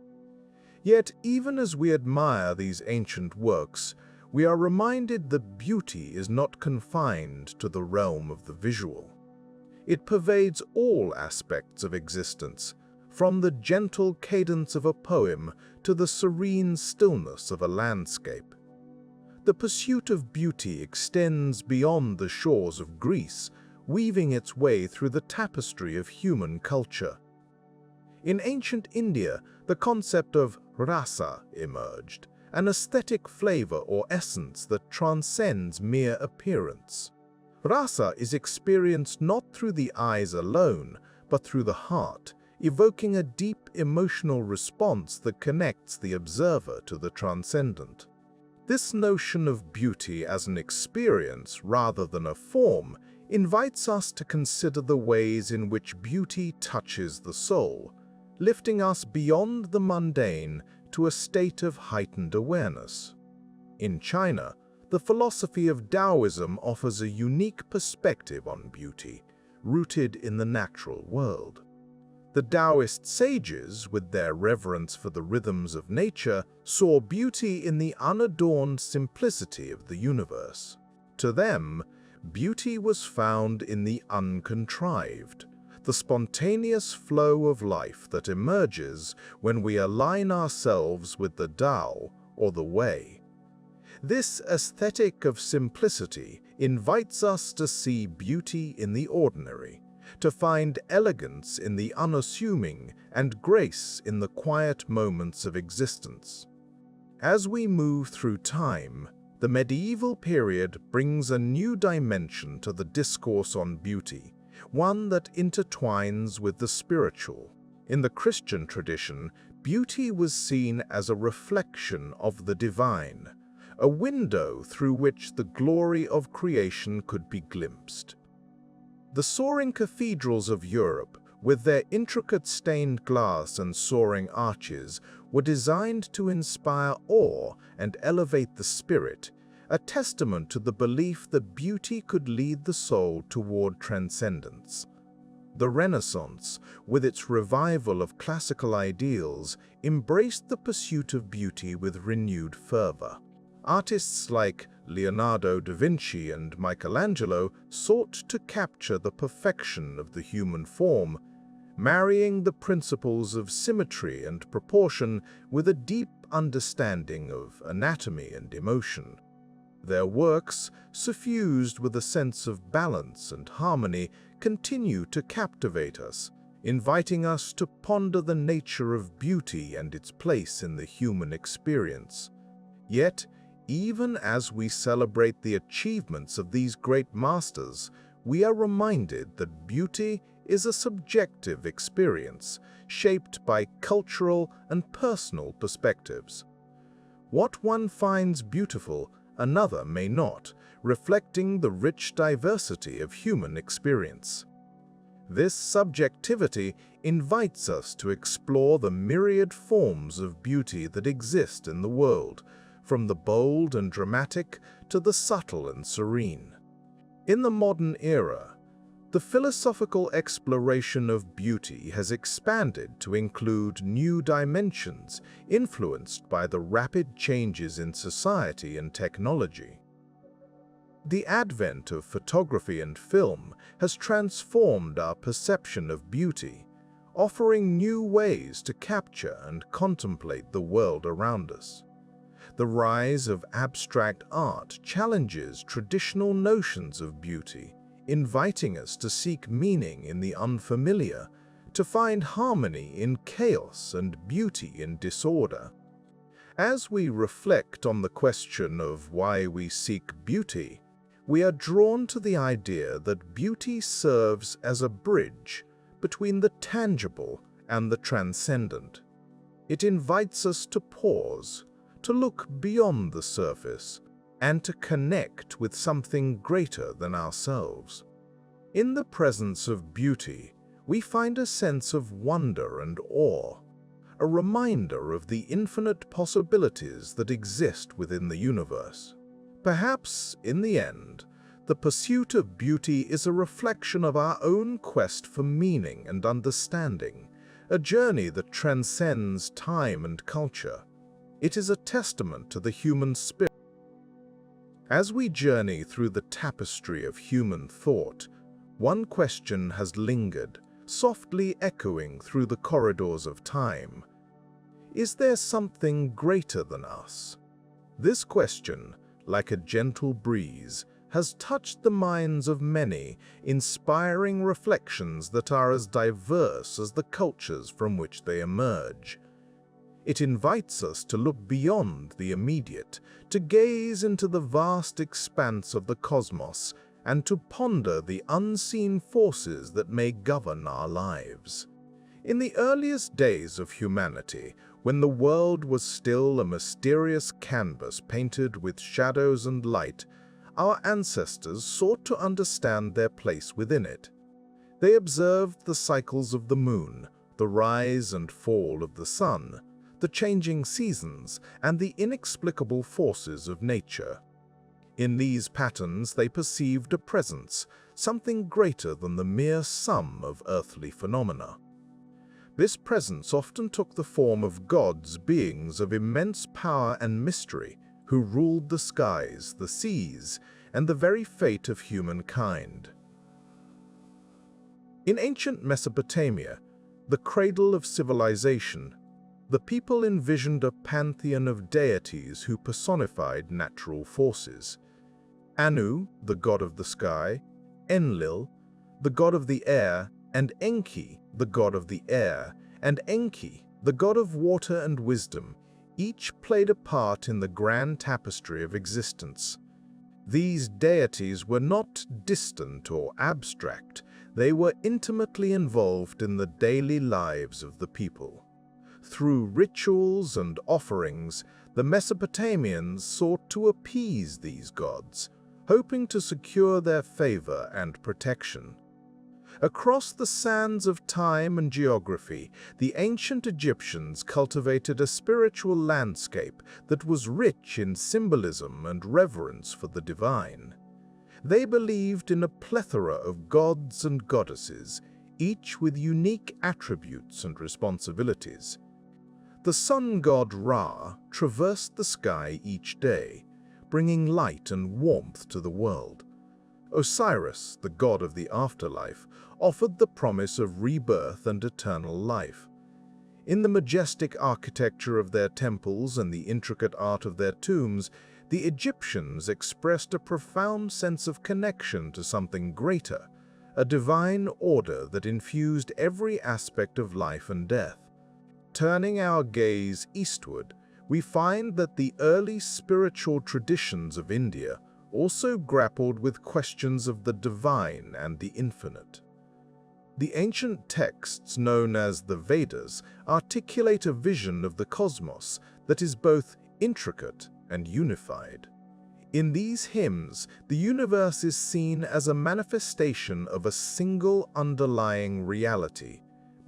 Yet, even as we admire these ancient works, we are reminded that beauty is not confined to the realm of the visual. It pervades all aspects of existence, from the gentle cadence of a poem to the serene stillness of a landscape. The pursuit of beauty extends beyond the shores of Greece, weaving its way through the tapestry of human culture. In ancient India, the concept of rasa emerged, an aesthetic flavor or essence that transcends mere appearance. Rasa is experienced not through the eyes alone, but through the heart, evoking a deep emotional response that connects the observer to the transcendent. This notion of beauty as an experience rather than a form invites us to consider the ways in which beauty touches the soul, lifting us beyond the mundane to a state of heightened awareness. In China, the philosophy of Taoism offers a unique perspective on beauty, rooted in the natural world. The Taoist sages, with their reverence for the rhythms of nature, saw beauty in the unadorned simplicity of the universe. To them, beauty was found in the uncontrived, the spontaneous flow of life that emerges when we align ourselves with the Tao, or the Way. This aesthetic of simplicity invites us to see beauty in the ordinary, to find elegance in the unassuming and grace in the quiet moments of existence. As we move through time, the medieval period brings a new dimension to the discourse on beauty, one that intertwines with the spiritual. In the Christian tradition, beauty was seen as a reflection of the divine, a window through which the glory of creation could be glimpsed. The soaring cathedrals of Europe, with their intricate stained glass and soaring arches, were designed to inspire awe and elevate the spirit, a testament to the belief that beauty could lead the soul toward transcendence. The Renaissance, with its revival of classical ideals, embraced the pursuit of beauty with renewed fervor. Artists like Leonardo da Vinci and Michelangelo sought to capture the perfection of the human form, marrying the principles of symmetry and proportion with a deep understanding of anatomy and emotion. Their works, suffused with a sense of balance and harmony, continue to captivate us, inviting us to ponder the nature of beauty and its place in the human experience. Yet, even as we celebrate the achievements of these great masters, we are reminded that beauty is a subjective experience, shaped by cultural and personal perspectives. What one finds beautiful, another may not, reflecting the rich diversity of human experience. This subjectivity invites us to explore the myriad forms of beauty that exist in the world, from the bold and dramatic to the subtle and serene. In the modern era, The philosophical exploration of beauty has expanded to include new dimensions influenced by the rapid changes in society and technology. The advent of photography and film has transformed our perception of beauty, offering new ways to capture and contemplate the world around us. The rise of abstract art challenges traditional notions of beauty, inviting us to seek meaning in the unfamiliar, to find harmony in chaos and beauty in disorder. As we reflect on the question of why we seek beauty, we are drawn to the idea that beauty serves as a bridge between the tangible and the transcendent. It invites us to pause, to look beyond the surface, and to connect with something greater than ourselves. In the presence of beauty, we find a sense of wonder and awe, a reminder of the infinite possibilities that exist within the universe. Perhaps, in the end, the pursuit of beauty is a reflection of our own quest for meaning and understanding, a journey that transcends time and culture. It is a testament to the human spirit. As we journey through the tapestry of human thought, one question has lingered, softly echoing through the corridors of time. Is there something greater than us? This question, like a gentle breeze, has touched the minds of many, inspiring reflections that are as diverse as the cultures from which they emerge. It invites us to look beyond the immediate, to gaze into the vast expanse of the cosmos, and to ponder the unseen forces that may govern our lives. In the earliest days of humanity, when the world was still a mysterious canvas painted with shadows and light, our ancestors sought to understand their place within it. They observed the cycles of the moon, the rise and fall of the sun, the changing seasons, and the inexplicable forces of nature. In these patterns they perceived a presence, something greater than the mere sum of earthly phenomena. This presence often took the form of gods, beings of immense power and mystery, who ruled the skies, the seas, and the very fate of humankind. In ancient Mesopotamia, the cradle of civilization, the people envisioned a pantheon of deities who personified natural forces. Anu, the god of the sky, Enlil, the god of the air, and Enki, the god of the air, and Enki, the god of water and wisdom, each played a part in the grand tapestry of existence. These deities were not distant or abstract, they were intimately involved in the daily lives of the people. Through rituals and offerings, the Mesopotamians sought to appease these gods, hoping to secure their favor and protection. Across the sands of time and geography, the ancient Egyptians cultivated a spiritual landscape that was rich in symbolism and reverence for the divine. They believed in a plethora of gods and goddesses, each with unique attributes and responsibilities. The sun god Ra traversed the sky each day, bringing light and warmth to the world. Osiris, the god of the afterlife, offered the promise of rebirth and eternal life. In the majestic architecture of their temples and the intricate art of their tombs, the Egyptians expressed a profound sense of connection to something greater, a divine order that infused every aspect of life and death. Turning our gaze eastward, we find that the early spiritual traditions of India also grappled with questions of the divine and the infinite. The ancient texts known as the Vedas articulate a vision of the cosmos that is both intricate and unified. In these hymns, the universe is seen as a manifestation of a single underlying reality,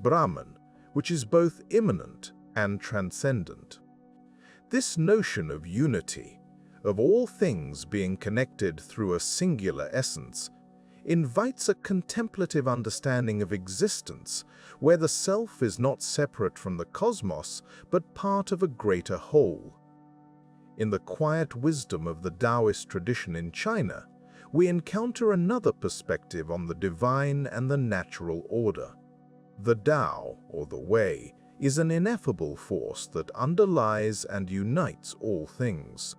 Brahman, which is both immanent and transcendent. This notion of unity, of all things being connected through a singular essence, invites a contemplative understanding of existence, where the self is not separate from the cosmos, but part of a greater whole. In the quiet wisdom of the Taoist tradition in China, we encounter another perspective on the divine and the natural order. The Tao, or the Way, is an ineffable force that underlies and unites all things.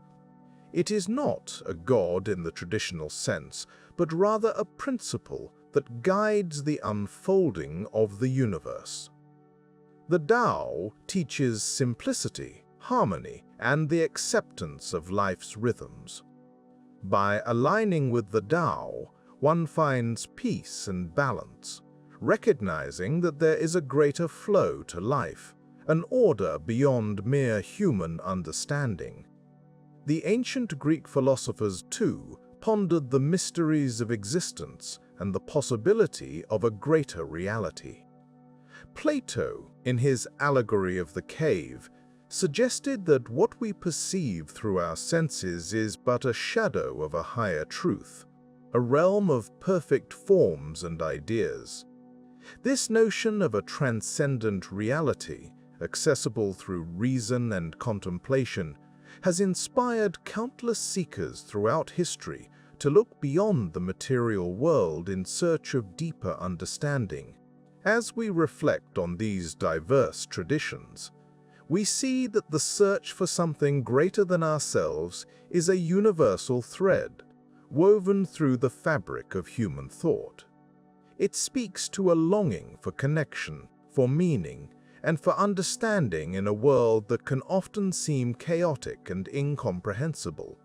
It is not a god in the traditional sense, but rather a principle that guides the unfolding of the universe. The Tao teaches simplicity, harmony, and the acceptance of life's rhythms. By aligning with the Tao, one finds peace and balance, recognizing that there is a greater flow to life, an order beyond mere human understanding. The ancient Greek philosophers, too, pondered the mysteries of existence and the possibility of a greater reality. Plato, in his allegory of the cave, suggested that what we perceive through our senses is but a shadow of a higher truth, a realm of perfect forms and ideas. This notion of a transcendent reality, accessible through reason and contemplation, has inspired countless seekers throughout history to look beyond the material world in search of deeper understanding. As we reflect on these diverse traditions, we see that the search for something greater than ourselves is a universal thread, woven through the fabric of human thought. It speaks to a longing for connection, for meaning, and for understanding in a world that can often seem chaotic and incomprehensible.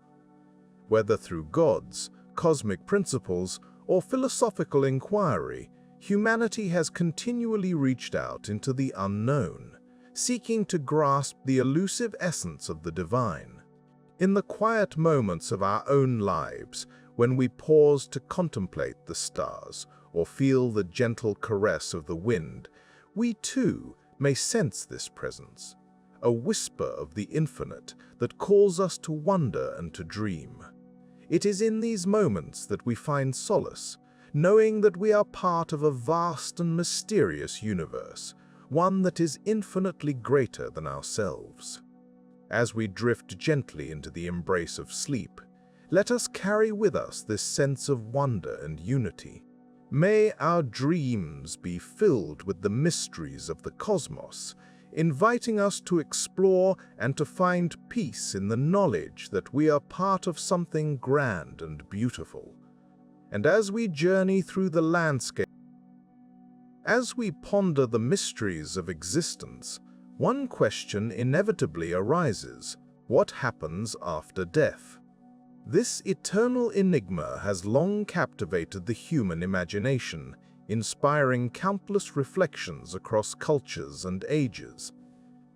Whether through gods, cosmic principles, or philosophical inquiry, humanity has continually reached out into the unknown, seeking to grasp the elusive essence of the divine. In the quiet moments of our own lives, when we pause to contemplate the stars or feel the gentle caress of the wind, we too may sense this presence, a whisper of the infinite that calls us to wonder and to dream. It is in these moments that we find solace, knowing that we are part of a vast and mysterious universe, one that is infinitely greater than ourselves. As we drift gently into the embrace of sleep, let us carry with us this sense of wonder and unity. May our dreams be filled with the mysteries of the cosmos, inviting us to explore and to find peace in the knowledge that we are part of something grand and beautiful. And as we journey through the landscape, as we ponder the mysteries of existence, one question inevitably arises: what happens after death? This eternal enigma has long captivated the human imagination, inspiring countless reflections across cultures and ages.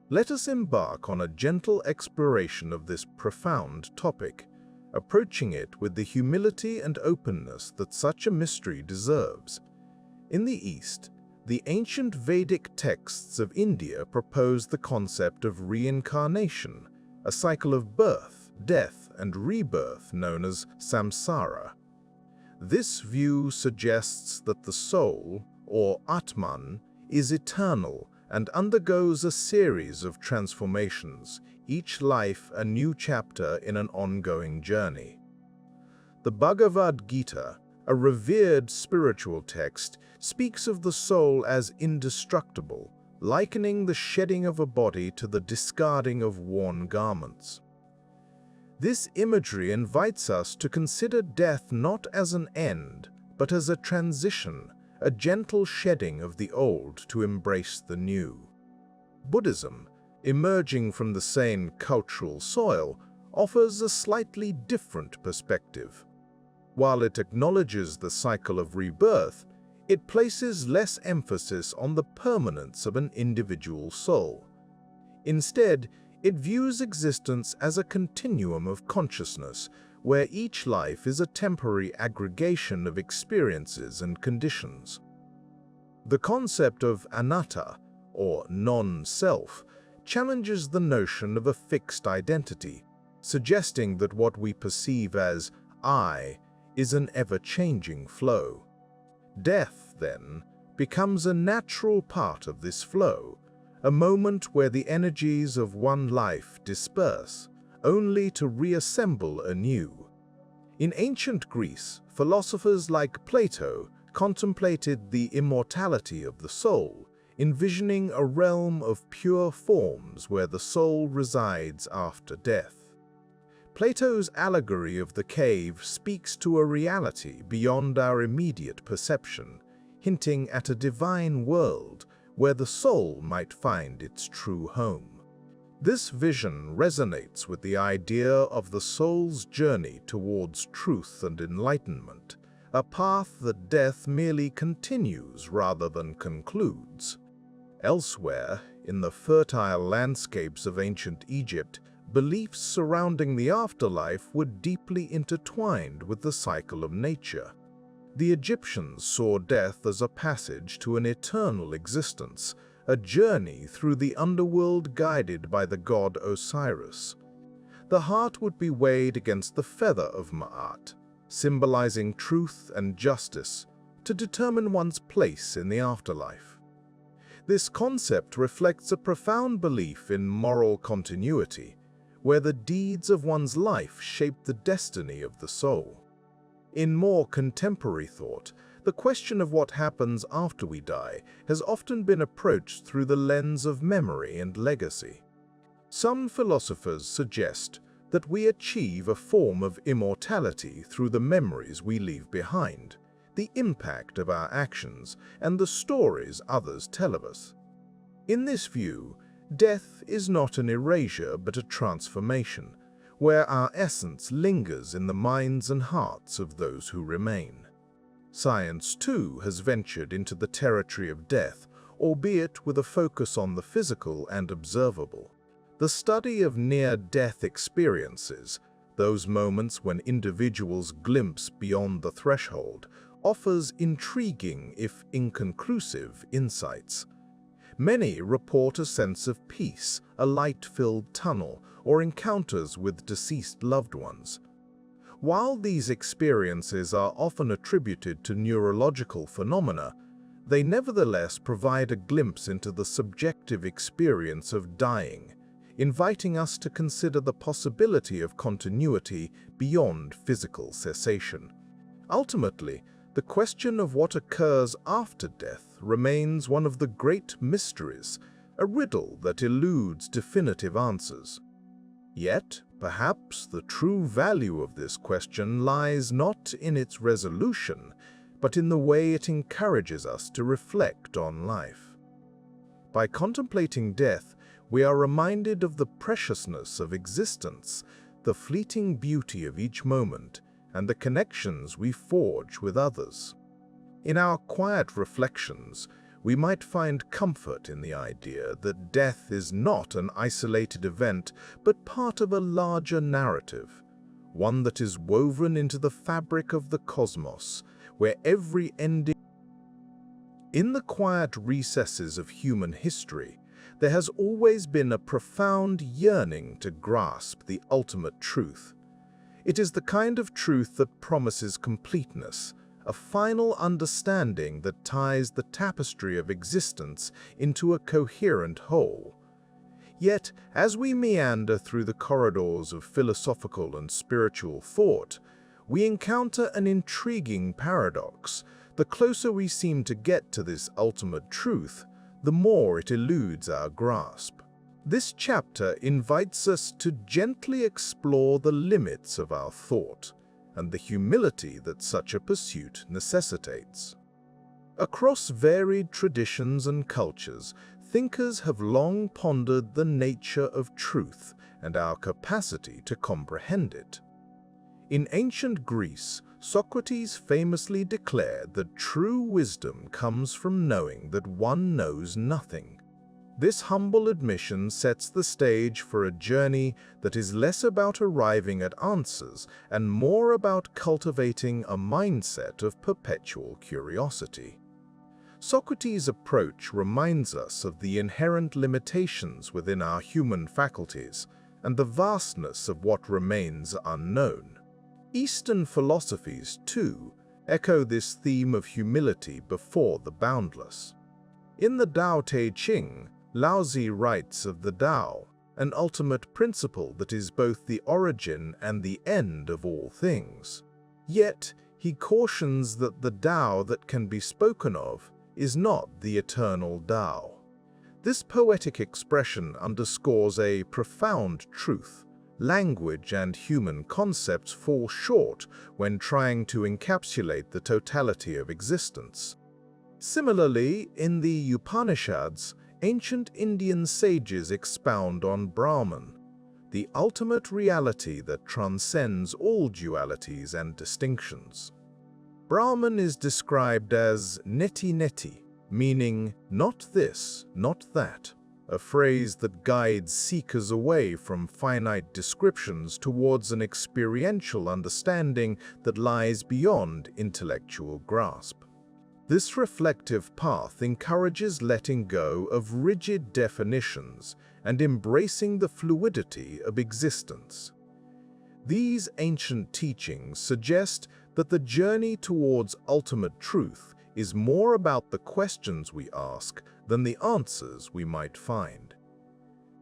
Let us embark on a gentle exploration of this profound topic, approaching it with the humility and openness that such a mystery deserves. In the East, the ancient Vedic texts of India propose the concept of reincarnation, a cycle of birth, death, and rebirth known as samsara. This view suggests that the soul, or Atman, is eternal and undergoes a series of transformations, each life a new chapter in an ongoing journey. The Bhagavad Gita, a revered spiritual text, speaks of the soul as indestructible, likening the shedding of a body to the discarding of worn garments. This imagery invites us to consider death not as an end, but as a transition, a gentle shedding of the old to embrace the new. Buddhism, emerging from the same cultural soil, offers a slightly different perspective. While it acknowledges the cycle of rebirth, it places less emphasis on the permanence of an individual soul. Instead, it views existence as a continuum of consciousness, where each life is a temporary aggregation of experiences and conditions. The concept of anatta, or non-self, challenges the notion of a fixed identity, suggesting that what we perceive as I is an ever-changing flow. Death, then, becomes a natural part of this flow, a moment where the energies of one life disperse, only to reassemble anew. In ancient Greece, philosophers like Plato contemplated the immortality of the soul, envisioning a realm of pure forms where the soul resides after death. Plato's allegory of the cave speaks to a reality beyond our immediate perception, hinting at a divine world where the soul might find its true home. This vision resonates with the idea of the soul's journey towards truth and enlightenment, a path that death merely continues rather than concludes. Elsewhere, in the fertile landscapes of ancient Egypt, beliefs surrounding the afterlife were deeply intertwined with the cycle of nature. The Egyptians saw death as a passage to an eternal existence, a journey through the underworld guided by the god Osiris. The heart would be weighed against the feather of Ma'at, symbolizing truth and justice, to determine one's place in the afterlife. This concept reflects a profound belief in moral continuity, where the deeds of one's life shape the destiny of the soul. In more contemporary thought, the question of what happens after we die has often been approached through the lens of memory and legacy. Some philosophers suggest that we achieve a form of immortality through the memories we leave behind, the impact of our actions, and the stories others tell of us. In this view, death is not an erasure but a transformation, where our essence lingers in the minds and hearts of those who remain. Science, too, has ventured into the territory of death, albeit with a focus on the physical and observable. The study of near-death experiences, those moments when individuals glimpse beyond the threshold, offers intriguing, if inconclusive, insights. Many report a sense of peace, a light-filled tunnel, or encounters with deceased loved ones. While these experiences are often attributed to neurological phenomena, they nevertheless provide a glimpse into the subjective experience of dying, inviting us to consider the possibility of continuity beyond physical cessation. Ultimately, the question of what occurs after death remains one of the great mysteries, a riddle that eludes definitive answers. Yet, perhaps the true value of this question lies not in its resolution, but in the way it encourages us to reflect on life. By contemplating death, we are reminded of the preciousness of existence, the fleeting beauty of each moment, and the connections we forge with others. In our quiet reflections, we might find comfort in the idea that death is not an isolated event, but part of a larger narrative, one that is woven into the fabric of the cosmos, where every ending. In the quiet recesses of human history, there has always been a profound yearning to grasp the ultimate truth. It is the kind of truth that promises completeness, a final understanding that ties the tapestry of existence into a coherent whole. Yet, as we meander through the corridors of philosophical and spiritual thought, we encounter an intriguing paradox. The closer we seem to get to this ultimate truth, the more it eludes our grasp. This chapter invites us to gently explore the limits of our thought and the humility that such a pursuit necessitates. Across varied traditions and cultures, thinkers have long pondered the nature of truth and our capacity to comprehend it. In ancient Greece, Socrates famously declared that true wisdom comes from knowing that one knows nothing. This humble admission sets the stage for a journey that is less about arriving at answers and more about cultivating a mindset of perpetual curiosity. Socrates' approach reminds us of the inherent limitations within our human faculties and the vastness of what remains unknown. Eastern philosophies, too, echo this theme of humility before the boundless. In the Tao Te Ching, Laozi writes of the Tao, an ultimate principle that is both the origin and the end of all things. Yet, he cautions that the Tao that can be spoken of is not the eternal Tao. This poetic expression underscores a profound truth. Language and human concepts fall short when trying to encapsulate the totality of existence. Similarly, in the Upanishads, ancient Indian sages expound on Brahman, the ultimate reality that transcends all dualities and distinctions. Brahman is described as neti neti, meaning not this, not that, a phrase that guides seekers away from finite descriptions towards an experiential understanding that lies beyond intellectual grasp. This reflective path encourages letting go of rigid definitions and embracing the fluidity of existence. These ancient teachings suggest that the journey towards ultimate truth is more about the questions we ask than the answers we might find.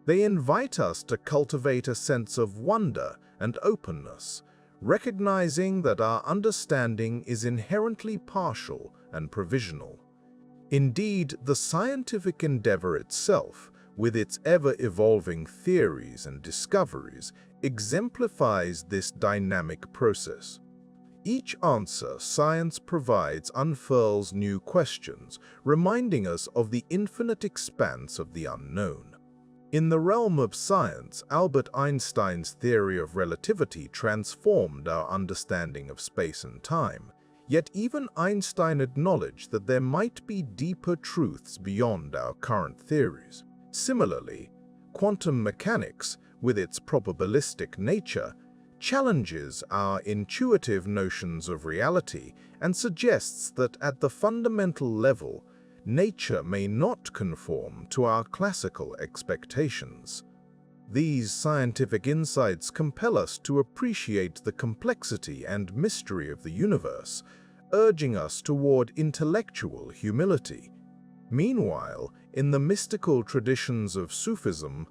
They invite us to cultivate a sense of wonder and openness, recognizing that our understanding is inherently partial and provisional. Indeed, the scientific endeavor itself, with its ever-evolving theories and discoveries, exemplifies this dynamic process. Each answer science provides unfurls new questions, reminding us of the infinite expanse of the unknown. In the realm of science, Albert Einstein's theory of relativity transformed our understanding of space and time. Yet even Einstein acknowledged that there might be deeper truths beyond our current theories. Similarly, quantum mechanics, with its probabilistic nature, challenges our intuitive notions of reality and suggests that at the fundamental level, nature may not conform to our classical expectations. These scientific insights compel us to appreciate the complexity and mystery of the universe, urging us toward intellectual humility. Meanwhile, in the mystical traditions of Sufism,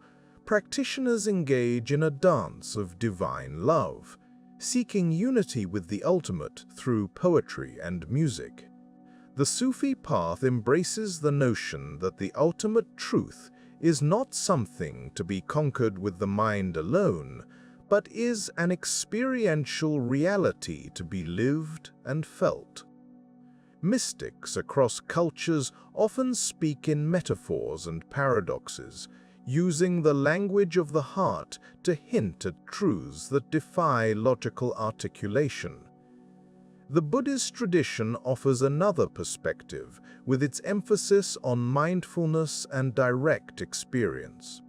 practitioners engage in a dance of divine love, seeking unity with the ultimate through poetry and music. The Sufi path embraces the notion that the ultimate truth is not something to be conquered with the mind alone, but is an experiential reality to be lived and felt. Mystics across cultures often speak in metaphors and paradoxes, using the language of the heart to hint at truths that defy logical articulation. The Buddhist tradition offers another perspective, with its emphasis on mindfulness and direct experience.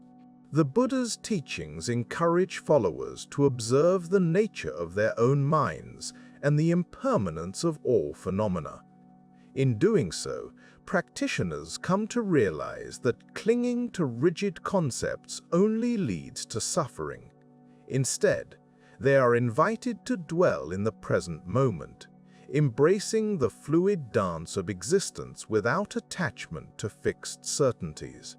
The Buddha's teachings encourage followers to observe the nature of their own minds and the impermanence of all phenomena. In doing so, practitioners come to realize that clinging to rigid concepts only leads to suffering. Instead, they are invited to dwell in the present moment, embracing the fluid dance of existence without attachment to fixed certainties.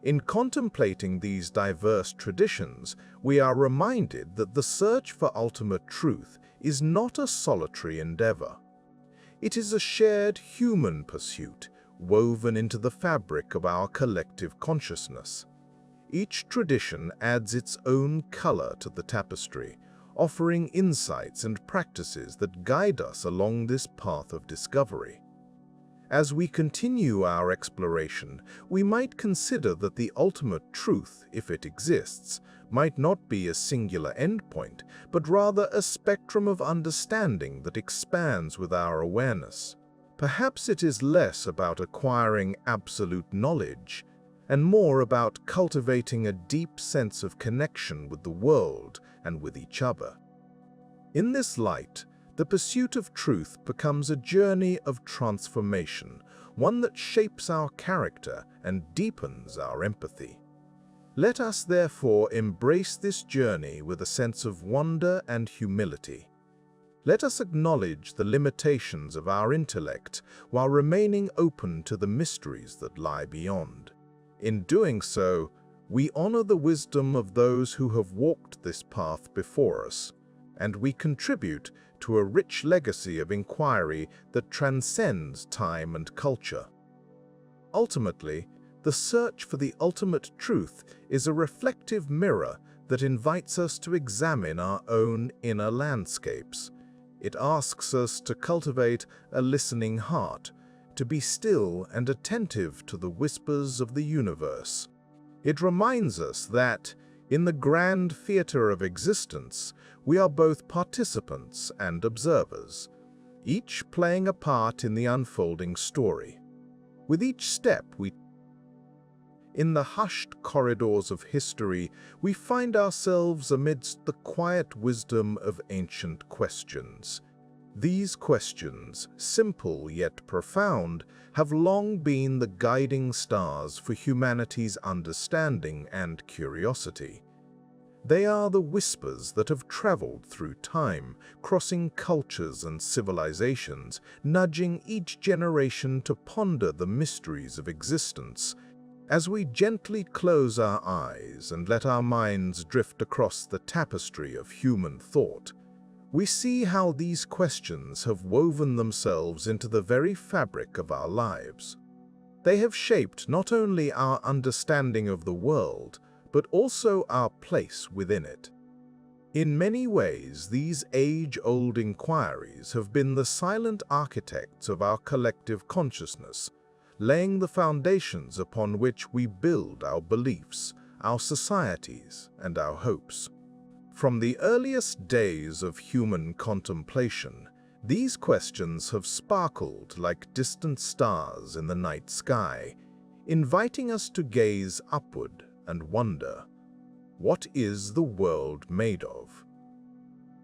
In contemplating these diverse traditions, we are reminded that the search for ultimate truth is not a solitary endeavor. It is a shared human pursuit, woven into the fabric of our collective consciousness. Each tradition adds its own color to the tapestry, offering insights and practices that guide us along this path of discovery. As we continue our exploration, we might consider that the ultimate truth, if it exists, might not be a singular endpoint, but rather a spectrum of understanding that expands with our awareness. Perhaps it is less about acquiring absolute knowledge, and more about cultivating a deep sense of connection with the world and with each other. In this light, the pursuit of truth becomes a journey of transformation, one that shapes our character and deepens our empathy. Let us therefore embrace this journey with a sense of wonder and humility, Let us acknowledge the limitations of our intellect while remaining open to the mysteries that lie beyond. In doing so, we honor the wisdom of those who have walked this path before us, and we contribute to a rich legacy of inquiry that transcends time and culture. Ultimately, the search for the ultimate truth is a reflective mirror that invites us to examine our own inner landscapes. It asks us to cultivate a listening heart, to be still and attentive to the whispers of the universe. It reminds us that, in the grand theater of existence, we are both participants and observers, each playing a part in the unfolding story. With each step in the hushed corridors of history, we find ourselves amidst the quiet wisdom of ancient questions. These questions, simple yet profound, have long been the guiding stars for humanity's understanding and curiosity. They are the whispers that have traveled through time, crossing cultures and civilizations, nudging each generation to ponder the mysteries of existence. As we gently close our eyes and let our minds drift across the tapestry of human thought, we see how these questions have woven themselves into the very fabric of our lives. They have shaped not only our understanding of the world, but also our place within it. In many ways, these age-old inquiries have been the silent architects of our collective consciousness, laying the foundations upon which we build our beliefs, our societies, and our hopes. From the earliest days of human contemplation, these questions have sparkled like distant stars in the night sky, inviting us to gaze upward and wonder, what is the world made of?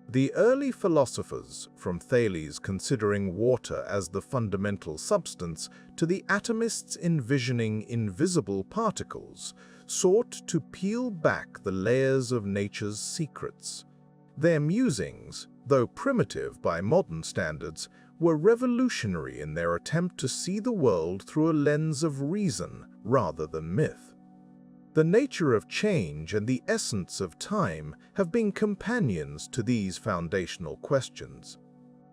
The early philosophers, from Thales considering water as the fundamental substance to the atomists envisioning invisible particles, sought to peel back the layers of nature's secrets. Their musings, though primitive by modern standards, were revolutionary in their attempt to see the world through a lens of reason rather than myth. The nature of change and the essence of time have been companions to these foundational questions.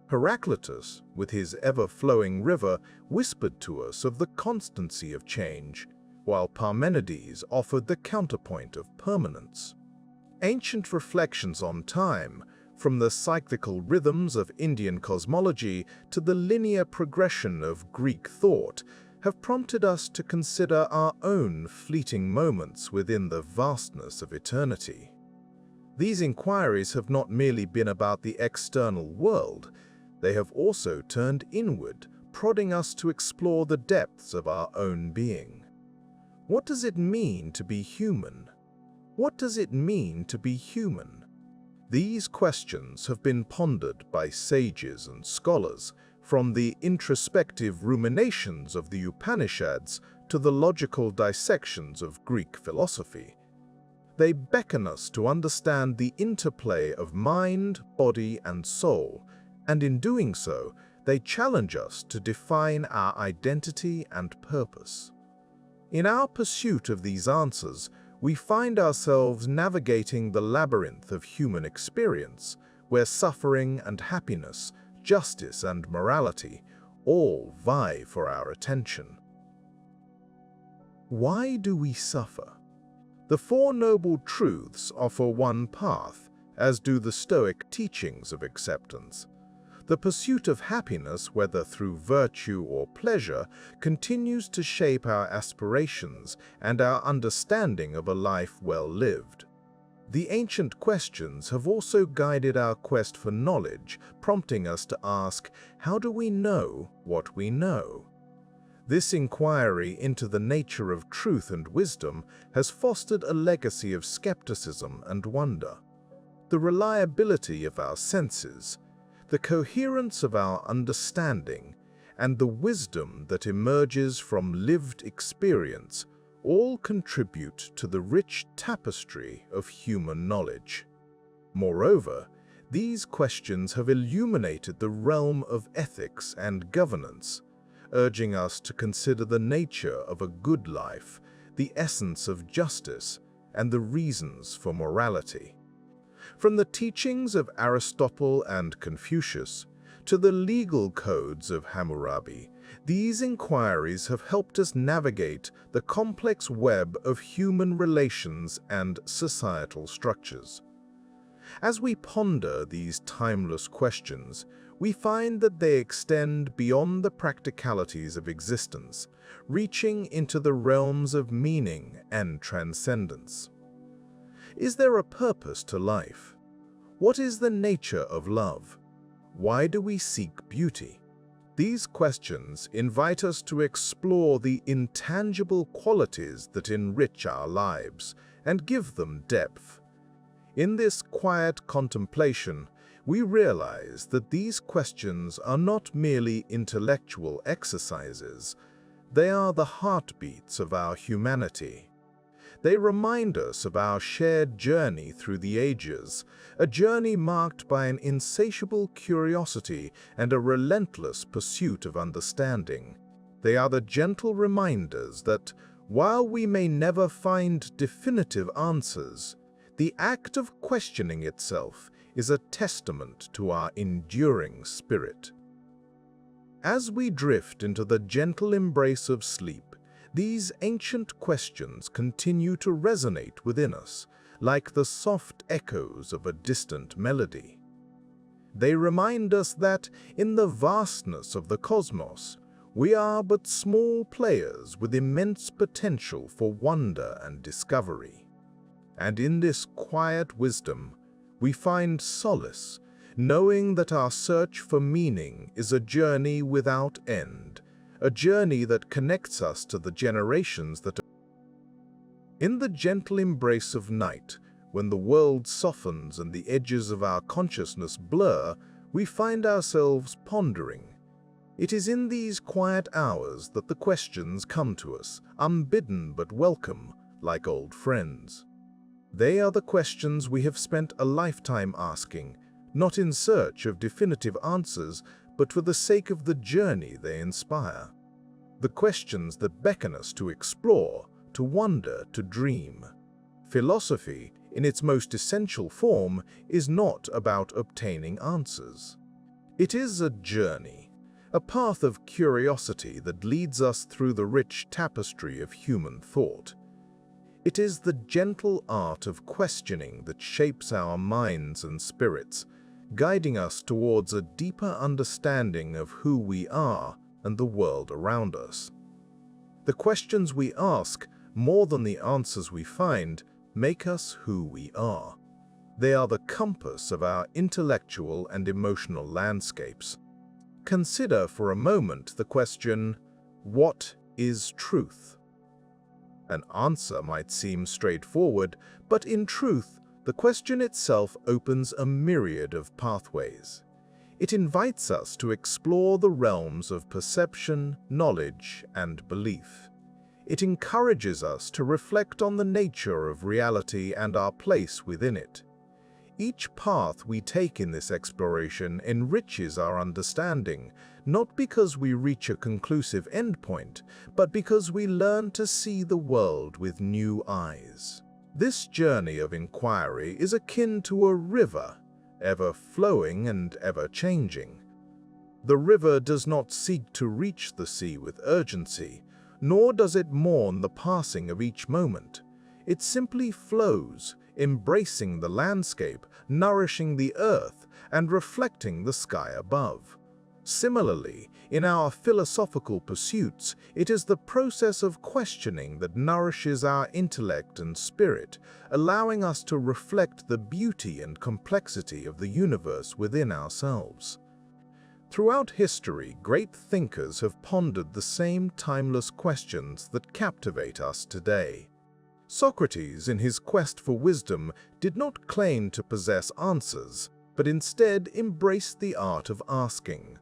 Heraclitus, with his ever-flowing river, whispered to us of the constancy of change, while Parmenides offered the counterpoint of permanence. Ancient reflections on time, from the cyclical rhythms of Indian cosmology to the linear progression of Greek thought, have prompted us to consider our own fleeting moments within the vastness of eternity. These inquiries have not merely been about the external world, they have also turned inward, prodding us to explore the depths of our own being. What does it mean to be human? What does it mean to be human? These questions have been pondered by sages and scholars, from the introspective ruminations of the Upanishads to the logical dissections of Greek philosophy. They beckon us to understand the interplay of mind, body, and soul, and in doing so, they challenge us to define our identity and purpose. In our pursuit of these answers, we find ourselves navigating the labyrinth of human experience, where suffering and happiness, justice and morality all vie for our attention. Why do we suffer? The Four Noble Truths offer one path, as do the Stoic teachings of acceptance. The pursuit of happiness, whether through virtue or pleasure, continues to shape our aspirations and our understanding of a life well lived. The ancient questions have also guided our quest for knowledge, prompting us to ask, how do we know what we know? This inquiry into the nature of truth and wisdom has fostered a legacy of skepticism and wonder. The reliability of our senses, the coherence of our understanding, and the wisdom that emerges from lived experience all contribute to the rich tapestry of human knowledge. Moreover, These questions have illuminated the realm of ethics and governance, urging us to consider the nature of a good life, the essence of justice, and the reasons for morality. From the teachings of Aristotle and Confucius to the legal codes of Hammurabi, these inquiries have helped us navigate the complex web of human relations and societal structures. As we ponder these timeless questions, we find that they extend beyond the practicalities of existence, reaching into the realms of meaning and transcendence. Is there a purpose to life? What is the nature of love? Why do we seek beauty? These questions invite us to explore the intangible qualities that enrich our lives and give them depth. In this quiet contemplation, we realize that these questions are not merely intellectual exercises. They are the heartbeats of our humanity. They remind us of our shared journey through the ages, a journey marked by an insatiable curiosity and a relentless pursuit of understanding. They are the gentle reminders that, while we may never find definitive answers, the act of questioning itself is a testament to our enduring spirit. As we drift into the gentle embrace of sleep, these ancient questions continue to resonate within us, like the soft echoes of a distant melody. They remind us that, in the vastness of the cosmos, we are but small players with immense potential for wonder and discovery. And in this quiet wisdom, we find solace, knowing that our search for meaning is a journey without end, a journey that connects us to the generations that are. In the gentle embrace of night, when the world softens and the edges of our consciousness blur, we find ourselves pondering. It is in these quiet hours that the questions come to us, unbidden but welcome, like old friends. They are the questions we have spent a lifetime asking, not in search of definitive answers, but for the sake of the journey they inspire. The questions that beckon us to explore, to wonder, to dream. Philosophy, in its most essential form, is not about obtaining answers. It is a journey, a path of curiosity that leads us through the rich tapestry of human thought. It is the gentle art of questioning that shapes our minds and spirits, guiding us towards a deeper understanding of who we are and the world around us. The questions we ask, more than the answers we find, make us who we are. They are the compass of our intellectual and emotional landscapes. Consider for a moment the question, what is truth? An answer might seem straightforward, but in truth, the question itself opens a myriad of pathways. It invites us to explore the realms of perception, knowledge, and belief. It encourages us to reflect on the nature of reality and our place within it. Each path we take in this exploration enriches our understanding, not because we reach a conclusive endpoint, but because we learn to see the world with new eyes. This journey of inquiry is akin to a river, ever flowing and ever changing. The river does not seek to reach the sea with urgency, nor does it mourn the passing of each moment. It simply flows, embracing the landscape, nourishing the earth, and reflecting the sky above. Similarly, in our philosophical pursuits, it is the process of questioning that nourishes our intellect and spirit, allowing us to reflect the beauty and complexity of the universe within ourselves. Throughout history, great thinkers have pondered the same timeless questions that captivate us today. Socrates, in his quest for wisdom, did not claim to possess answers, but instead embraced the art of asking.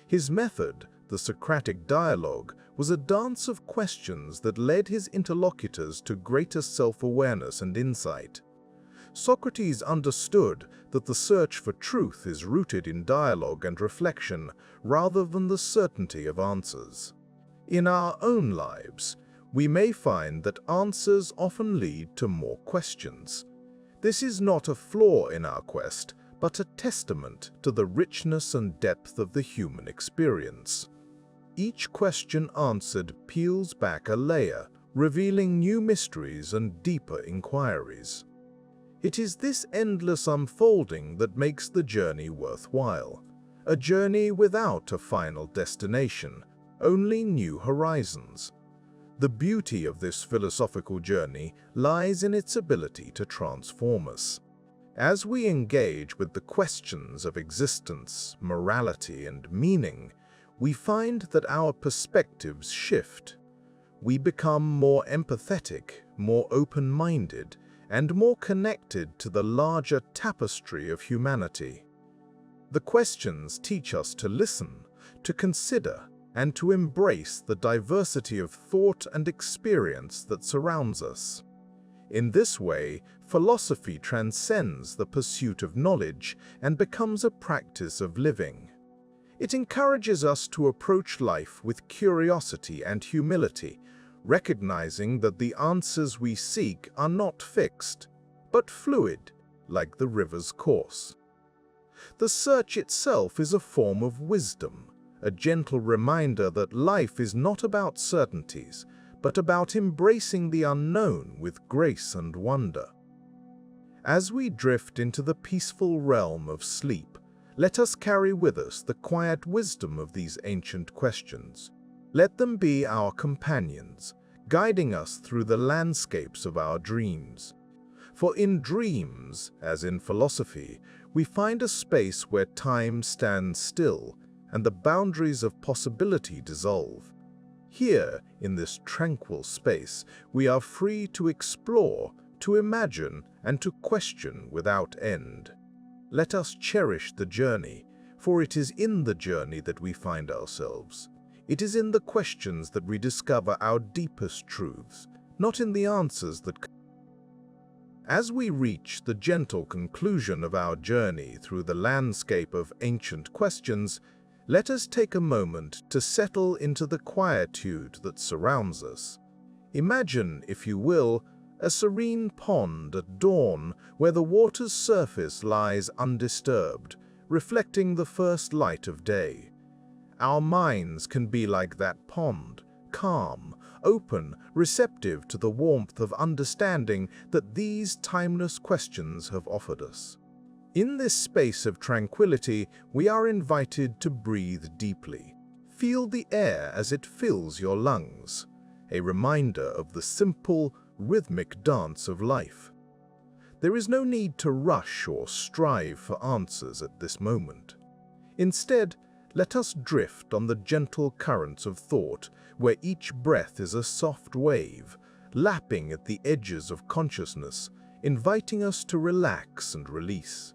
His method, the Socratic dialogue, was a dance of questions that led his interlocutors to greater self-awareness and insight. Socrates understood that the search for truth is rooted in dialogue and reflection rather than the certainty of answers. In our own lives, we may find that answers often lead to more questions. This is not a flaw in our quest, but a testament to the richness and depth of the human experience. Each question answered peels back a layer, revealing new mysteries and deeper inquiries. It is this endless unfolding that makes the journey worthwhile, a journey without a final destination, only new horizons. The beauty of this philosophical journey lies in its ability to transform us. As we engage with the questions of existence, morality, and meaning, we find that our perspectives shift. We become more empathetic, more open-minded, and more connected to the larger tapestry of humanity. The questions teach us to listen, to consider, and to embrace the diversity of thought and experience that surrounds us. In this way, philosophy transcends the pursuit of knowledge and becomes a practice of living. It encourages us to approach life with curiosity and humility, recognizing that the answers we seek are not fixed, but fluid, like the river's course. The search itself is a form of wisdom, a gentle reminder that life is not about certainties, but about embracing the unknown with grace and wonder. As we drift into the peaceful realm of sleep, let us carry with us the quiet wisdom of these ancient questions. Let them be our companions, guiding us through the landscapes of our dreams. For in dreams, as in philosophy, we find a space where time stands still and the boundaries of possibility dissolve. Here, in this tranquil space, we are free to explore, to imagine, and to question without end. Let us cherish the journey, for it is in the journey that we find ourselves. It is in the questions that we discover our deepest truths, not in the answers that... As we reach the gentle conclusion of our journey through the landscape of ancient questions, let us take a moment to settle into the quietude that surrounds us. Imagine, if you will, a serene pond at dawn where the water's surface lies undisturbed, reflecting the first light of day. Our minds can be like that pond, calm, open, receptive to the warmth of understanding that these timeless questions have offered us. In this space of tranquility, we are invited to breathe deeply. Feel the air as it fills your lungs, a reminder of the simple, rhythmic dance of life. There is no need to rush or strive for answers at this moment. Instead, let us drift on the gentle currents of thought, where each breath is a soft wave, lapping at the edges of consciousness, inviting us to relax and release.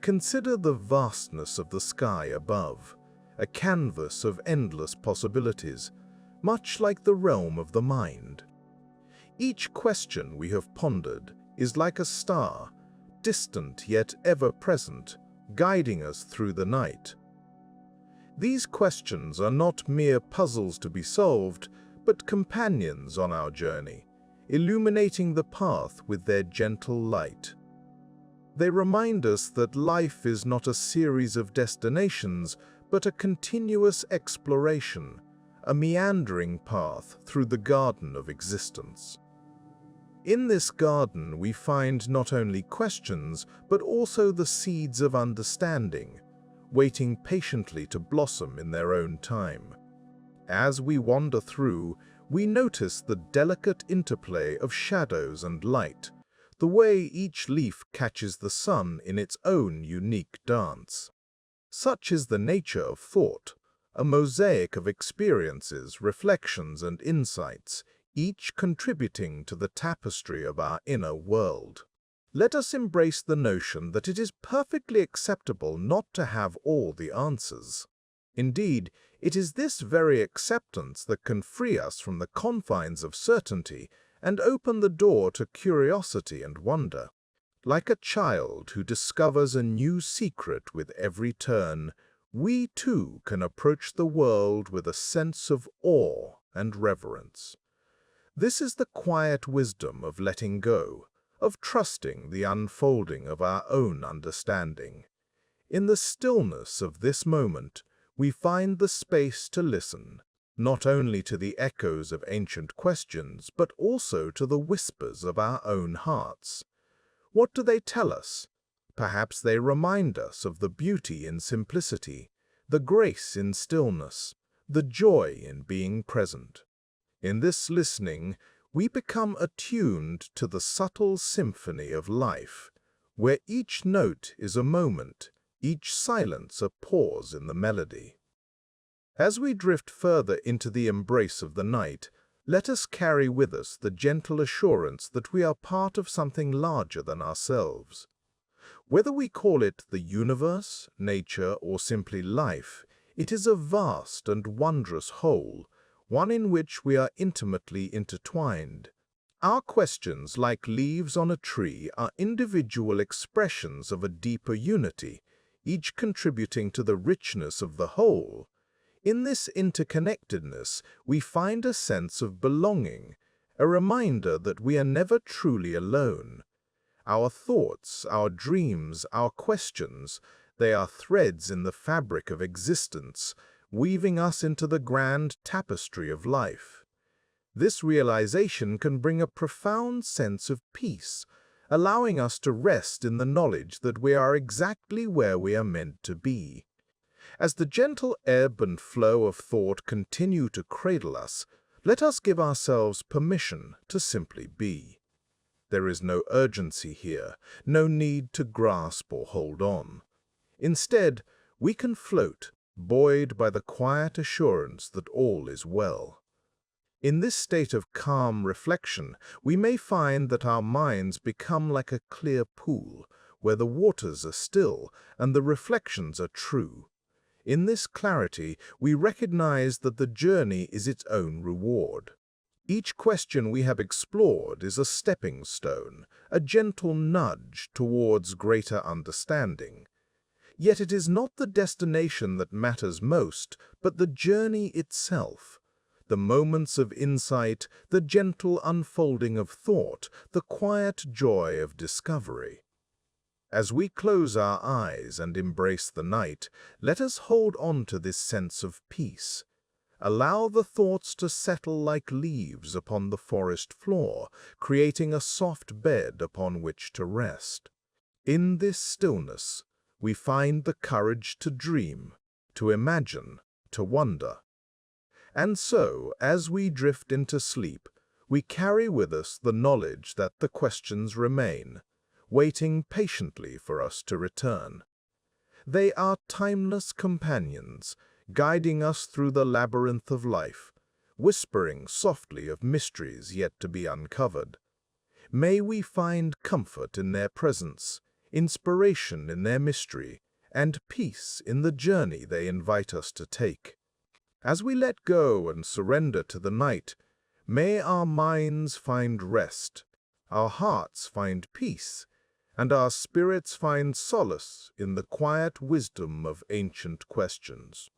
Consider the vastness of the sky above, a canvas of endless possibilities, much like the realm of the mind. Each question we have pondered is like a star, distant yet ever-present, guiding us through the night. These questions are not mere puzzles to be solved, but companions on our journey, illuminating the path with their gentle light. They remind us that life is not a series of destinations, but a continuous exploration, a meandering path through the garden of existence. In this garden, we find not only questions, but also the seeds of understanding, waiting patiently to blossom in their own time. As we wander through, we notice the delicate interplay of shadows and light, the way each leaf catches the sun in its own unique dance. Such is the nature of thought, a mosaic of experiences, reflections, and insights, each contributing to the tapestry of our inner world. Let us embrace the notion that it is perfectly acceptable not to have all the answers. Indeed, it is this very acceptance that can free us from the confines of certainty and open the door to curiosity and wonder. Like a child who discovers a new secret with every turn, we too can approach the world with a sense of awe and reverence. This is the quiet wisdom of letting go, of trusting the unfolding of our own understanding. In the stillness of this moment, we find the space to listen, not only to the echoes of ancient questions, but also to the whispers of our own hearts. What do they tell us? Perhaps they remind us of the beauty in simplicity, the grace in stillness, the joy in being present. In this listening, we become attuned to the subtle symphony of life, where each note is a moment, each silence a pause in the melody. As we drift further into the embrace of the night, let us carry with us the gentle assurance that we are part of something larger than ourselves. Whether we call it the universe, nature, or simply life, it is a vast and wondrous whole, one in which we are intimately intertwined. Our questions, like leaves on a tree, are individual expressions of a deeper unity, each contributing to the richness of the whole. In this interconnectedness, we find a sense of belonging, a reminder that we are never truly alone. Our thoughts, our dreams, our questions, they are threads in the fabric of existence, weaving us into the grand tapestry of life. This realization can bring a profound sense of peace, allowing us to rest in the knowledge that we are exactly where we are meant to be. As the gentle ebb and flow of thought continue to cradle us, let us give ourselves permission to simply be. There is no urgency here, no need to grasp or hold on. Instead, we can float, buoyed by the quiet assurance that all is well. In this state of calm reflection, we may find that our minds become like a clear pool, where the waters are still and the reflections are true. In this clarity, we recognize that the journey is its own reward. Each question we have explored is a stepping stone, a gentle nudge towards greater understanding. Yet it is not the destination that matters most, but the journey itself. The moments of insight, the gentle unfolding of thought, the quiet joy of discovery. As we close our eyes and embrace the night, let us hold on to this sense of peace. Allow the thoughts to settle like leaves upon the forest floor, creating a soft bed upon which to rest. In this stillness, we find the courage to dream, to imagine, to wonder. And so, as we drift into sleep, we carry with us the knowledge that the questions remain, waiting patiently for us to return. They are timeless companions, guiding us through the labyrinth of life, whispering softly of mysteries yet to be uncovered. May we find comfort in their presence, inspiration in their mystery, and peace in the journey they invite us to take. As we let go and surrender to the night, may our minds find rest, our hearts find peace, and our spirits find solace in the quiet wisdom of ancient questions.